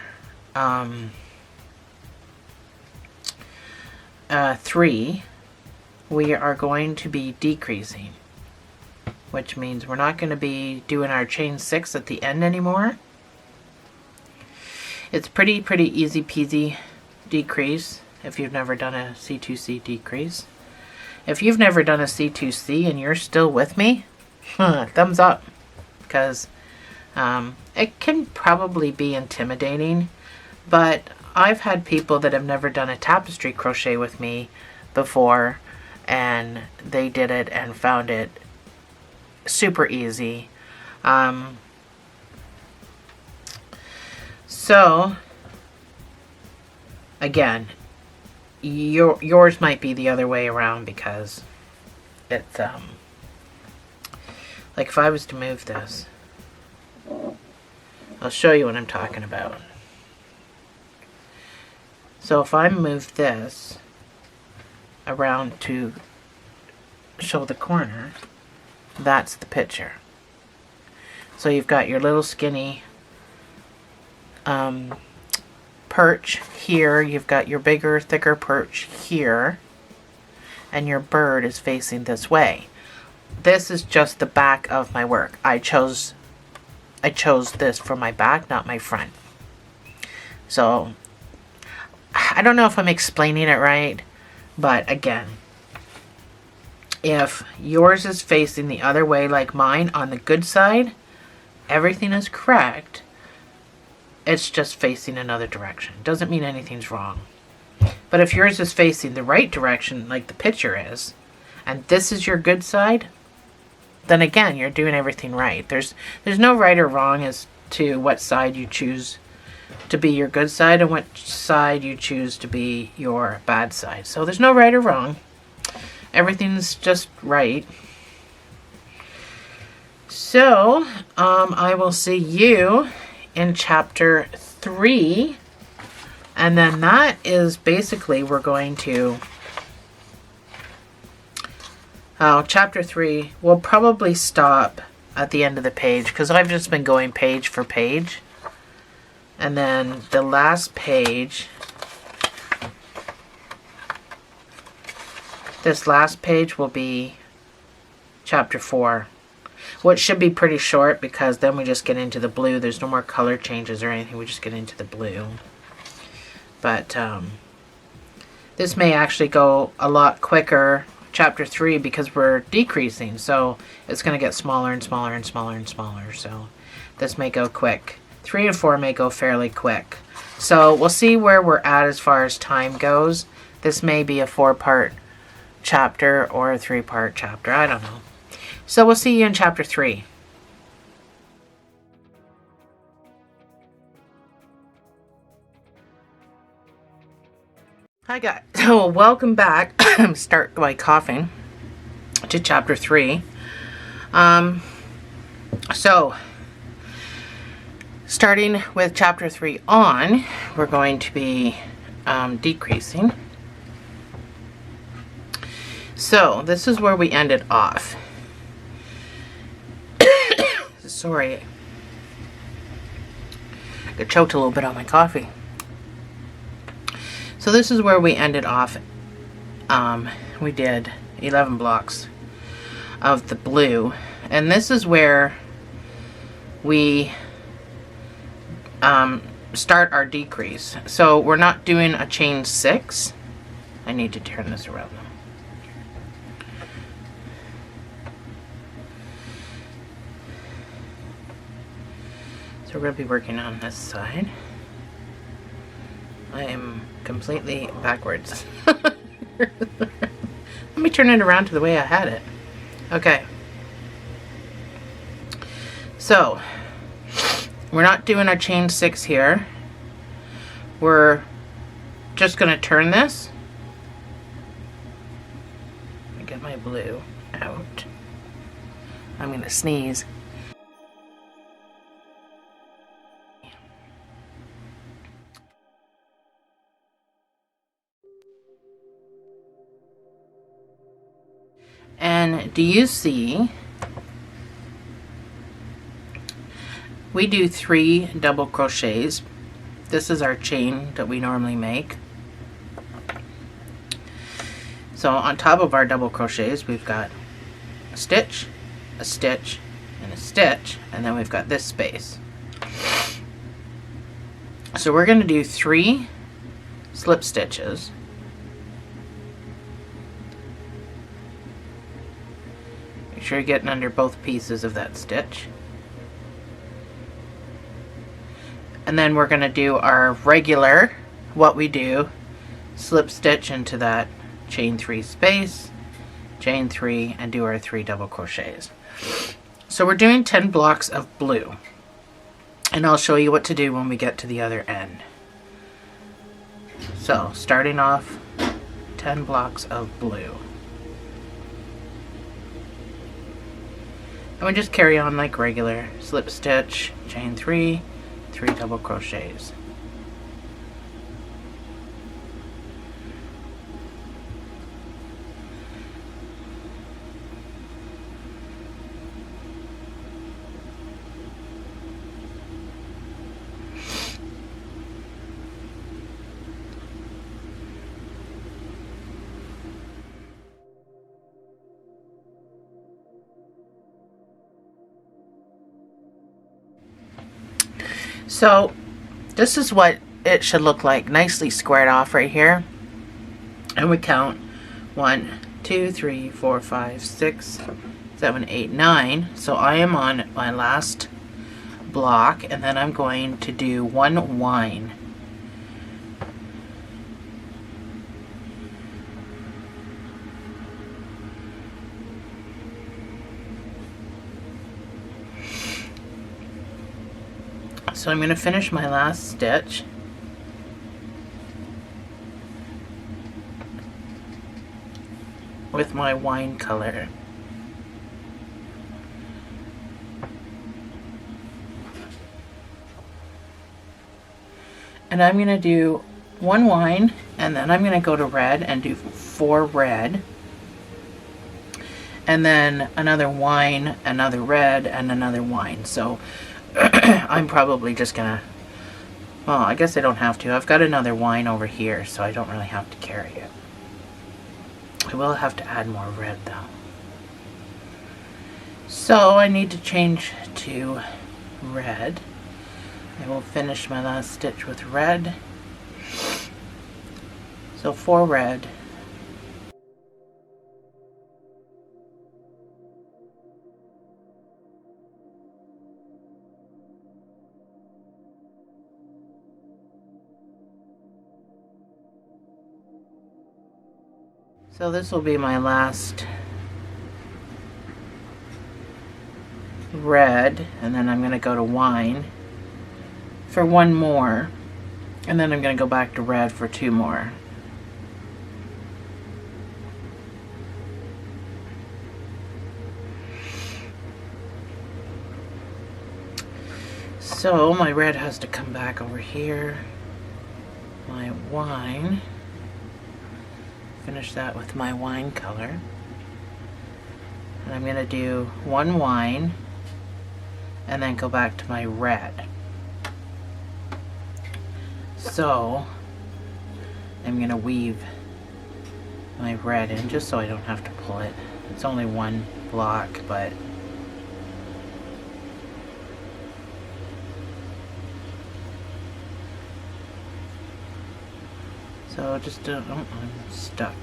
3, we are going to be decreasing, which means we're not going to be doing our chain 6 at the end anymore. It's pretty easy peasy decrease if you've never done a C2C decrease. If you've never done a C2C and you're still with me, thumbs up, because it can probably be intimidating, but I've had people that have never done a tapestry crochet with me before, and they did it and found it super easy. So again, yours might be the other way around, because it's like if I was to move this, I'll show you what I'm talking about. So if I move this around to show the corner, that's the picture. So you've got your little skinny perch here, you've got your bigger, thicker perch here, and your bird is facing this way. This is just the back of my work. I chose this for my back, not my front. So I don't know if I'm explaining it right, but again, if yours is facing the other way like mine on the good side, everything is correct. It's just facing another direction. Doesn't mean anything's wrong. But if yours is facing the right direction, like the picture is, and this is your good side, then again, you're doing everything right. There's no right or wrong as to what side you choose to be your good side and what side you choose to be your bad side. So there's no right or wrong. Everything's just right. So, I will see you in chapter 3, and then that is basically, we're going to chapter 3 we'll probably stop at the end of the page, because I've just been going page for page, and then the last page, this last page will be chapter 4. Which should be pretty short, because then we just get into the blue. There's no more color changes or anything. We just get into the blue. But this may actually go a lot quicker, chapter 3, because we're decreasing. So it's going to get smaller and smaller and smaller and smaller. So this may go quick. 3 and 4 may go fairly quick. So we'll see where we're at as far as time goes. This may be a 4-part chapter or a 3-part chapter. I don't know. So we'll see you in chapter 3. Hi guys. So welcome back. Start by coughing to chapter 3. So starting with chapter 3 on, we're going to be decreasing. So this is where we ended off. Sorry, I got choked a little bit on my coffee. So this is where we ended off. We did 11 blocks of the blue, and this is where we start our decrease. So we're not doing a chain 6. I need to turn this around. So we're going to be working on this side. I am completely backwards. Let me turn it around to the way I had it. Okay. So, we're not doing our chain 6 here. We're just going to turn this. Let me get my blue out. I'm going to sneeze. And do you see, we do 3 double crochets. This is our chain that we normally make. So on top of our double crochets, we've got a stitch, and a stitch, and then we've got this space. So we're going to do 3 slip stitches. Make sure you're getting under both pieces of that stitch. And then we're going to do our regular, what we do, slip stitch into that chain 3 space, chain 3, and do our 3 double crochets. So we're doing 10 blocks of blue, and I'll show you what to do when we get to the other end. So starting off, 10 blocks of blue, and we just carry on like regular, slip stitch, chain 3, 3 double crochets. So this is what it should look like, nicely squared off right here. And we count 1, 2, 3, 4, 5, 6, 7, 8, 9. So I am on my last block, and then I'm going to do 1 whine. So I'm going to finish my last stitch. With my wine color. And I'm going to do 1 wine, and then I'm going to go to red and do 4 red. And then another wine, another red, and another wine. So I'm probably just gonna, well, I guess I don't have to. I've got another wine over here, so I don't really have to carry it. I will have to add more red though. So I need to change to red. I will finish my last stitch with red. So 4 red. So this will be my last red, and then I'm going to go to wine for 1 more, and then I'm going to go back to red for 2 more. So my red has to come back over here. My wine. Finish that with my wine color. And I'm going to do 1 wine and then go back to my red. So I'm going to weave my red in just so I don't have to pull it. It's only 1 block, but so just oh, I'm stuck.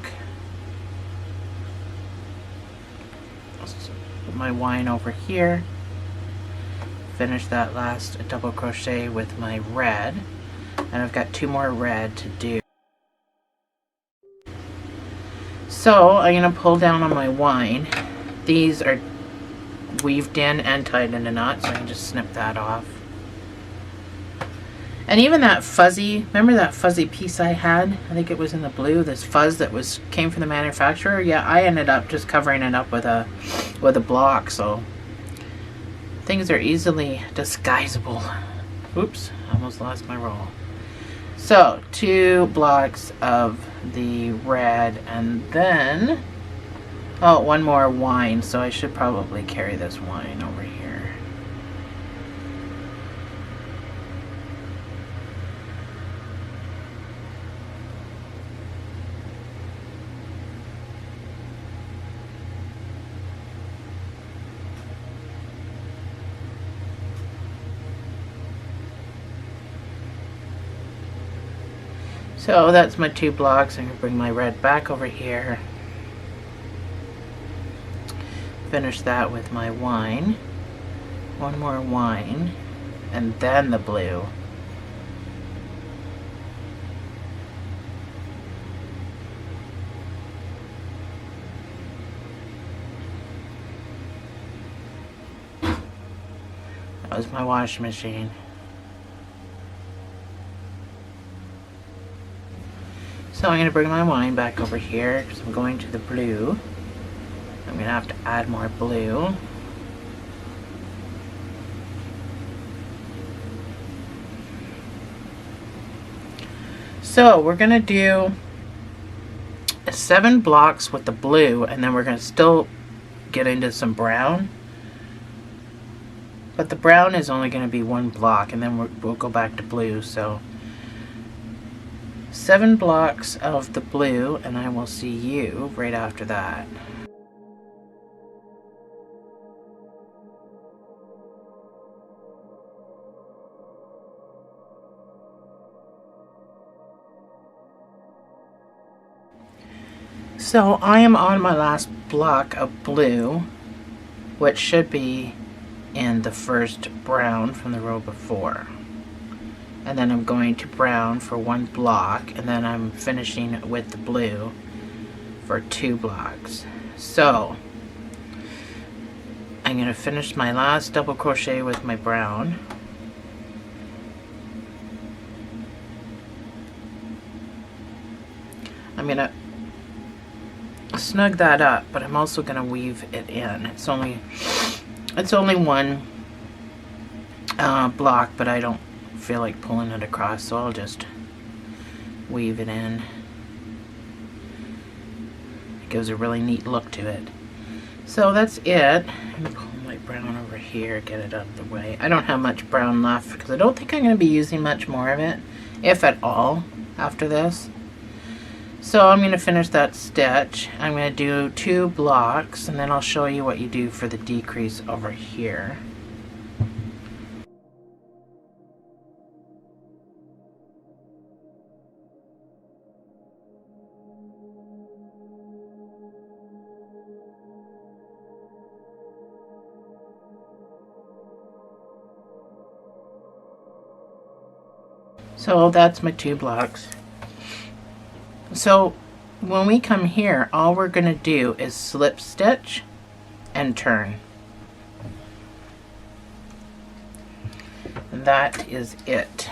Put my wine over here. Finish that last double crochet with my red, and I've got 2 more red to do. So I'm gonna pull down on my wine. These are weaved in and tied in a knot, so I can just snip that off. And even that fuzzy, remember that fuzzy piece I had? I think it was in the blue, this fuzz that came from the manufacturer. Yeah, I ended up just covering it up with a block, so things are easily disguisable. Oops, almost lost my roll. So 2 blocks of the red, and then, oh, 1 more wine, so I should probably carry this wine over here. So that's my 2 blocks. I'm going to bring my red back over here. Finish that with my wine. 1 more wine. And then the blue. That was my washing machine. So I'm going to bring my wine back over here because I'm going to the blue. I'm going to have to add more blue. So we're going to do 7 blocks with the blue, and then we're going to still get into some brown. But the brown is only going to be 1 block, and then we'll go back to blue. So 7 blocks of the blue, and I will see you right after that. So I am on my last block of blue, which should be in the first brown from the row before. And then I'm going to brown for 1 block, and then I'm finishing with the blue for 2 blocks. So I'm going to finish my last double crochet with my brown. I'm going to snug that up, but I'm also going to weave it in. It's only 1 block, but I don't feel like pulling it across, so I'll just weave it in. It gives a really neat look to it. So that's it. I'm going to pull my brown over here, get it out of the way. I don't have much brown left because I don't think I'm going to be using much more of it, if at all, after this. So I'm going to finish that stitch. I'm going to do 2 blocks, and then I'll show you what you do for the decrease over here. So that's my 2 blocks. So when we come here, all we're going to do is slip stitch and turn. And that is it.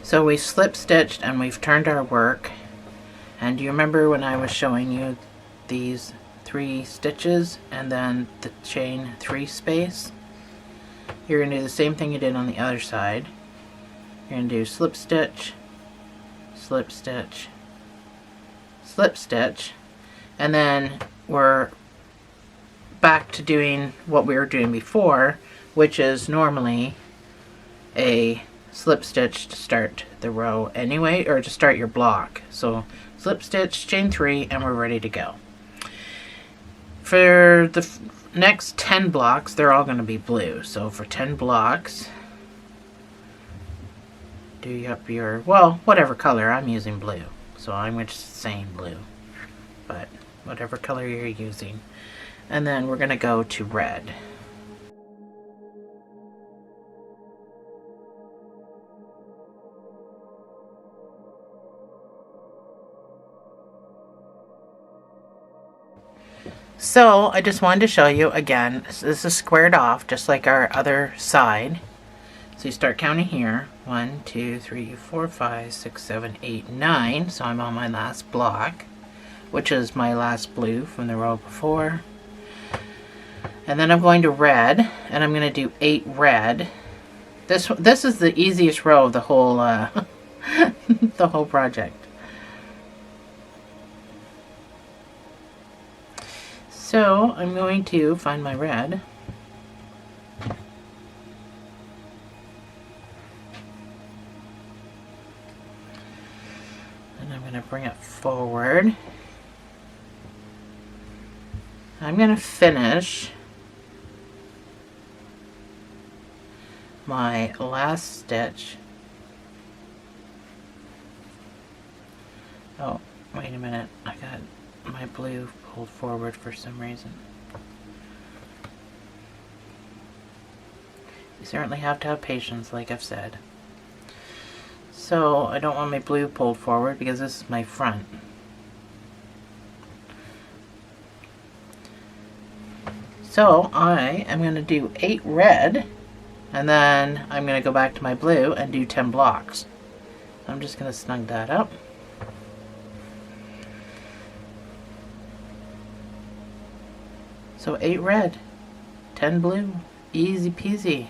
So we slip stitched and we've turned our work. And do you remember when I was showing you these 3 stitches and then the chain 3 space? You're going to do the same thing you did on the other side. You're going to do slip stitch, slip stitch, slip stitch, and then we're back to doing what we were doing before, which is normally a slip stitch to start the row anyway, or to start your block. So slip stitch, chain 3, and we're ready to go. For the next 10 blocks, they're all going to be blue. So for 10 blocks, do up your, well, whatever color. I'm using blue, so I'm just saying blue, but whatever color you're using. And then we're going to go to red. So I just wanted to show you again, this is squared off just like our other side. So you start counting here, 1, 2, 3, 4, 5, 6, 7, 8, 9. So I'm on my last block, which is my last blue from the row before. And then I'm going to red, and I'm going to do 8 red. This is the easiest row of the whole the whole project. So I'm going to find my red. And I'm going to bring it forward. I'm going to finish my last stitch. Oh, wait a minute. I got my blue pulled forward for some reason. You certainly have to have patience, like I've said. So I don't want my blue pulled forward because this is my front. So I am going to do 8 red, and then I'm going to go back to my blue and do 10 blocks. I'm just going to snug that up. So 8 red, 10 blue, easy peasy.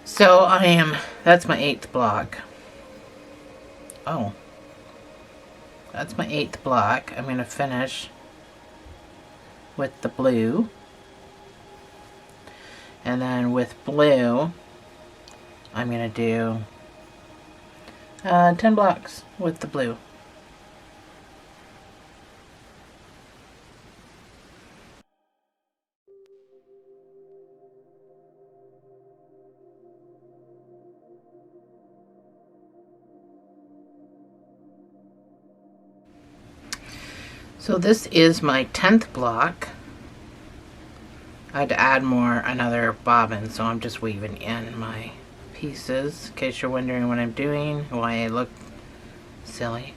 So that's my 8th block. Oh, that's my 8th block. I'm going to finish with the blue. And then with blue, I'm going to do 10 blocks with the blue. So this is my 10th block. I had to add another bobbin, so I'm just weaving in my pieces in case you're wondering what I'm doing, why I look silly.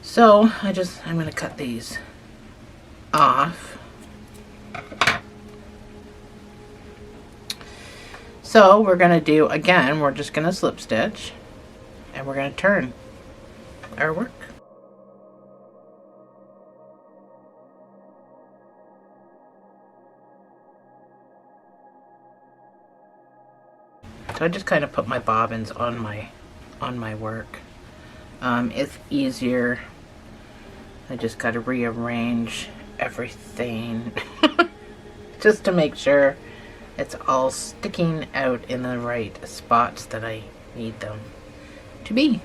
So I'm going to cut these off. So we're going to do, again, we're just going to slip stitch and we're going to turn our work. So I just kind of put my bobbins on my work. It's easier. I just got to rearrange everything just to make sure it's all sticking out in the right spots that I need them to be.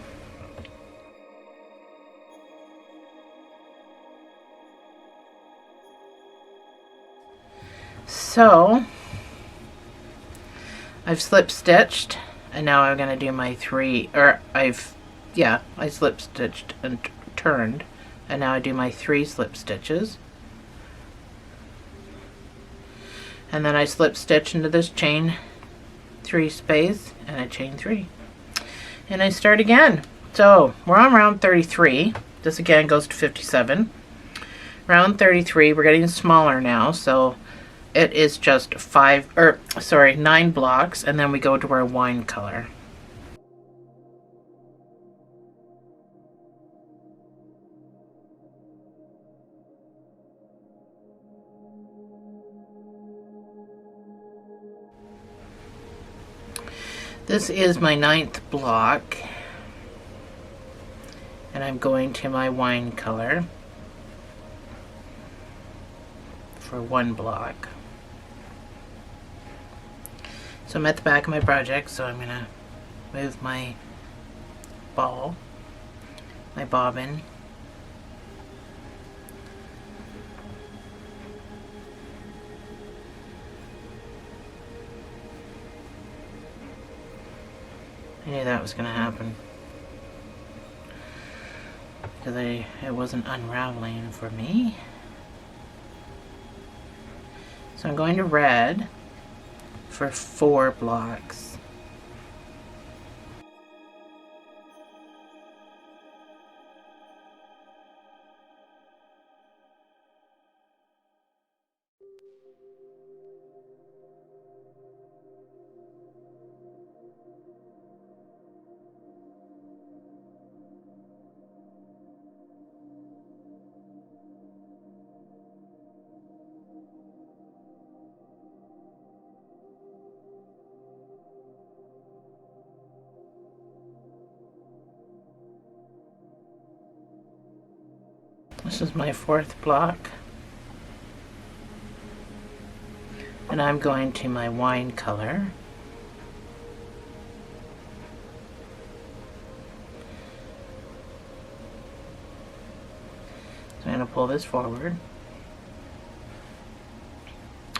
So I've slip stitched, and now I'm going to do my 3, or I slip stitched and turned, and now I do my 3 slip stitches. And then I slip stitch into this chain 3 space, and I chain 3. And I start again. So we're on round 33. This again goes to 57. Round 33, we're getting smaller now, so it is just 9 blocks, and then we go to our wine color. This is my 9th block, and I'm going to my wine color for 1 block. So I'm at the back of my project, so I'm going to move my ball, my bobbin. I knew that was going to happen because it wasn't unraveling for me. So I'm going to red for 4 blocks. This is my 4th block. And I'm going to my wine color. So I'm going to pull this forward.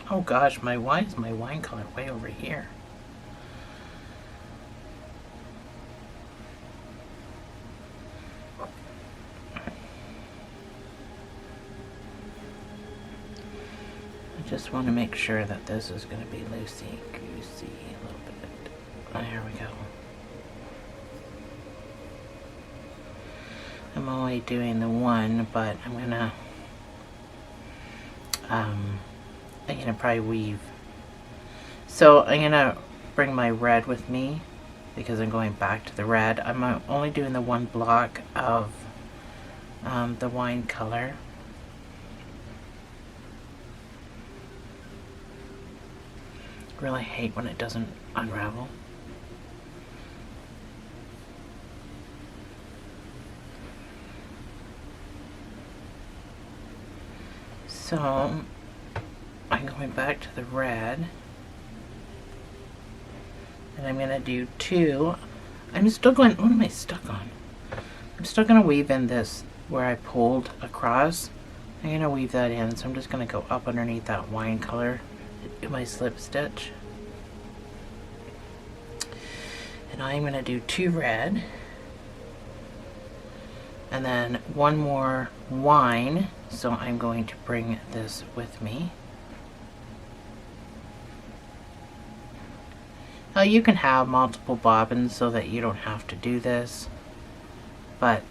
Oh gosh, why is my wine color way over here? I just want to make sure that this is going to be loosey-goosey a little bit. There we go. I'm only doing the one, but I'm gonna probably weave. So I'm gonna bring my red with me because I'm going back to the red. I'm only doing the one block of the wine color. Really hate when it doesn't unravel. So I'm going back to the red, and I'm going to do two. I'm still going, what am I stuck on? I'm still going to weave in this where I pulled across. I'm going to weave that in, so I'm just going to go up underneath that wine color, do my slip stitch. And I'm going to do two red, and then one more wine, so I'm going to bring this with me. Now you can have multiple bobbins so that you don't have to do this, but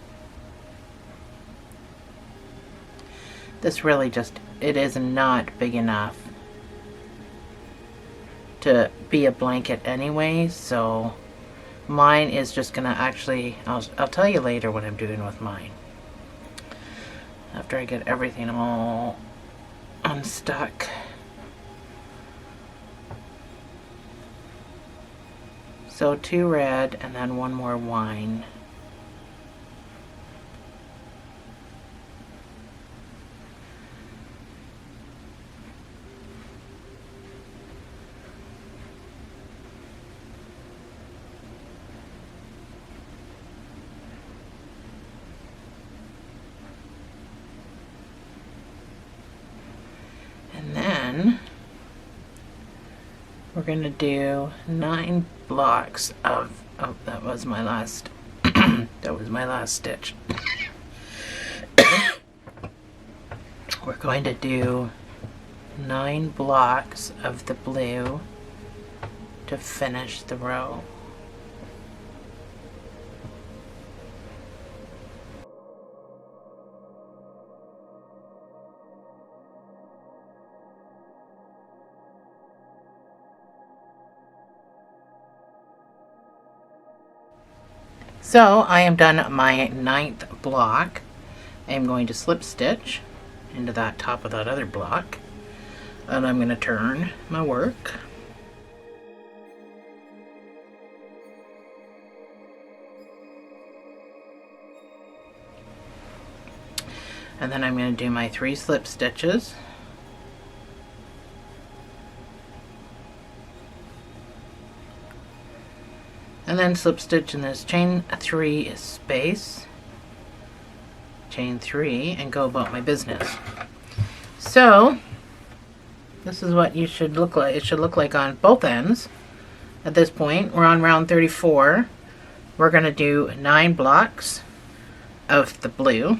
this really just, it is not big enough to be a blanket anyway, so mine is just gonna actually, I'll tell you later what I'm doing with mine. After I get everything all unstuck. So two red and then one more wine. And then we're going to do 9 blocks of, oh, that was my last, that was my last stitch. We're going to do 9 blocks of the blue to finish the row. So I am done my 9th block. I am going to slip stitch into that top of that other block, and I'm going to turn my work. And then I'm going to do my 3 slip stitches. And then slip stitch in this chain 3 space, chain 3, and go about my business. So this is what you should look like. It should look like on both ends. At this point, we're on round 34. We're going to do 9 blocks of the blue.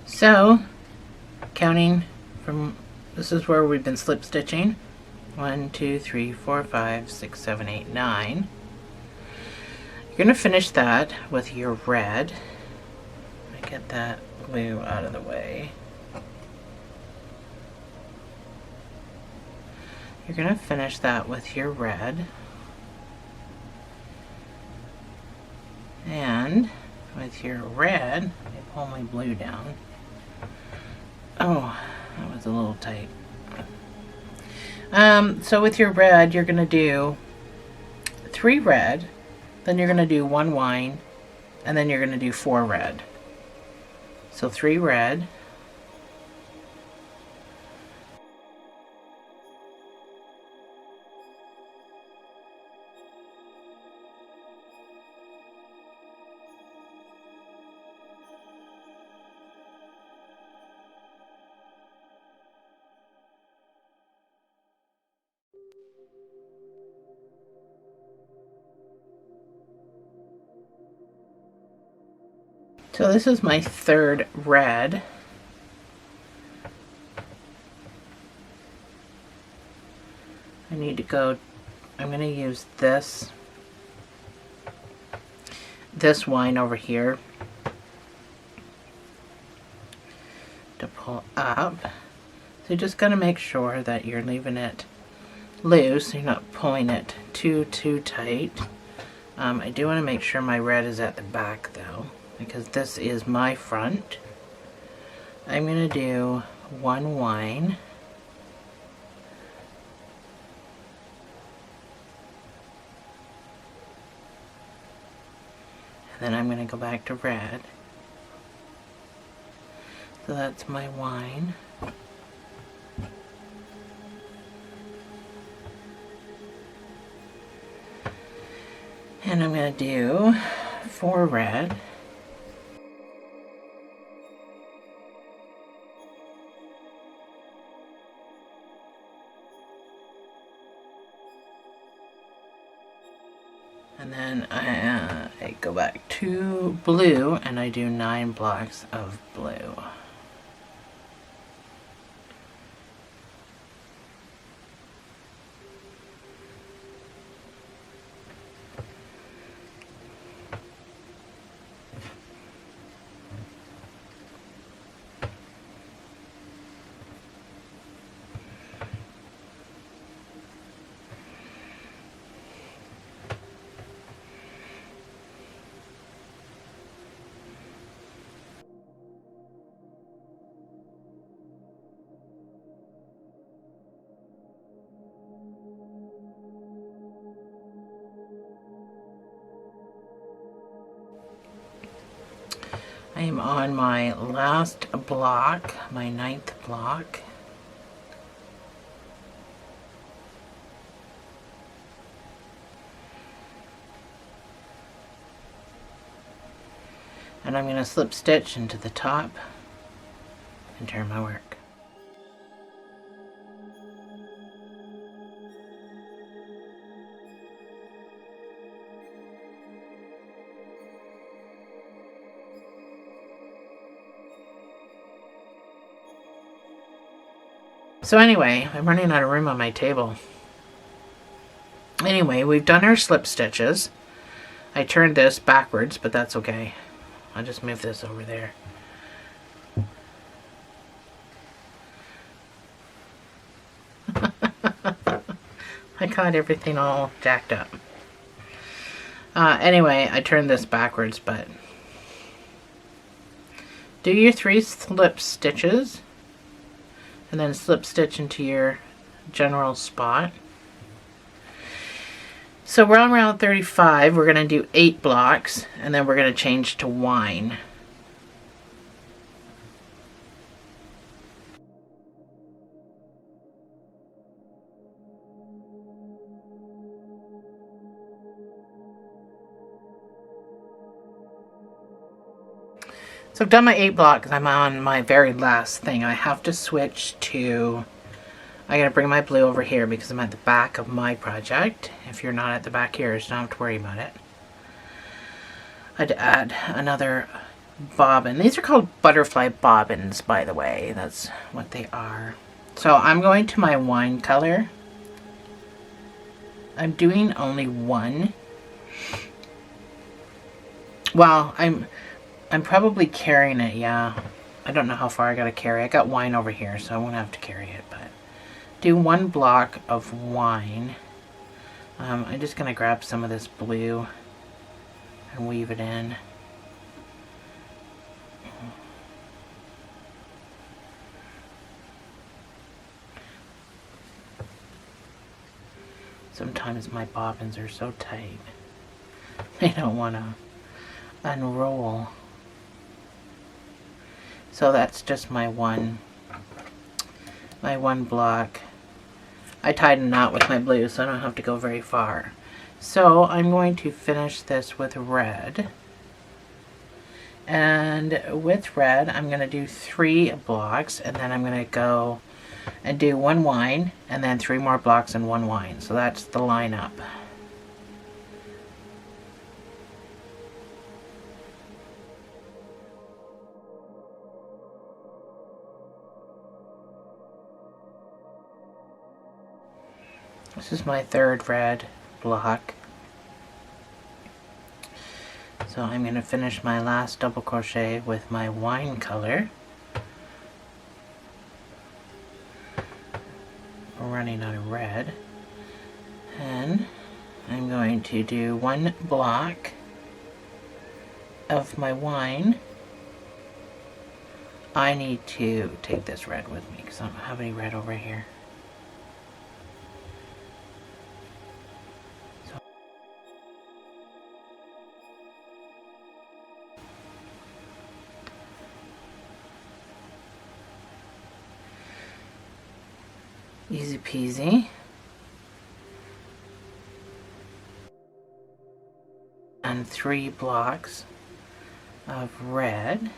So, counting from, this is where we've been slip stitching. 1, 2, 3, 4, 5, 6, 7, 8, 9. You're going to finish that with your red. Get that blue out of the way. You're going to finish that with your red. And with your red, I pull my blue down. Oh, that was a little tight. So with your red, you're going to do 3 red, then you're going to do 1 wine, and then you're going to do 4 red. So 3 red. So this is my 3rd red. I need to go, I'm going to use this wine over here to pull up. So you're just going to make sure that you're leaving it loose. You're not pulling it too tight. I do want to make sure my red is at the back though, because this is my front. I'm going to do 1 wine. And then I'm going to go back to red. So that's my wine. And I'm going to do 4 red. And then I go back to blue and I do 9 blocks of blue. I am on my last block, my 9th block. And I'm going to slip stitch into the top and turn my work. So anyway, I'm running out of room on my table. Anyway, we've done our slip stitches. I turned this backwards, but that's okay. I'll just move this over there. I got everything all jacked up. Anyway, I turned this backwards, but do your 3 slip stitches and then slip stitch into your general spot. So we're on round 35. We're going to do 8 blocks and then we're going to change to wine. So I've done my 8 blocks. I'm on my very last thing. I have to switch to, I gotta bring my blue over here because I'm at the back of my project. If you're not at the back here, you don't have to worry about it. I had to add another bobbin. These are called butterfly bobbins, by the way. That's what they are. So I'm going to my wine color. I'm doing only 1. Well, I'm probably carrying it, yeah. I don't know how far I gotta carry. I got wine over here, so I won't have to carry it, but do 1 block of wine. I'm just gonna grab some of this blue and weave it in. Sometimes my bobbins are so tight, they don't want to unroll. So that's just my one block. I tied a knot with my blue, so I don't have to go very far. So I'm going to finish this with red. And with red, I'm going to do 3 blocks, and then I'm going to go and do 1 wine, and then 3 more blocks and 1 wine. So that's the lineup. This is my 3rd red block. So I'm going to finish my last double crochet with my wine color. We're running out of red. And I'm going to do 1 block of my wine. I need to take this red with me because I don't have any red over here. Easy peasy. And 3 blocks of red.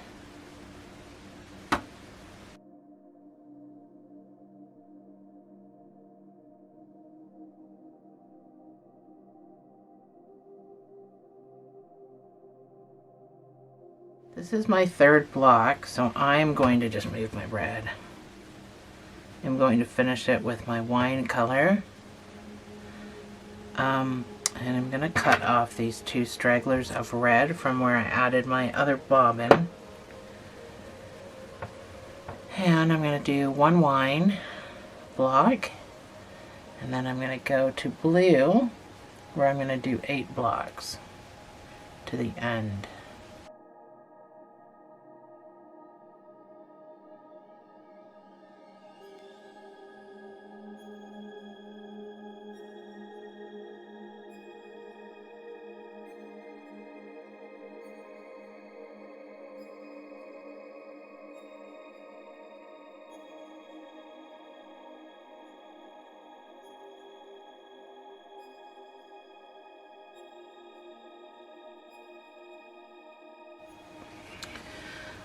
This is my 3rd block, so I'm going to just move my red. I'm going to finish it with my wine color. And I'm going to cut off these 2 stragglers of red from where I added my other bobbin. And I'm going to do 1 wine block. And then I'm going to go to blue, where I'm going to do 8 blocks to the end.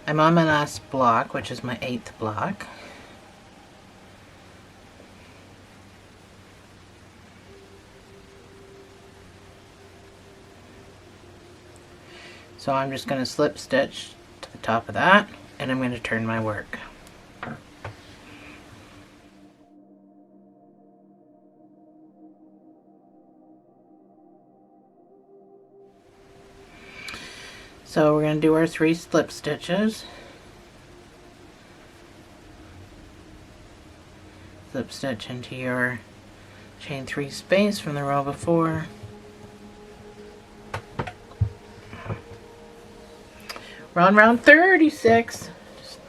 I'm on my last block, which is my 8th block. So I'm just going to slip stitch to the top of that, and I'm going to turn my work. So we're going to do our 3 slip stitches. Slip stitch into your chain 3 space from the row before. We're on round 36. Just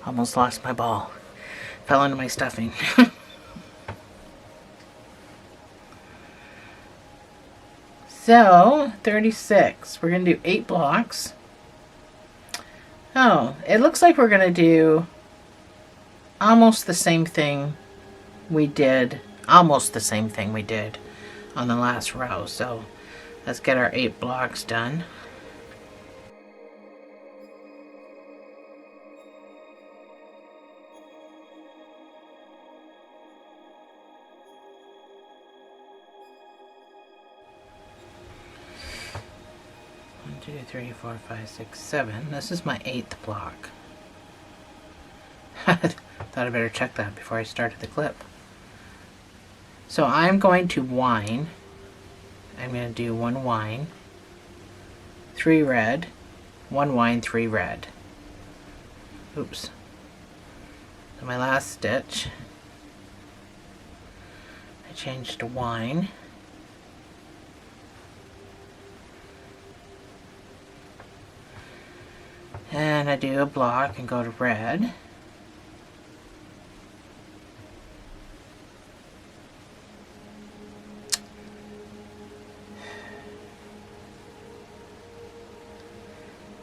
almost lost my ball. Fell into my stuffing. So, 36. We're going to do 8 blocks. Oh, it looks like we're going to do almost the same thing we did. Almost the same thing we did on the last row. So, let's get our 8 blocks done. Two, 3, 4, 5, 6, 7. This is my 8th block. Thought I better check that before I started the clip. So I'm going to wine. I'm going to do 1 wine, 3 red, 1 wine, 3 red. Oops. So my last stitch, I changed to wine. And I do a block and go to red.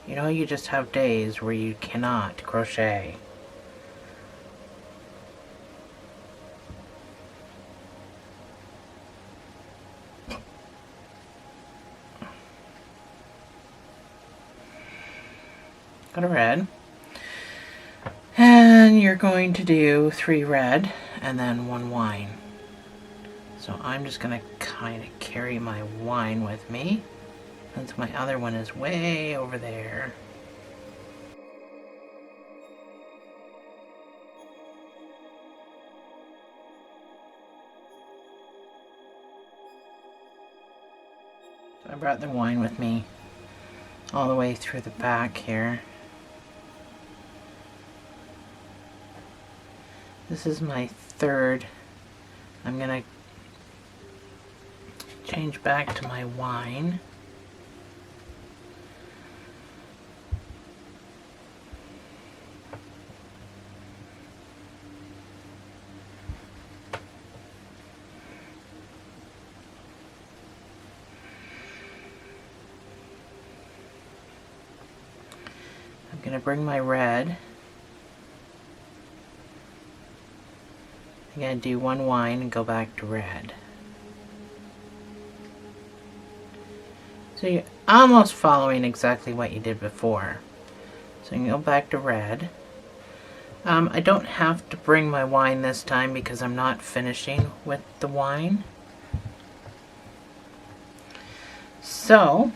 You know, you just have days where you cannot crochet. Go to red. And you're going to do 3 red and then 1 wine. So I'm just going to kind of carry my wine with me, since my other one is way over there. So I brought the wine with me all the way through the back here. This is my 3rd. I'm going to change back to my wine. I'm going to bring my red. I'm going to do 1 wine and go back to red. So you're almost following exactly what you did before. So you can go back to red. I don't have to bring my wine this time because I'm not finishing with the wine. So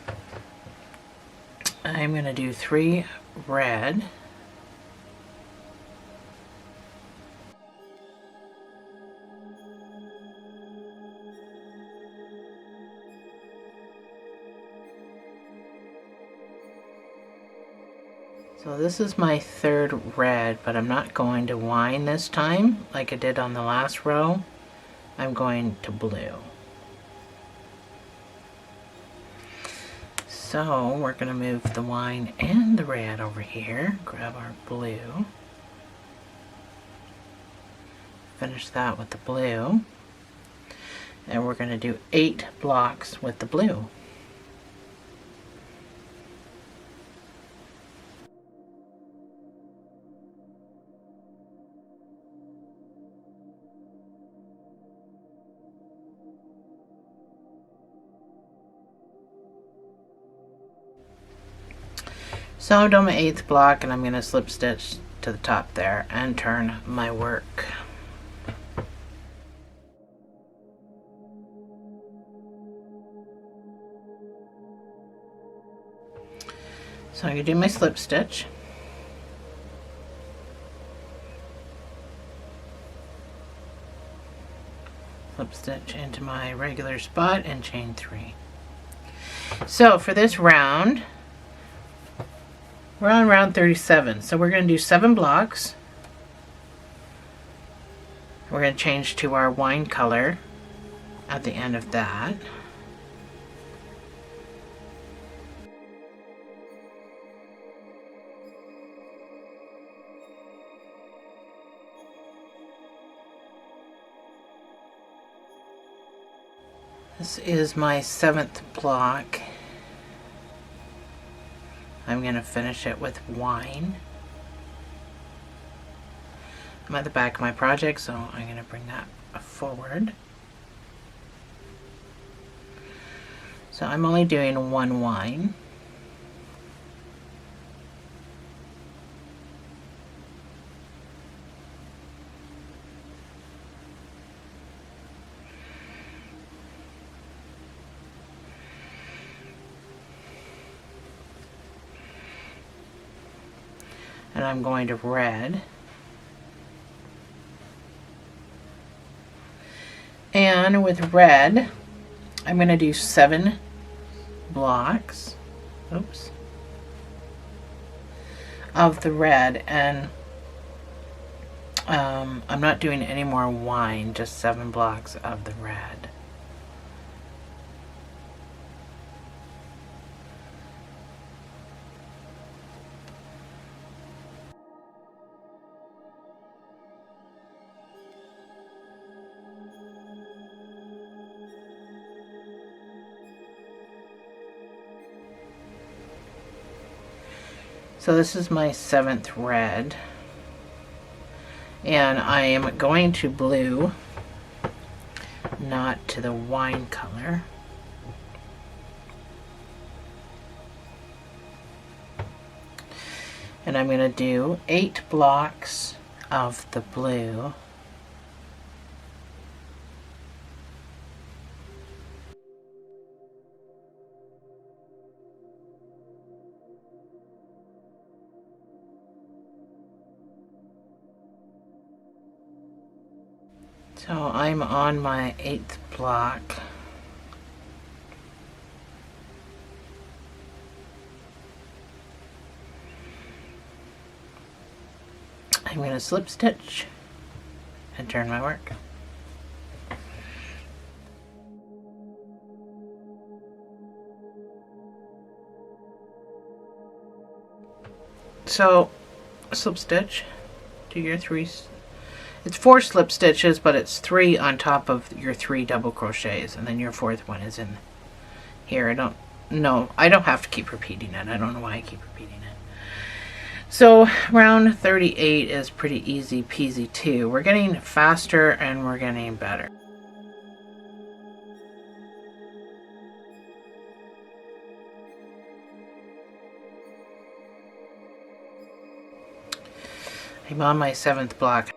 I'm going to do 3 red. So this is my 3rd red, but I'm not going to wine this time like I did on the last row. I'm going to blue. So we're going to move the wine and the red over here. Grab our blue. Finish that with the blue. And we're going to do 8 blocks with the blue. So I'm done my 8th block, and I'm going to slip stitch to the top there and turn my work. So I'm going to do my slip stitch. Slip stitch into my regular spot and chain 3. So for this round, we're on round 37. So we're going to do 7 blocks. We're going to change to our wine color at the end of that. This is my 7th block. I'm going to finish it with wine. I'm at the back of my project, so I'm going to bring that forward. So I'm only doing 1 wine. And I'm going to red. And with red, I'm going to do 7 blocks. Oops. Of the red, and I'm not doing any more wine, just 7 blocks of the red. So this is my 7th red. And I am going to blue, not to the wine color. And I'm going to do 8 blocks of the blue. So I'm on my 8th block. I'm going to slip stitch and turn my work. So slip stitch, do your 3. It's 4 slip stitches, but it's 3 on top of your 3 double crochets, and then your 4th one is in here. I don't have to keep repeating it. I don't know why I keep repeating it. So round 38 is pretty easy peasy too. We're getting faster and we're getting better. I'm on my 7th block.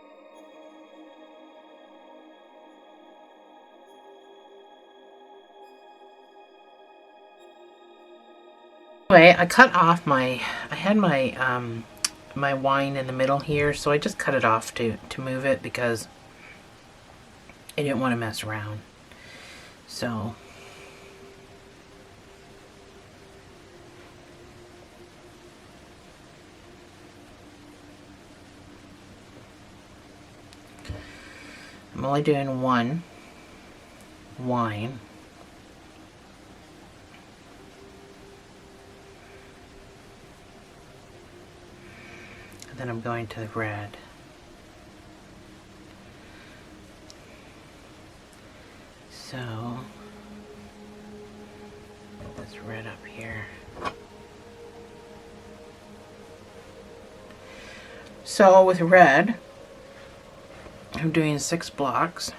Anyway, I cut off I had my my wine in the middle here, so I just cut it off to move it because I didn't want to mess around. So I'm only doing 1 wine. And then I'm going to the red. So put this red up here. So with red, I'm doing 6 blocks.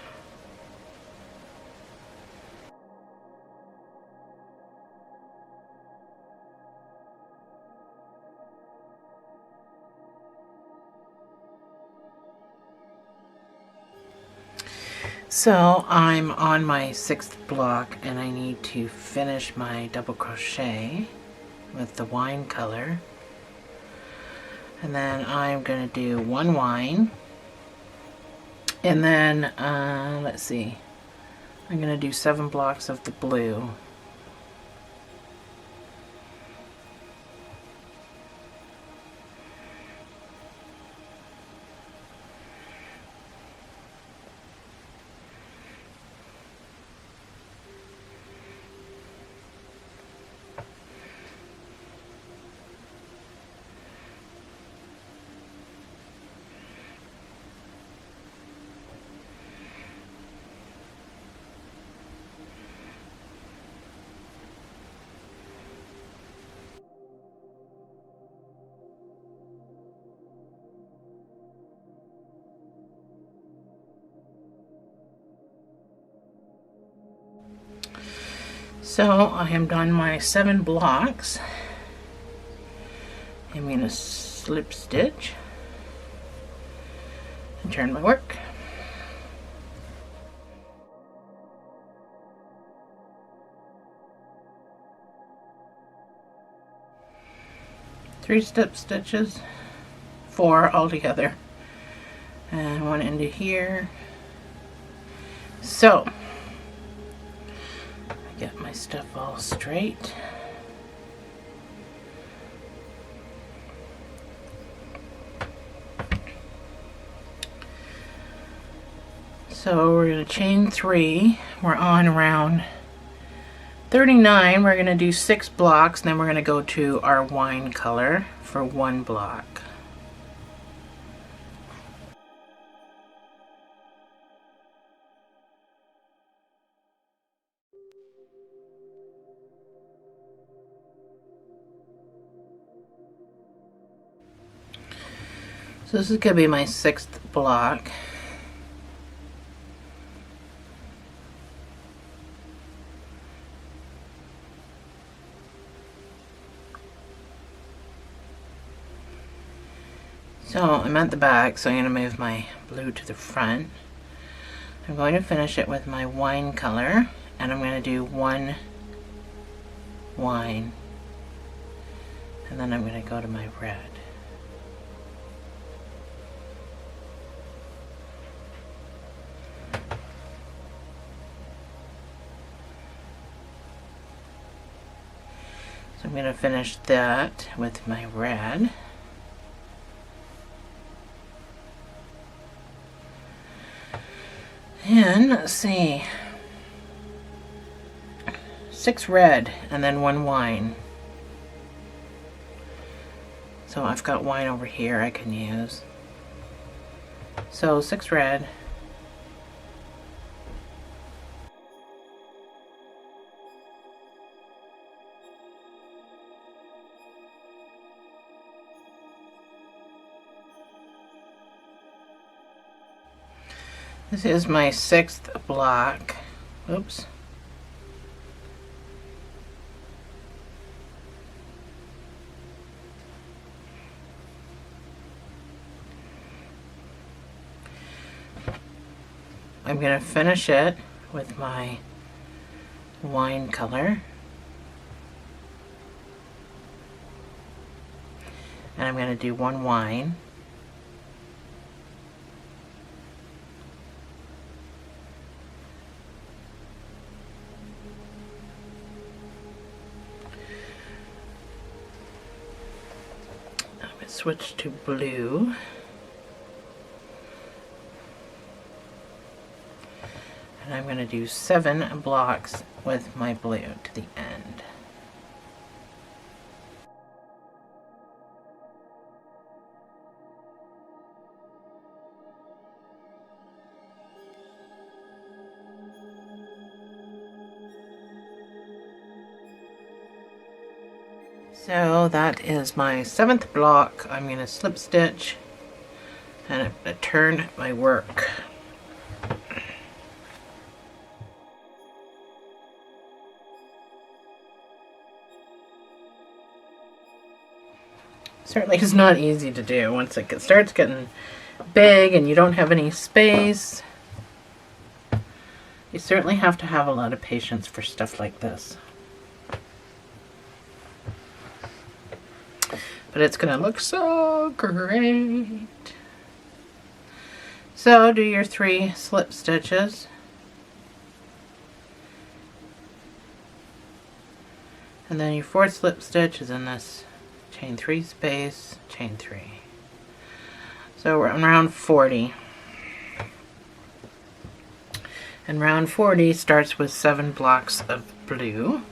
So I'm on my 6th block and I need to finish my double crochet with the wine color. And then I'm going to do 1 wine. And then, let's see, I'm going to do 7 blocks of the blue. So I am done my 7 blocks. I'm going to slip stitch and turn my work. Three slip stitches, 4 altogether, and 1 into here. So get my stuff all straight. So we're going to chain 3. We're on round 39. We're going to do 6 blocks, and then we're going to go to our wine color for 1 block. So this is going to be my 6th block. So I'm at the back, so I'm going to move my blue to the front. I'm going to finish it with my wine color, and I'm going to do 1 wine, and then I'm going to go to my red. So I'm going to finish that with my red. And let's see, 6 red and then 1 wine. So I've got wine over here I can use. So 6 red. This is my 6th block. Oops. I'm going to finish it with my wine color. And I'm going to do 1 wine. Switch to blue. And I'm going to do 7 blocks with my blue to the end. So that is my 7th block. I'm going to slip stitch and I'm going to turn my work. Certainly is not easy to do once it starts getting big and you don't have any space. You certainly have to have a lot of patience for stuff like this. But it's going to look so great. So do your 3 slip stitches. And then your 4th slip stitch is in this chain 3 space, chain 3. So we're on round 40. And round 40 starts with 7 blocks of blue.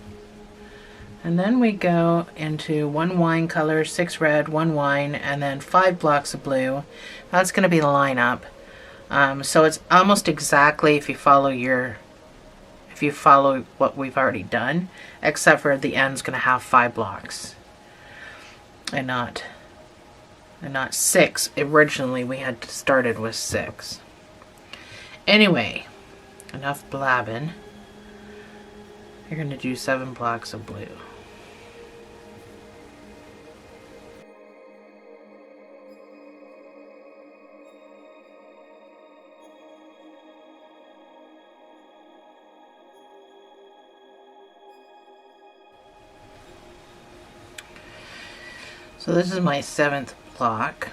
And then we go into 1 wine color, 6 red, 1 wine, and then 5 blocks of blue. That's going to be the lineup. So it's almost exactly if you follow what we've already done, except for the end's going to have 5 blocks, and not 6. Originally we had started with 6. Anyway, enough blabbing. You're going to do 7 blocks of blue. So this is my 7th block.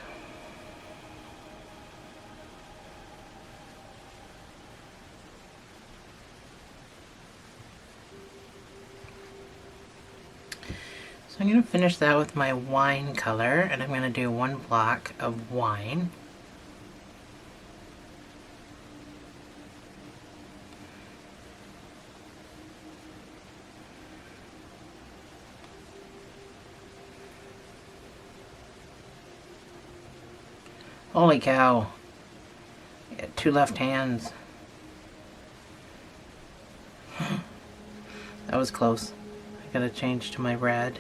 So I'm going to finish that with my wine color, and I'm going to do 1 block of wine. Holy cow. I got 2 left hands. That was close. I gotta change to my red.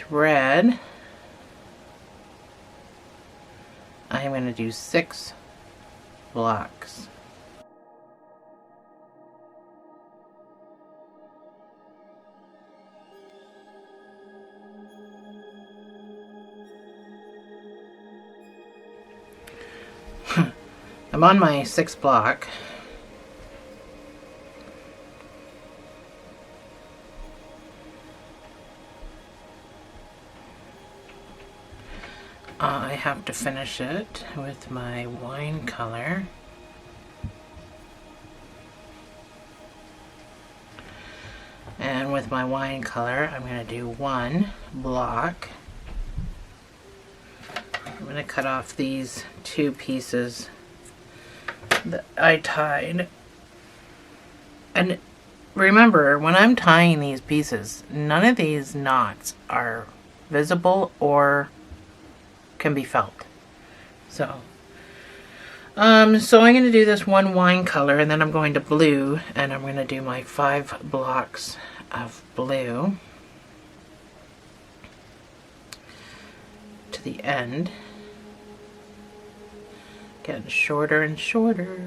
red, I'm going to do 6 blocks. I'm on my 6th block. I have to finish it with my wine color. And with my wine color, I'm going to do 1 block. I'm going to cut off these 2 pieces that I tied. And remember, when I'm tying these pieces, none of these knots are visible or can be felt. So I'm going to do this 1 wine color, and then I'm going to blue, and I'm going to do my 5 blocks of blue to the end, getting shorter and shorter.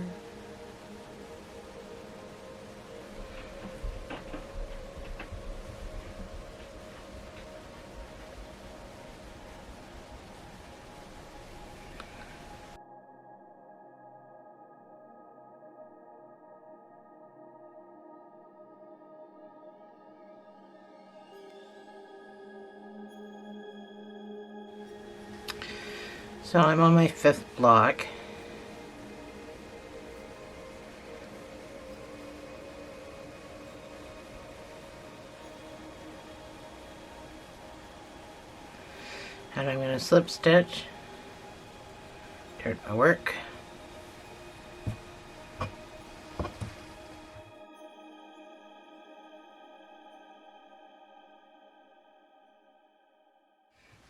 So I'm on my 5th block. And I'm going to slip stitch, turn my work.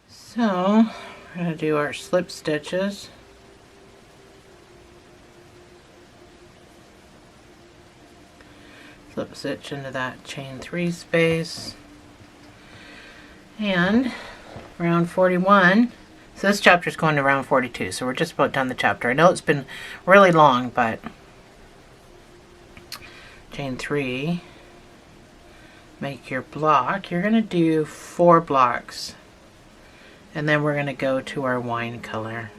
So we're going to do our slip stitches. Slip stitch into that chain 3 space. And round 41. So this chapter is going to round 42, so we're just about done the chapter. I know it's been really long, but chain 3, make your block. You're going to do 4 blocks. And then we're going to go to our wine color.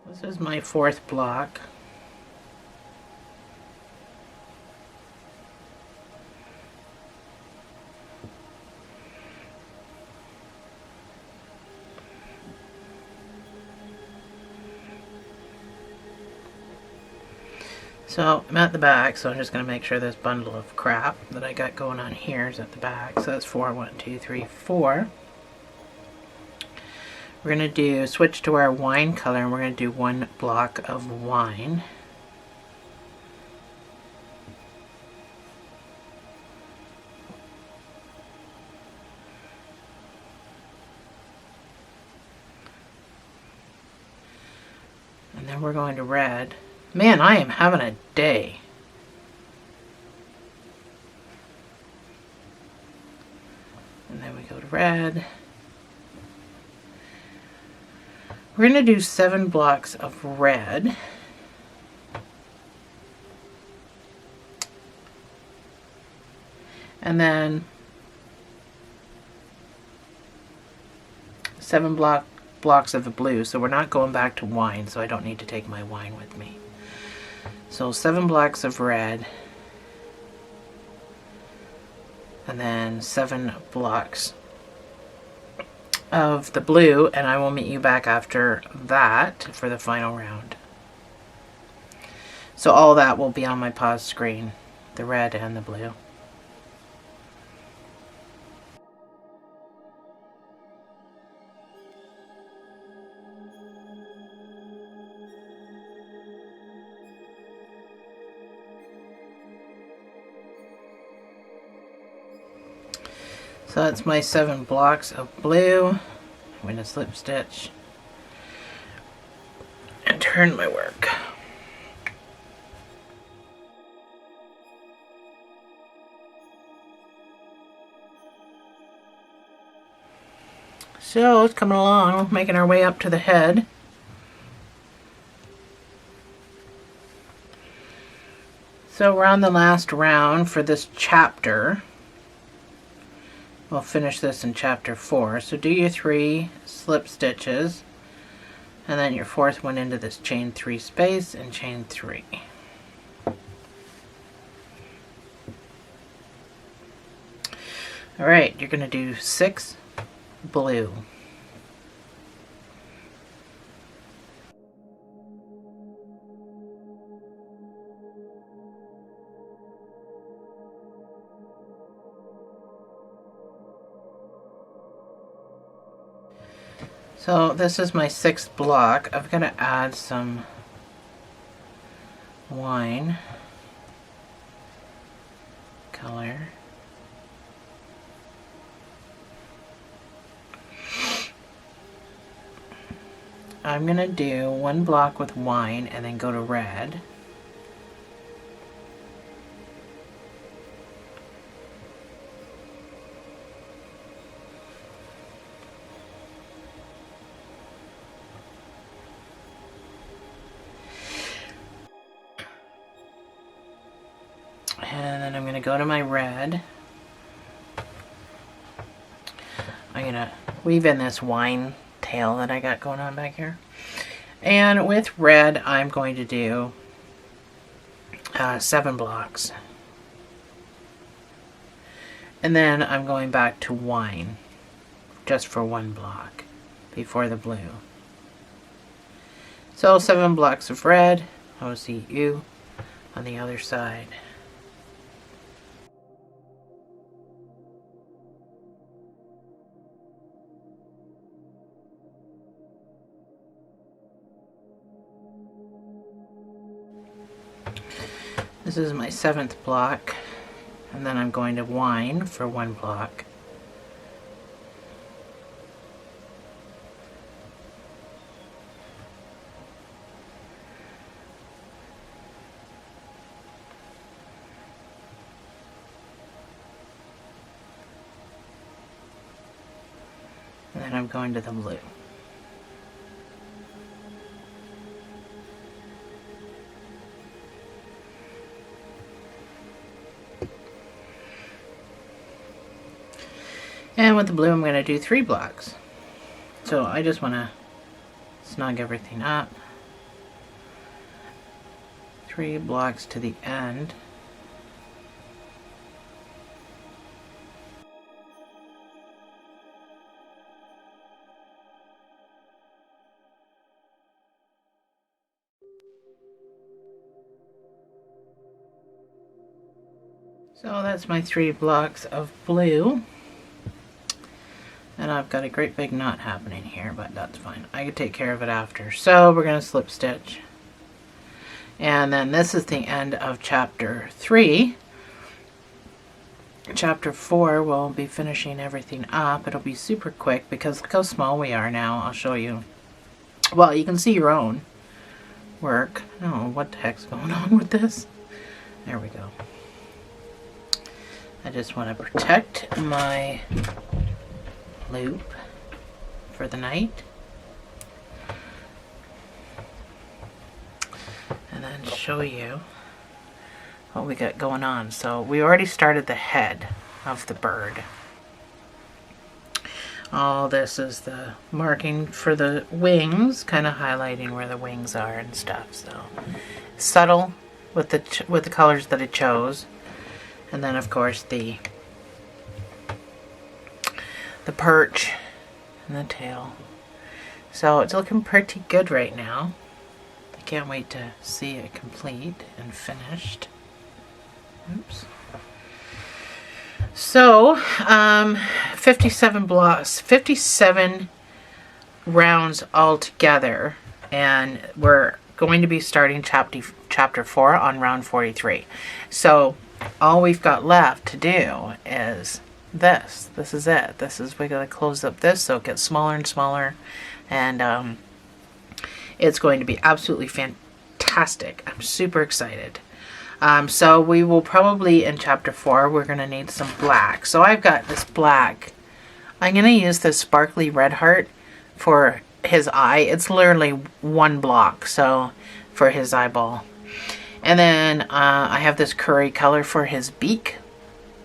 This is my 4th block. So I'm at the back, so I'm just going to make sure this bundle of crap that I got going on here is at the back. So that's 4, 1, 2, 3, 4. We're going to switch to our wine color, and we're going to do 1 block of wine. And then we're going to red. Man, I am having a day. And then we go to red. We're going to do 7 blocks of red. And then 7 blocks of the blue. So we're not going back to wine, so I don't need to take my wine with me. So 7 blocks of red. And then 7 blocks of the blue, and I will meet you back after that for the final round. So all that will be on my pause screen, the red and the blue. So that's my 7 blocks of blue. I'm going to slip stitch return my work. So it's coming along, making our way up to the head. So we're on the last round for this chapter. We'll finish this in chapter 4. So do your 3 slip stitches, and then your 4th one into this chain 3 space and chain 3. Alright, you're going to do 6 blue. So this is my 6th block. I'm going to add some wine color. I'm going to do 1 block with wine and then go to red. And then I'm going to go to my red. I'm going to weave in this wine tail that I got going on back here. And with red, I'm going to do 7 blocks. And then I'm going back to wine just for 1 block before the blue. So 7 blocks of red. I will see you on the other side. This is my 7th block, and then I'm going to wine for 1 block. And then I'm going to the blue. And with the blue, I'm going to do 3 blocks. So I just want to snug everything up. 3 blocks to the end. So that's my 3 blocks of blue. And I've got a great big knot happening here, but that's fine. I can take care of it after. So we're going to slip stitch. And then this is the end of chapter 3. Chapter 4 we'll be finishing everything up. It'll be super quick because look how small we are now. I'll show you. Well, you can see your own work. Oh, what the heck's going on with this? There we go. I just want to protect my loop for the night, and then show you what we got going on. So we already started the head of the bird. All this is the marking for the wings, kind of highlighting where the wings are and stuff. So subtle with the colors that I chose, and then of course the perch and the tail. So it's looking pretty good right now. I can't wait to see it complete and finished. Oops. So 57 blocks, 57 rounds all together, and we're going to be starting chapter 4 on round 43. So all we've got left to do is this is it. We gotta close up this so it gets smaller and smaller, and It's going to be absolutely fantastic. I'm super excited. So we will probably, in chapter 4, we're going to need some black. So I've got this black. I'm going to use this sparkly red heart for his eye. It's literally one block, so for his eyeball. And then I have this curry color for his beak.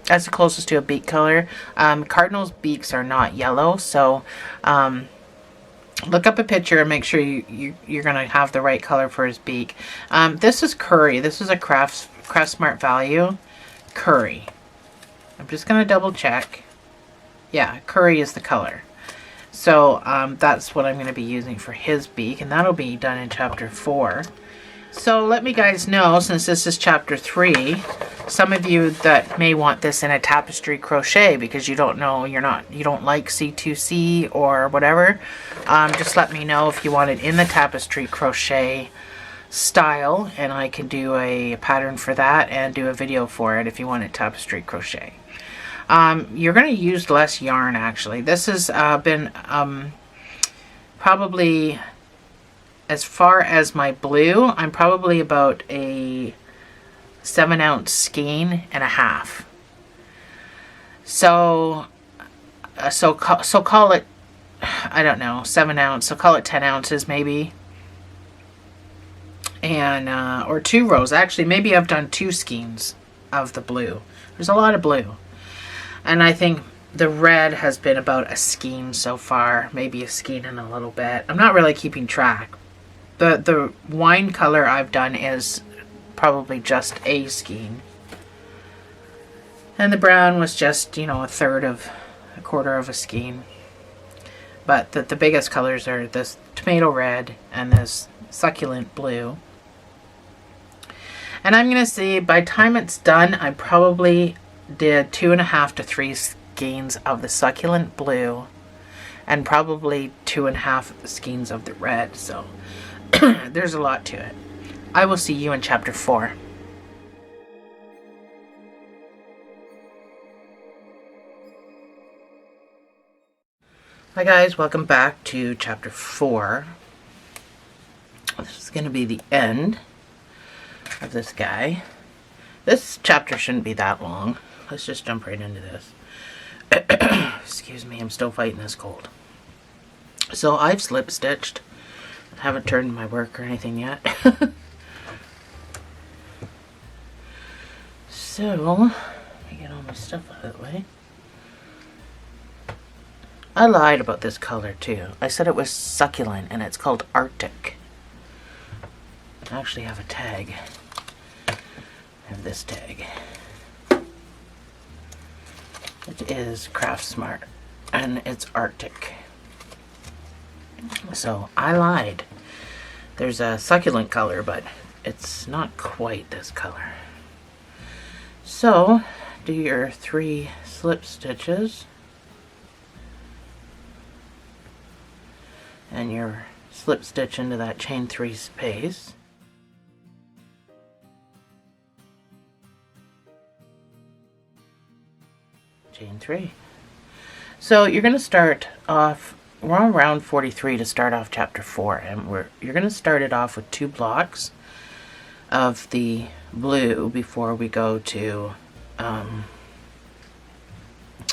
That's the closest to a beak color. Cardinal's beaks are not yellow, so look up a picture and make sure you're going to have the right color for his beak. This is curry. This is a Craft Smart Value curry. I'm just going to double check. Yeah, curry is the color. So that's what I'm going to be using for his beak, and that'll be done in chapter 4. So let me guys know, since this is chapter 3, some of you that may want this in a tapestry crochet because you don't know, you don't like C2C or whatever, just let me know if you want it in the tapestry crochet style, and I can do a pattern for that and do a video for it if you want it tapestry crochet. You're going to use less yarn actually. This has been probably, as far as my blue, I'm probably about a 7-ounce skein and a half. So call it, I don't know, 7 ounce. So call it 10 ounces maybe. And or 2 rows. Actually, maybe I've done 2 skeins of the blue. There's a lot of blue, and I think the red has been about a skein so far, maybe a skein and a little bit. I'm not really keeping track. The wine color I've done is probably just a skein. And the brown was just, you know, a quarter of a skein. But the biggest colors are this tomato red and this succulent blue. And I'm going to see, by the time it's done, I probably did 2.5 to 3 skeins of the succulent blue and probably 2.5 skeins of the red. So there's a lot to it. I will see you in chapter 4. Hi guys, welcome back to chapter 4. This is going to be the end of this guy. This chapter shouldn't be that long. Let's just jump right into this. Excuse me, I'm still fighting this cold. So I've slip stitched. I haven't turned my work or anything yet. So, let me get all my stuff out of the way. I lied about this color too. I said it was succulent and it's called Arctic. I actually have a tag. I have this tag. It is Craft Smart and it's Arctic. So I lied. There's a succulent color, but it's not quite this color. So do your 3 slip stitches and your slip stitch into that chain 3 space. Chain 3. So you're going to start off, we're on round 43 to start off chapter 4, and you're going to start it off with 2 blocks of the blue before we go to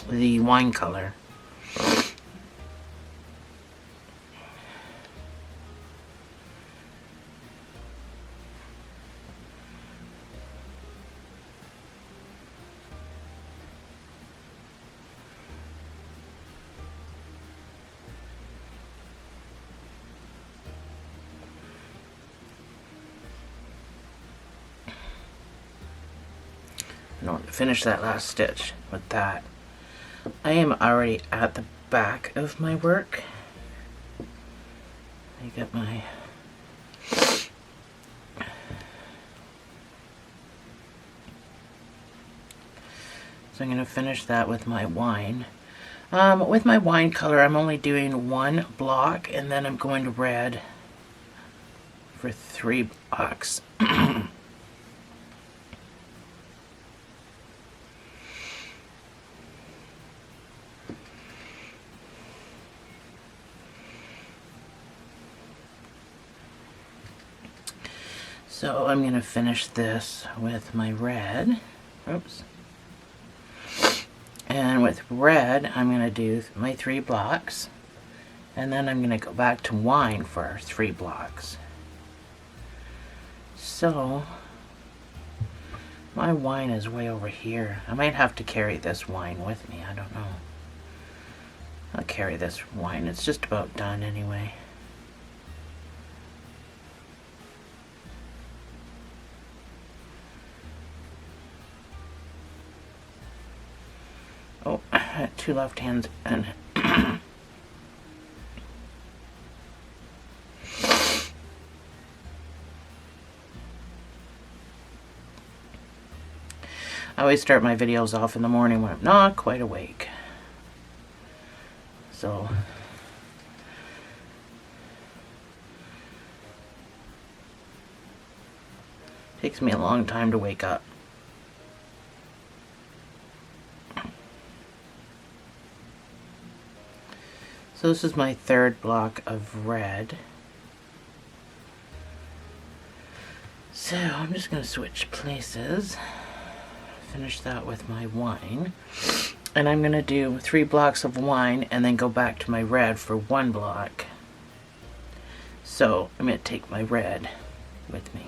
the wine color. I want to finish that last stitch with that. I am already at the back of my work. I got my so I'm going to finish that with my wine. With my wine color, I'm only doing 1 block, and then I'm going to red for 3 blocks. So I'm going to finish this with my red. Oops. And with red, I'm going to do my 3 blocks. And then I'm going to go back to wine for 3 blocks. So my wine is way over here. I might have to carry this wine with me. I don't know. I'll carry this wine. It's just about done anyway. Oh, I had 2 left hands and I always start my videos off in the morning when I'm not quite awake. So it takes me a long time to wake up. So this is my 3rd block of red. So I'm just going to switch places. Finish that with my wine. And I'm going to do 3 blocks of wine and then go back to my red for 1 block. So I'm going to take my red with me.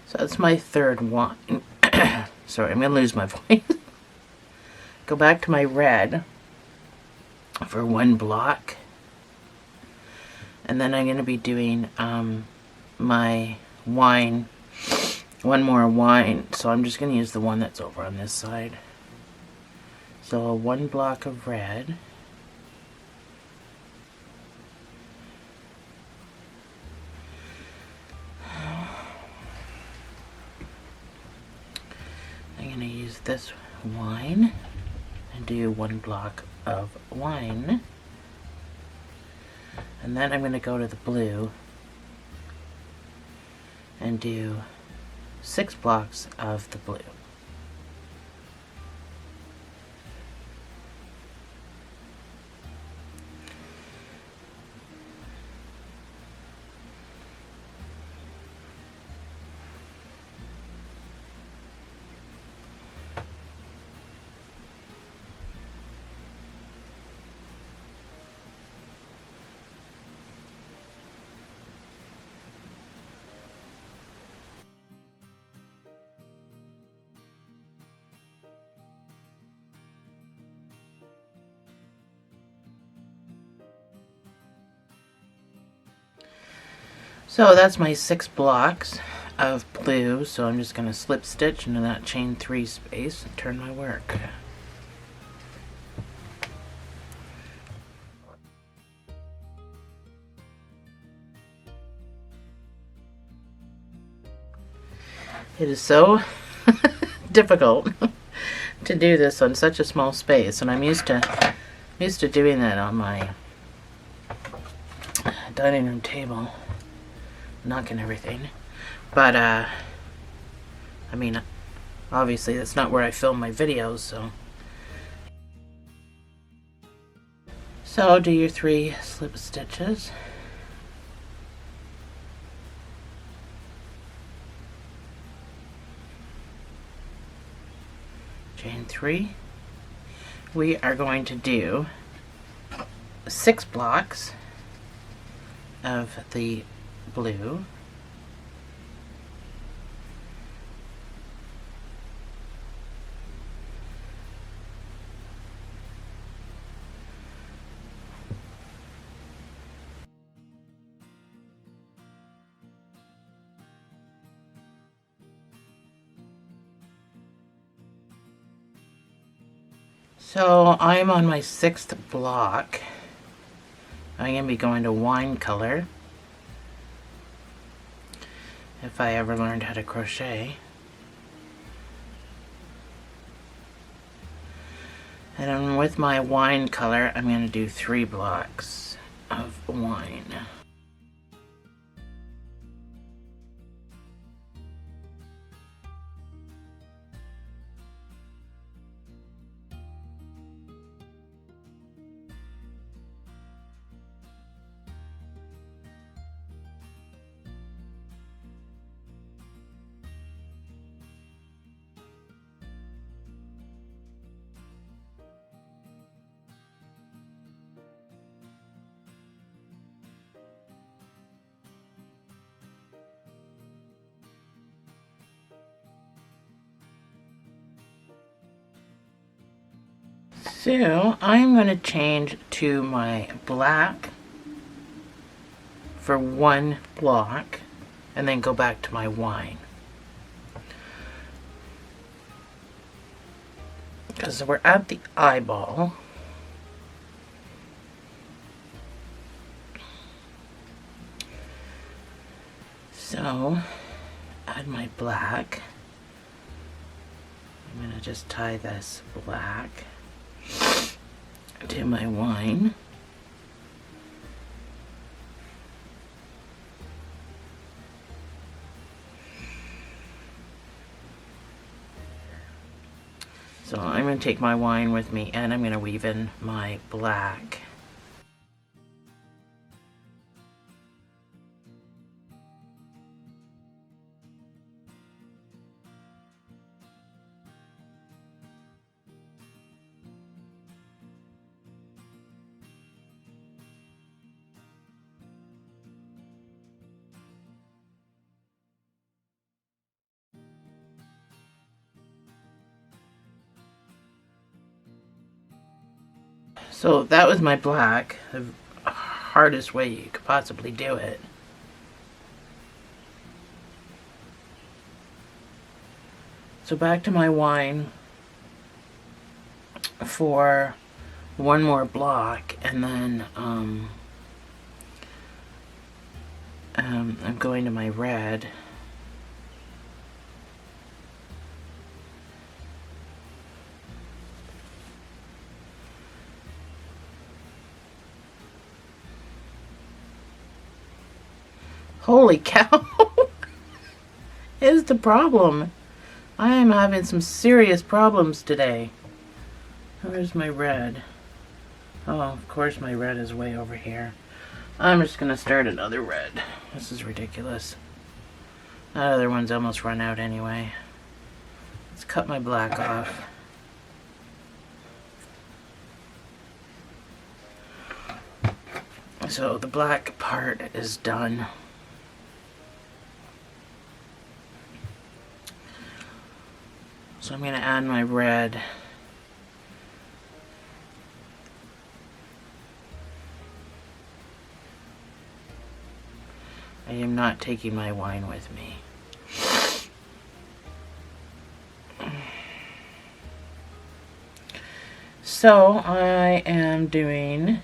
So that's my 3rd wine. Sorry, I'm going to lose my voice. Go back to my red for 1 block. And then I'm going to be doing my wine, 1 more wine. So I'm just going to use the one that's over on this side. So 1 block of red. I'm going to use this wine and do 1 block of wine. And then I'm going to go to the blue and do 6 blocks of the blue. So that's my 6 blocks of blue, so I'm just going to slip stitch into that chain 3 space and turn my work. It is so difficult to do this on such a small space, and I'm used to doing that on my dining room table, knocking everything. But I mean, obviously that's not where I film my videos, so do your 3 slip stitches. Chain 3. We are going to do 6 blocks of the blue. So I'm on my 6th block. I'm going to be going to wine color. If I ever learned how to crochet. And then with my wine color, I'm going to do 3 blocks of wine. So I'm going to change to my black for 1 block and then go back to my wine. Because we're at the eyeball. So add my black. I'm going to just tie this black to my wine. So I'm going to take my wine with me and I'm going to weave in my black. So that was my black, the hardest way you could possibly do it. So back to my wine for 1 more block, and then I'm going to my red. Holy cow! Is the problem. I am having some serious problems today. Where's my red? Oh, of course my red is way over here. I'm just gonna start another red. This is ridiculous. That other one's almost run out anyway. Let's cut my black off. So the black part is done. So I'm going to add my red. I am not taking my wine with me. So I am doing,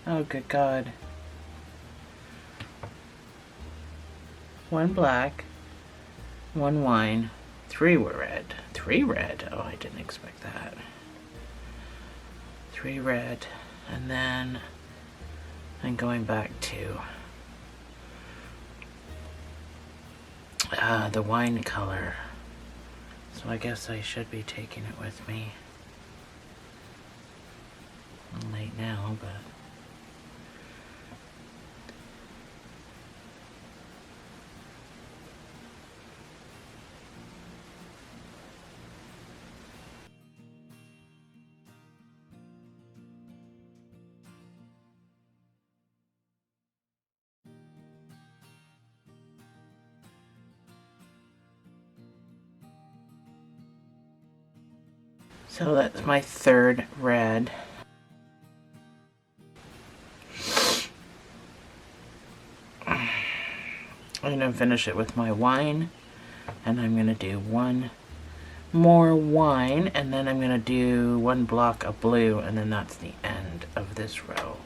oh good God, 1 black, 1 wine, 3 red. 3 red? Oh, I didn't expect that. 3 red, and then I'm going back to the wine color. So I guess I should be taking it with me. I'm late now, but so that's my 3rd red. I'm going to finish it with my wine, and I'm going to do 1 more wine, and then I'm going to do 1 block of blue, and then that's the end of this row.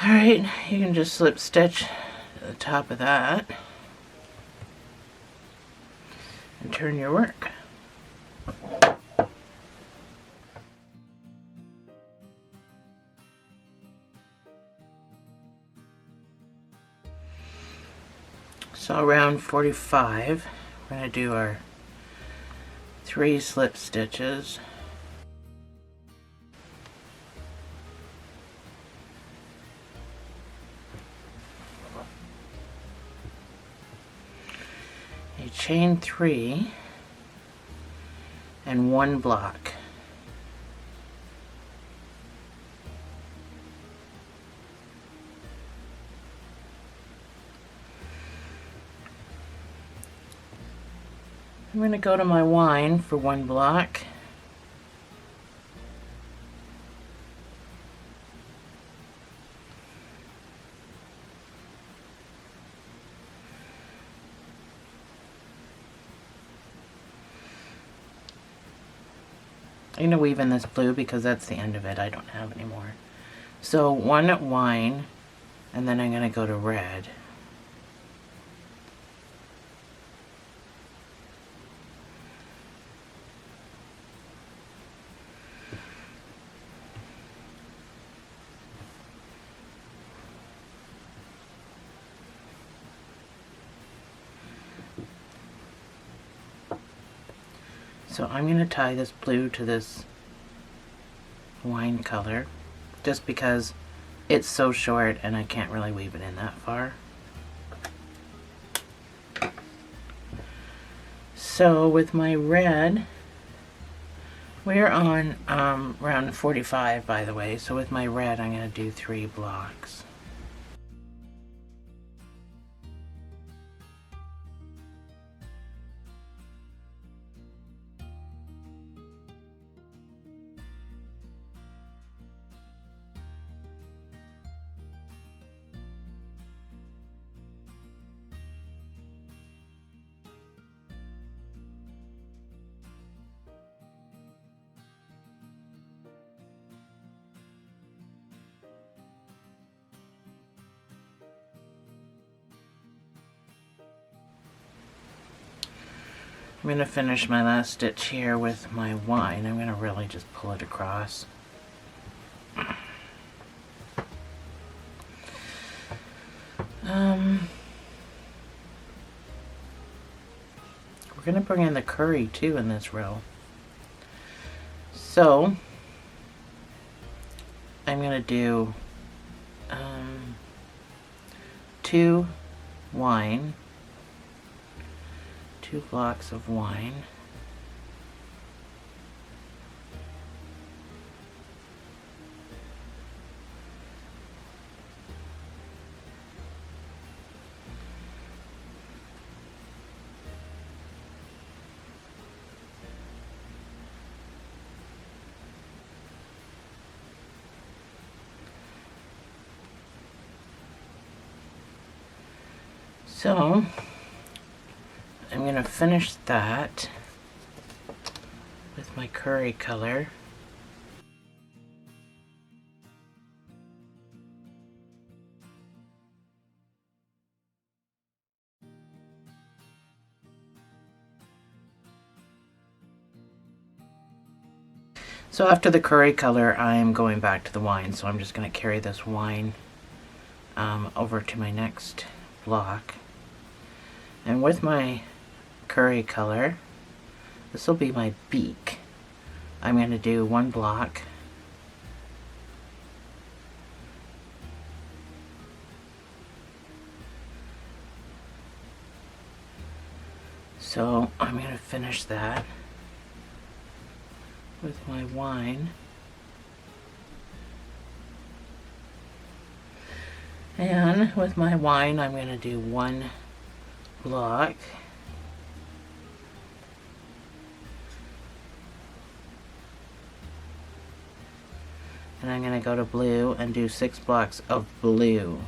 Alright, you can just slip stitch at the top of that and turn your work. So around 45, we're going to do our 3 slip stitches. You chain 3 and 1 block. I'm going to go to my wine for 1 block. I'm going to weave in this blue because that's the end of it. I don't have any more. So 1 wine, and then I'm going to go to red. So I'm going to tie this blue to this wine color just because it's so short and I can't really weave it in that far. So with my red, we're on round 45 by the way, so with my red I'm going to do 3 blocks. I'm going to finish my last stitch here with my wine. I'm going to really just pull it across. We're going to bring in the curry too in this row. So I'm going to do 2 wine, 2 blocks of wine, so I'm going to finish that with my curry color. So after the curry color, I'm going back to the wine, so I'm just going to carry this wine over to my next block. And with my curry color, this will be my beak. I'm going to do 1 block, So I'm going to finish that with my wine. And with my wine, I'm going to do one block. And I'm going to go to blue and do 6 blocks of blue.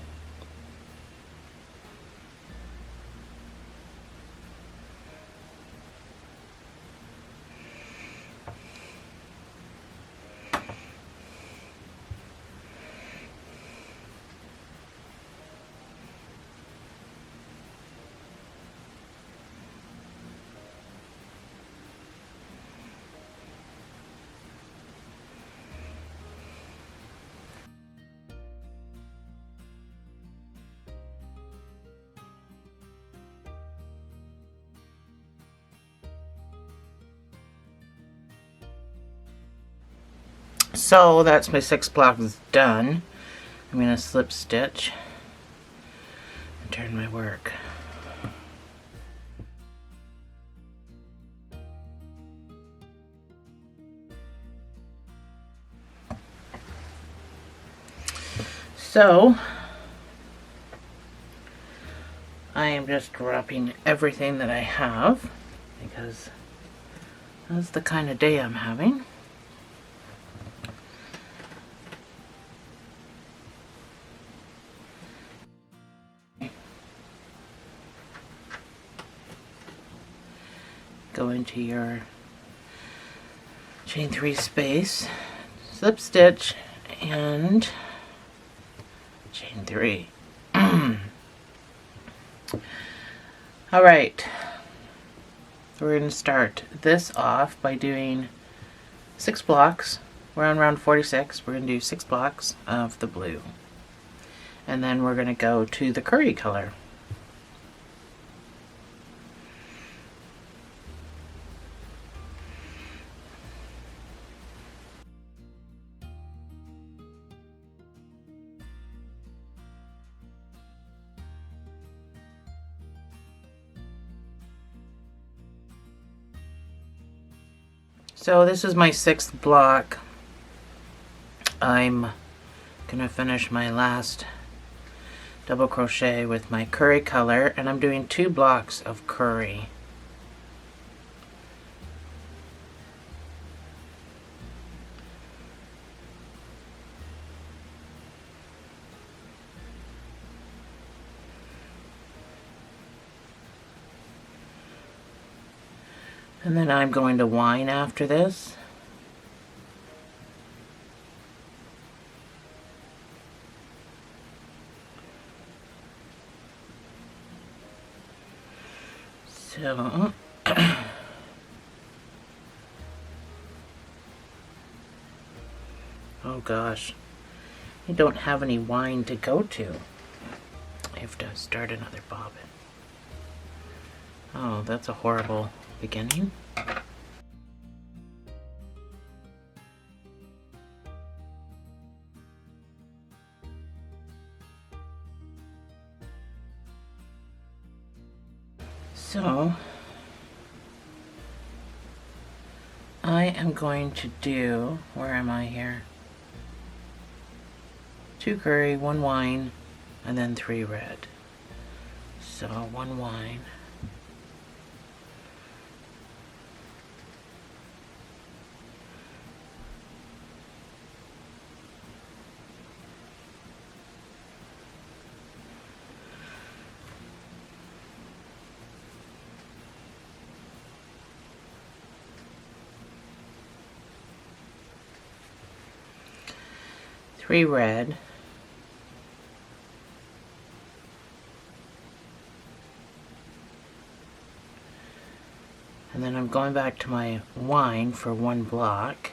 So that's my 6 blocks done. I'm going to slip stitch and turn my work. So I am just dropping everything that I have because that's the kind of day I'm having. Go into your chain 3 space, slip stitch, and chain 3. Alright, we're going to start this off by doing 6 blocks. We're on round 46. We're going to do 6 blocks of the blue. And then we're going to go to the curry color. So this is my 6th block. I'm gonna finish my last double crochet with my curry color, and I'm doing 2 blocks of curry. And then I'm going to wine after this. So, oh gosh, I don't have any wine to go to. I have to start another bobbin. Oh, that's a horrible beginning. So I am going to do, where am I here? 2 curry, 1 wine, and then 3 red. So 1 wine. Three red. And then I'm going back to my wine for 1 block.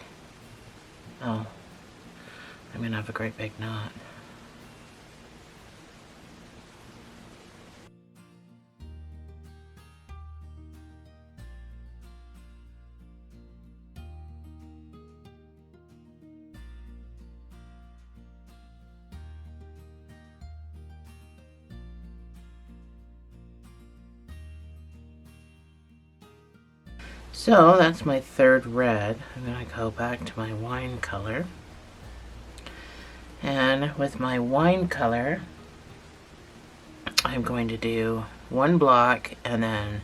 Oh, I'm gonna have a great big knot. So that's my third red. I'm going to go back to my wine color. And with my wine color, I'm going to do one block and then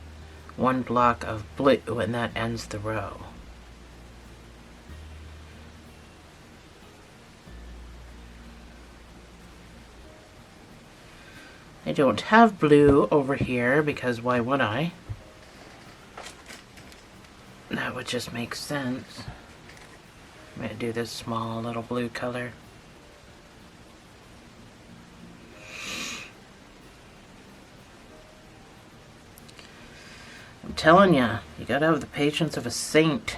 one block of blue, and that ends the row. I don't have blue over here because why would I? That would just make sense. I'm going to do this small little blue color. I'm telling you, you gotta have the patience of a saint.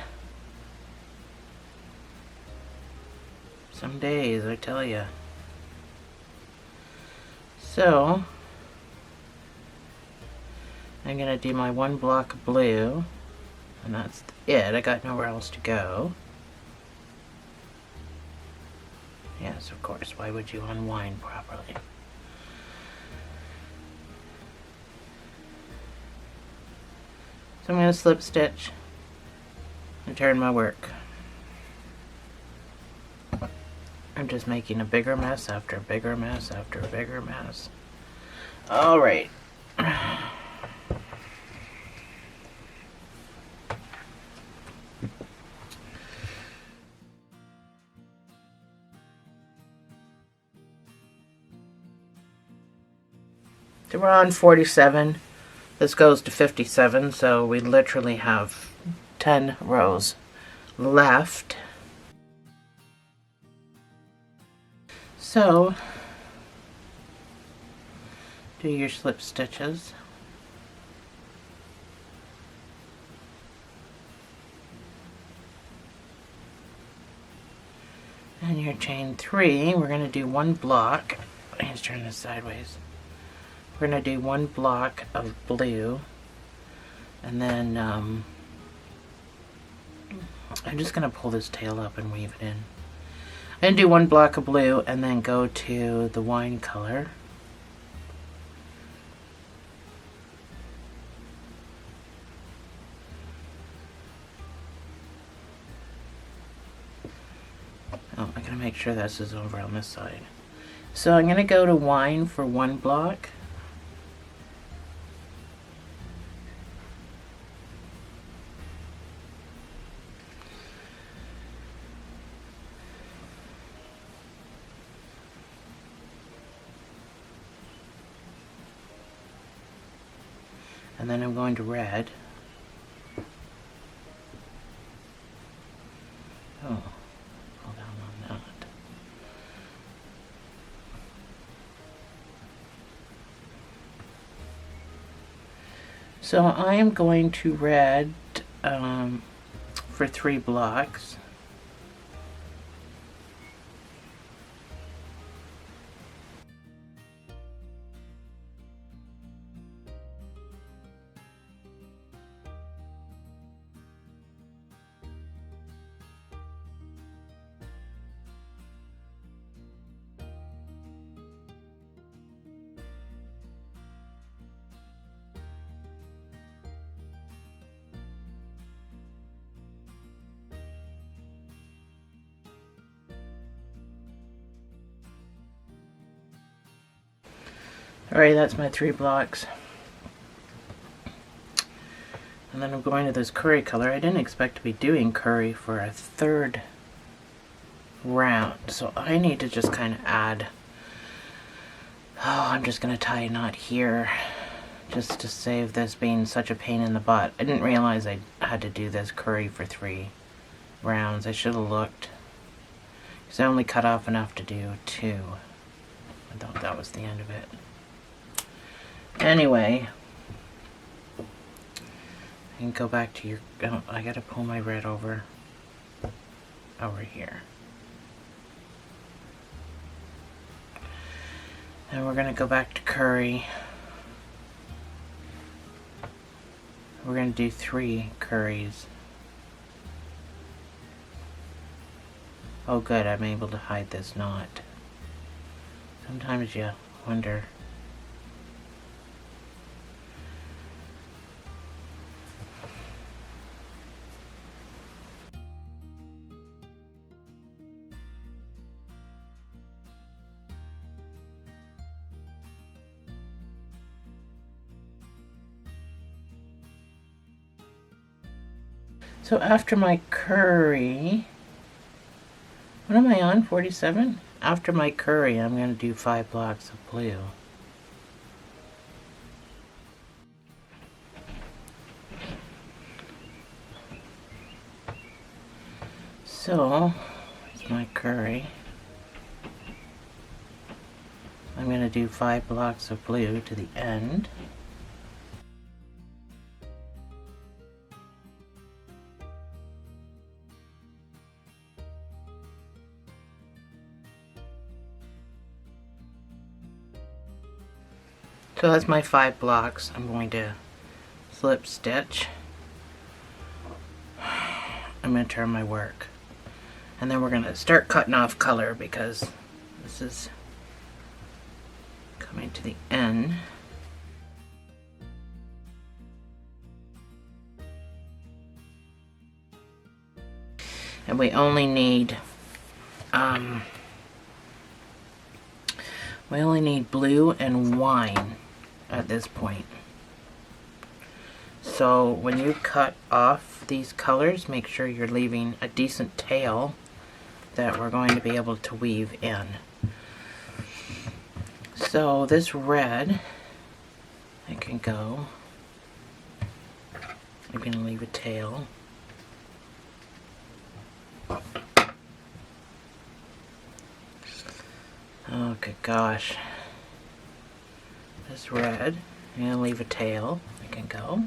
Some days, I tell you. So, I'm gonna do my one block of blue, and that's it. I got nowhere else to go. Yes, of course. Why would you unwind properly? So I'm going to slip stitch and turn my work. I'm just making a bigger mess after a bigger mess after a bigger mess. All right. So we're on 47. This goes to 57, so we literally have 10 rows left. So, do your slip stitches. And your chain 3, we're going to do one block. Let's turn this sideways. We're going to do one block of blue, and then I'm just going to pull this tail up and weave it in. I'm going to do one block of blue and then go to the wine color. Oh, I gotta make sure this is over on this side. So I'm going to go to wine for one block. And then I'm going to red. Oh, pull down on that. So I am going to red for 3 blocks. Alright, that's my 3 blocks. And then I'm going to this curry color. I didn't expect to be doing curry for a 3rd round, so I need to just kind of add. Oh, I'm just going to tie a knot here just to save this being such a pain in the butt. I didn't realize I had to do this curry for 3 rounds. I should have looked, because I only cut off enough to do 2. I thought that was the end of it. Anyway, I can go back to your, oh, I gotta pull my red over here. And we're gonna go back to curry. We're gonna do 3 curries. Oh good, I'm able to hide this knot. Sometimes you wonder. So after my curry, what am I on, 47? After my curry, I'm going to do 5 blocks of blue. So, it's my curry. I'm going to do 5 blocks of blue to the end. So that's my 5 blocks. I'm going to slip stitch. I'm going to turn my work. And then we're going to start cutting off color because this is coming to the end. And we only need blue and wine at this point. So when you cut off these colors, make sure you're leaving a decent tail that we're going to be able to weave in. So this red, I can go. I'm going to leave a tail. Oh good gosh. This red, I'm going to leave a tail. I can go.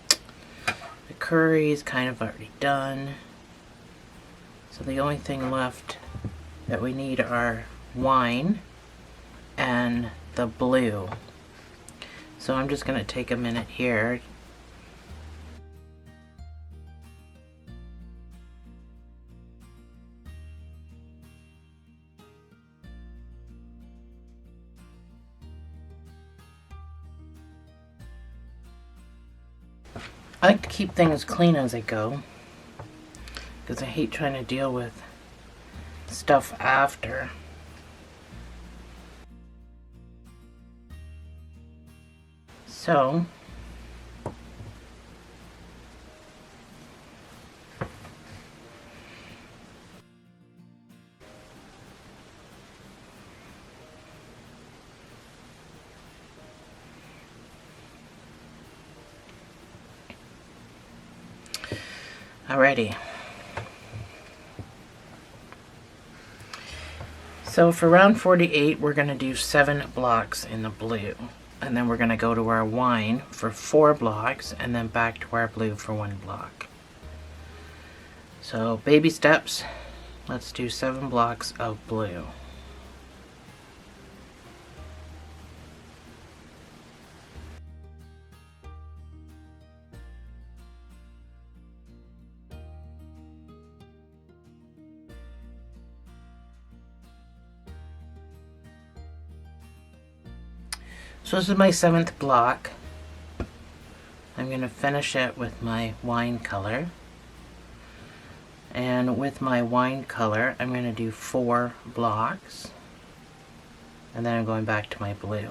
The curry is kind of already done. So the only thing left that we need are wine and the blue. So I'm just going to take a minute here. I like to keep things clean as I go because I hate trying to deal with stuff after. So alrighty. So for round 48, we're going to do 7 blocks in the blue. And then we're going to go to our wine for 4 blocks and then back to our blue for 1 block. So baby steps. Let's do 7 blocks of blue. So this is my 7th block. I'm going to finish it with my wine color. And with my wine color, I'm going to do 4 blocks. And then I'm going back to my blue.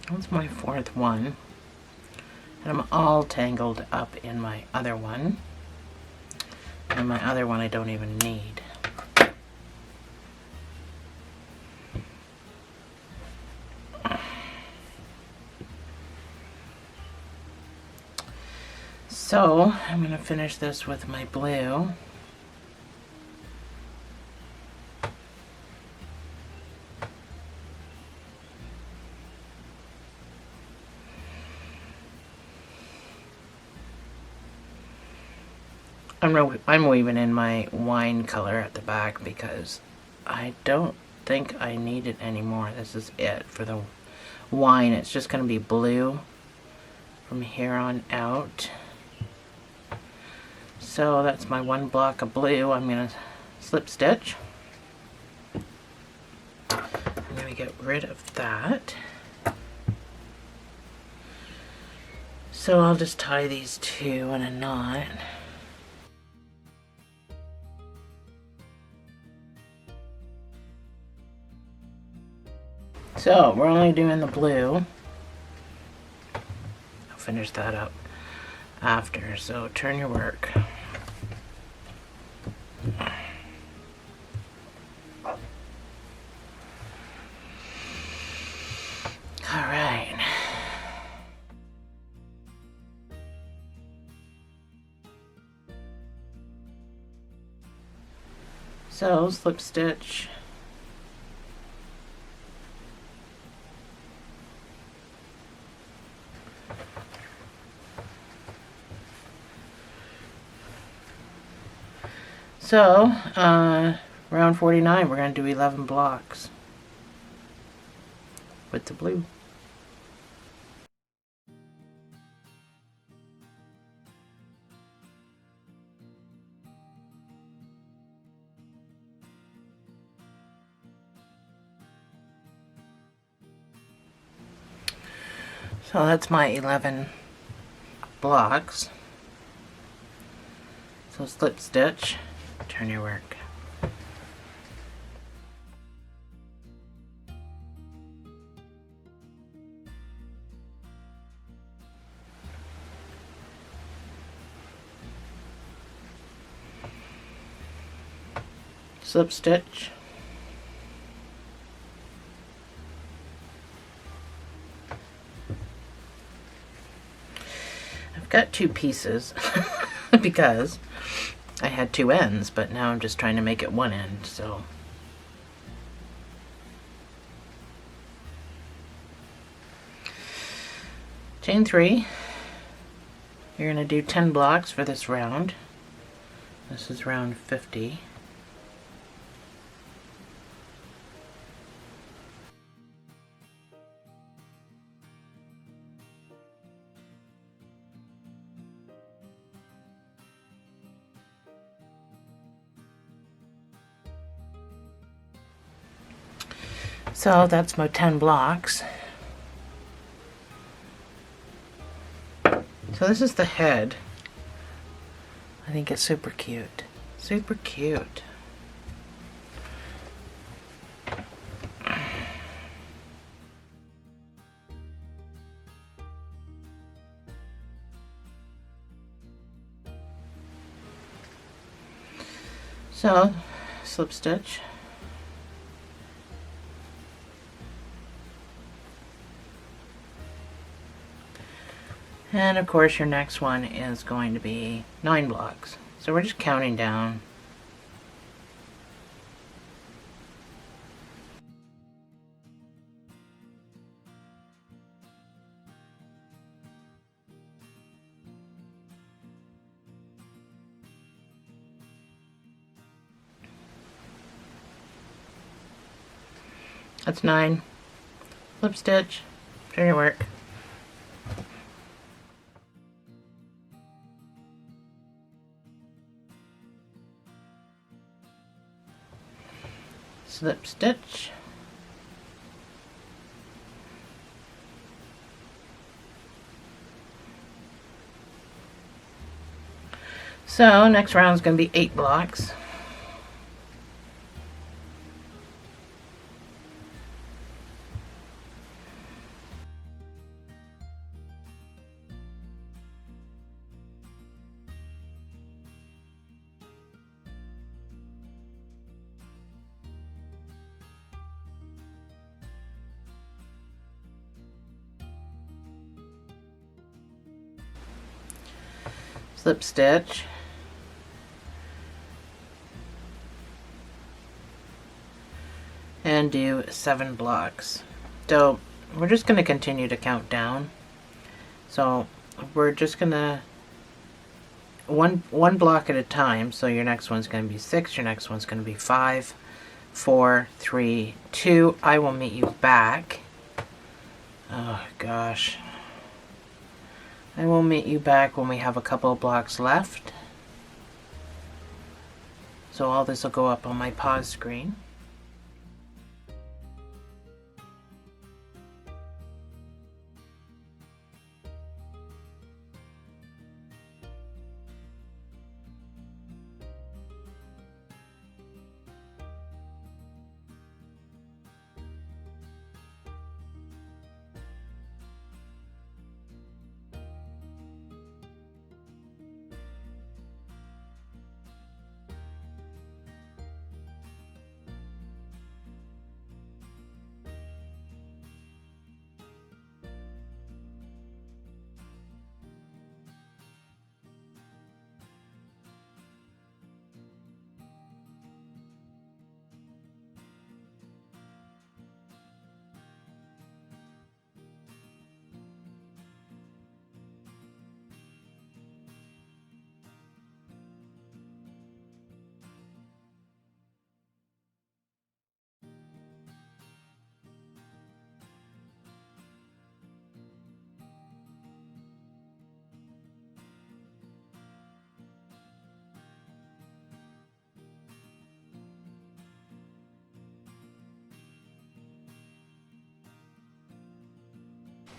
That's my 4th one. And I'm all tangled up in my other one. And my other one I don't even need. So I'm going to finish this with my blue. I'm weaving in my wine color at the back because I don't think I need it anymore. This is it for the wine. It's just going to be blue from here on out. So that's my one block of blue. I'm going to slip stitch. I'm going to get rid of that. So I'll just tie these two in a knot. So we're only doing the blue. I'll finish that up after. So turn your work. Alright. So slip stitch. So, round 49, we're going to do 11 blocks with the blue. So that's my 11 blocks. So slip stitch. Turn your work. Slip stitch. I've got two pieces because I had two ends, but now I'm just trying to make it one end, so. Chain 3. You're going to do 10 blocks for this round. This is round 50. So that's my 10 blocks. So this is the head. I think it's super cute. Super cute. So, slip stitch. And of course your next one is going to be 9 blocks. So we're just counting down. That's 9. Slip stitch. Turn your work. Slip stitch. So next round is going to be 8 blocks. Slip stitch. And do 7 blocks. So we're just going to continue to count down. So we're just going to one block at a time. So your next one's going to be 6, your next one's going to be 5, 4, 3, 2. I will meet you back. Oh gosh. I will meet you back when we have a couple of blocks left. So all this will go up on my pause screen.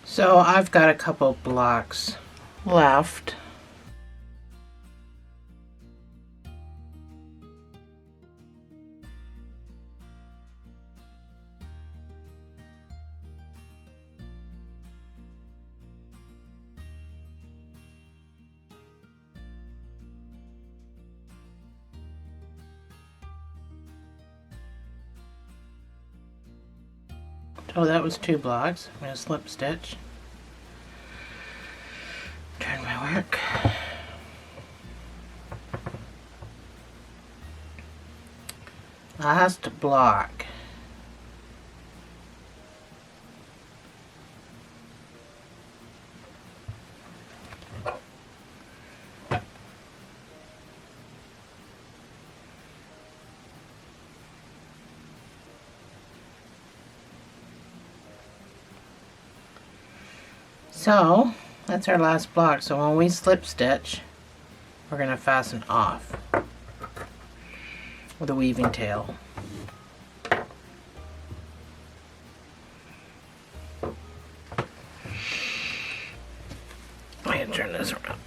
So I've got a couple blocks left. Oh, that was 2 blocks. I'm going to slip stitch. Turn my work. Last block. So that's our last block. So when we slip stitch, we're going to fasten off with a weaving tail. I can turn this around.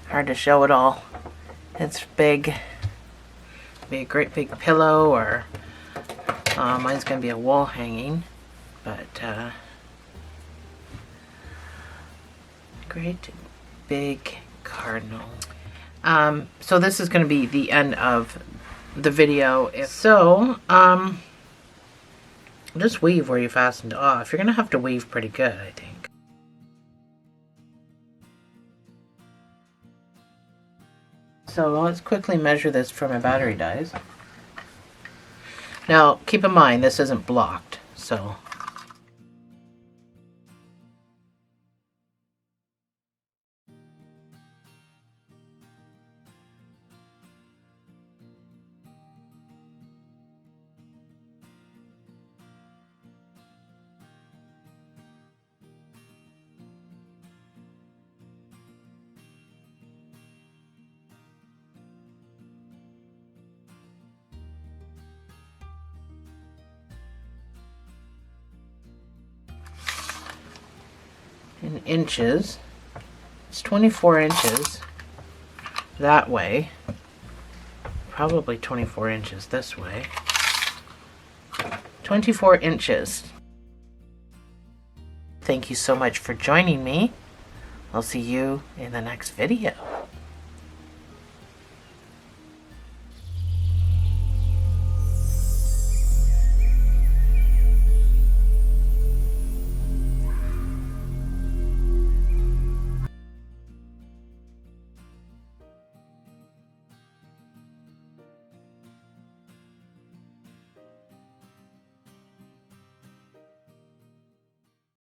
Hard to show it all. It's big. Be a great big pillow, or mine's going to be a wall hanging, but great big cardinal. So this is going to be the end of the video. Just weave where you fastened off. You're going to have to weave pretty good, I think. So let's quickly measure this for my battery dies. Now, keep in mind, this isn't blocked, so. In inches, it's 24 inches that way, probably 24 inches this way, 24 inches. Thank you so much for joining me. I'll see you in the next video.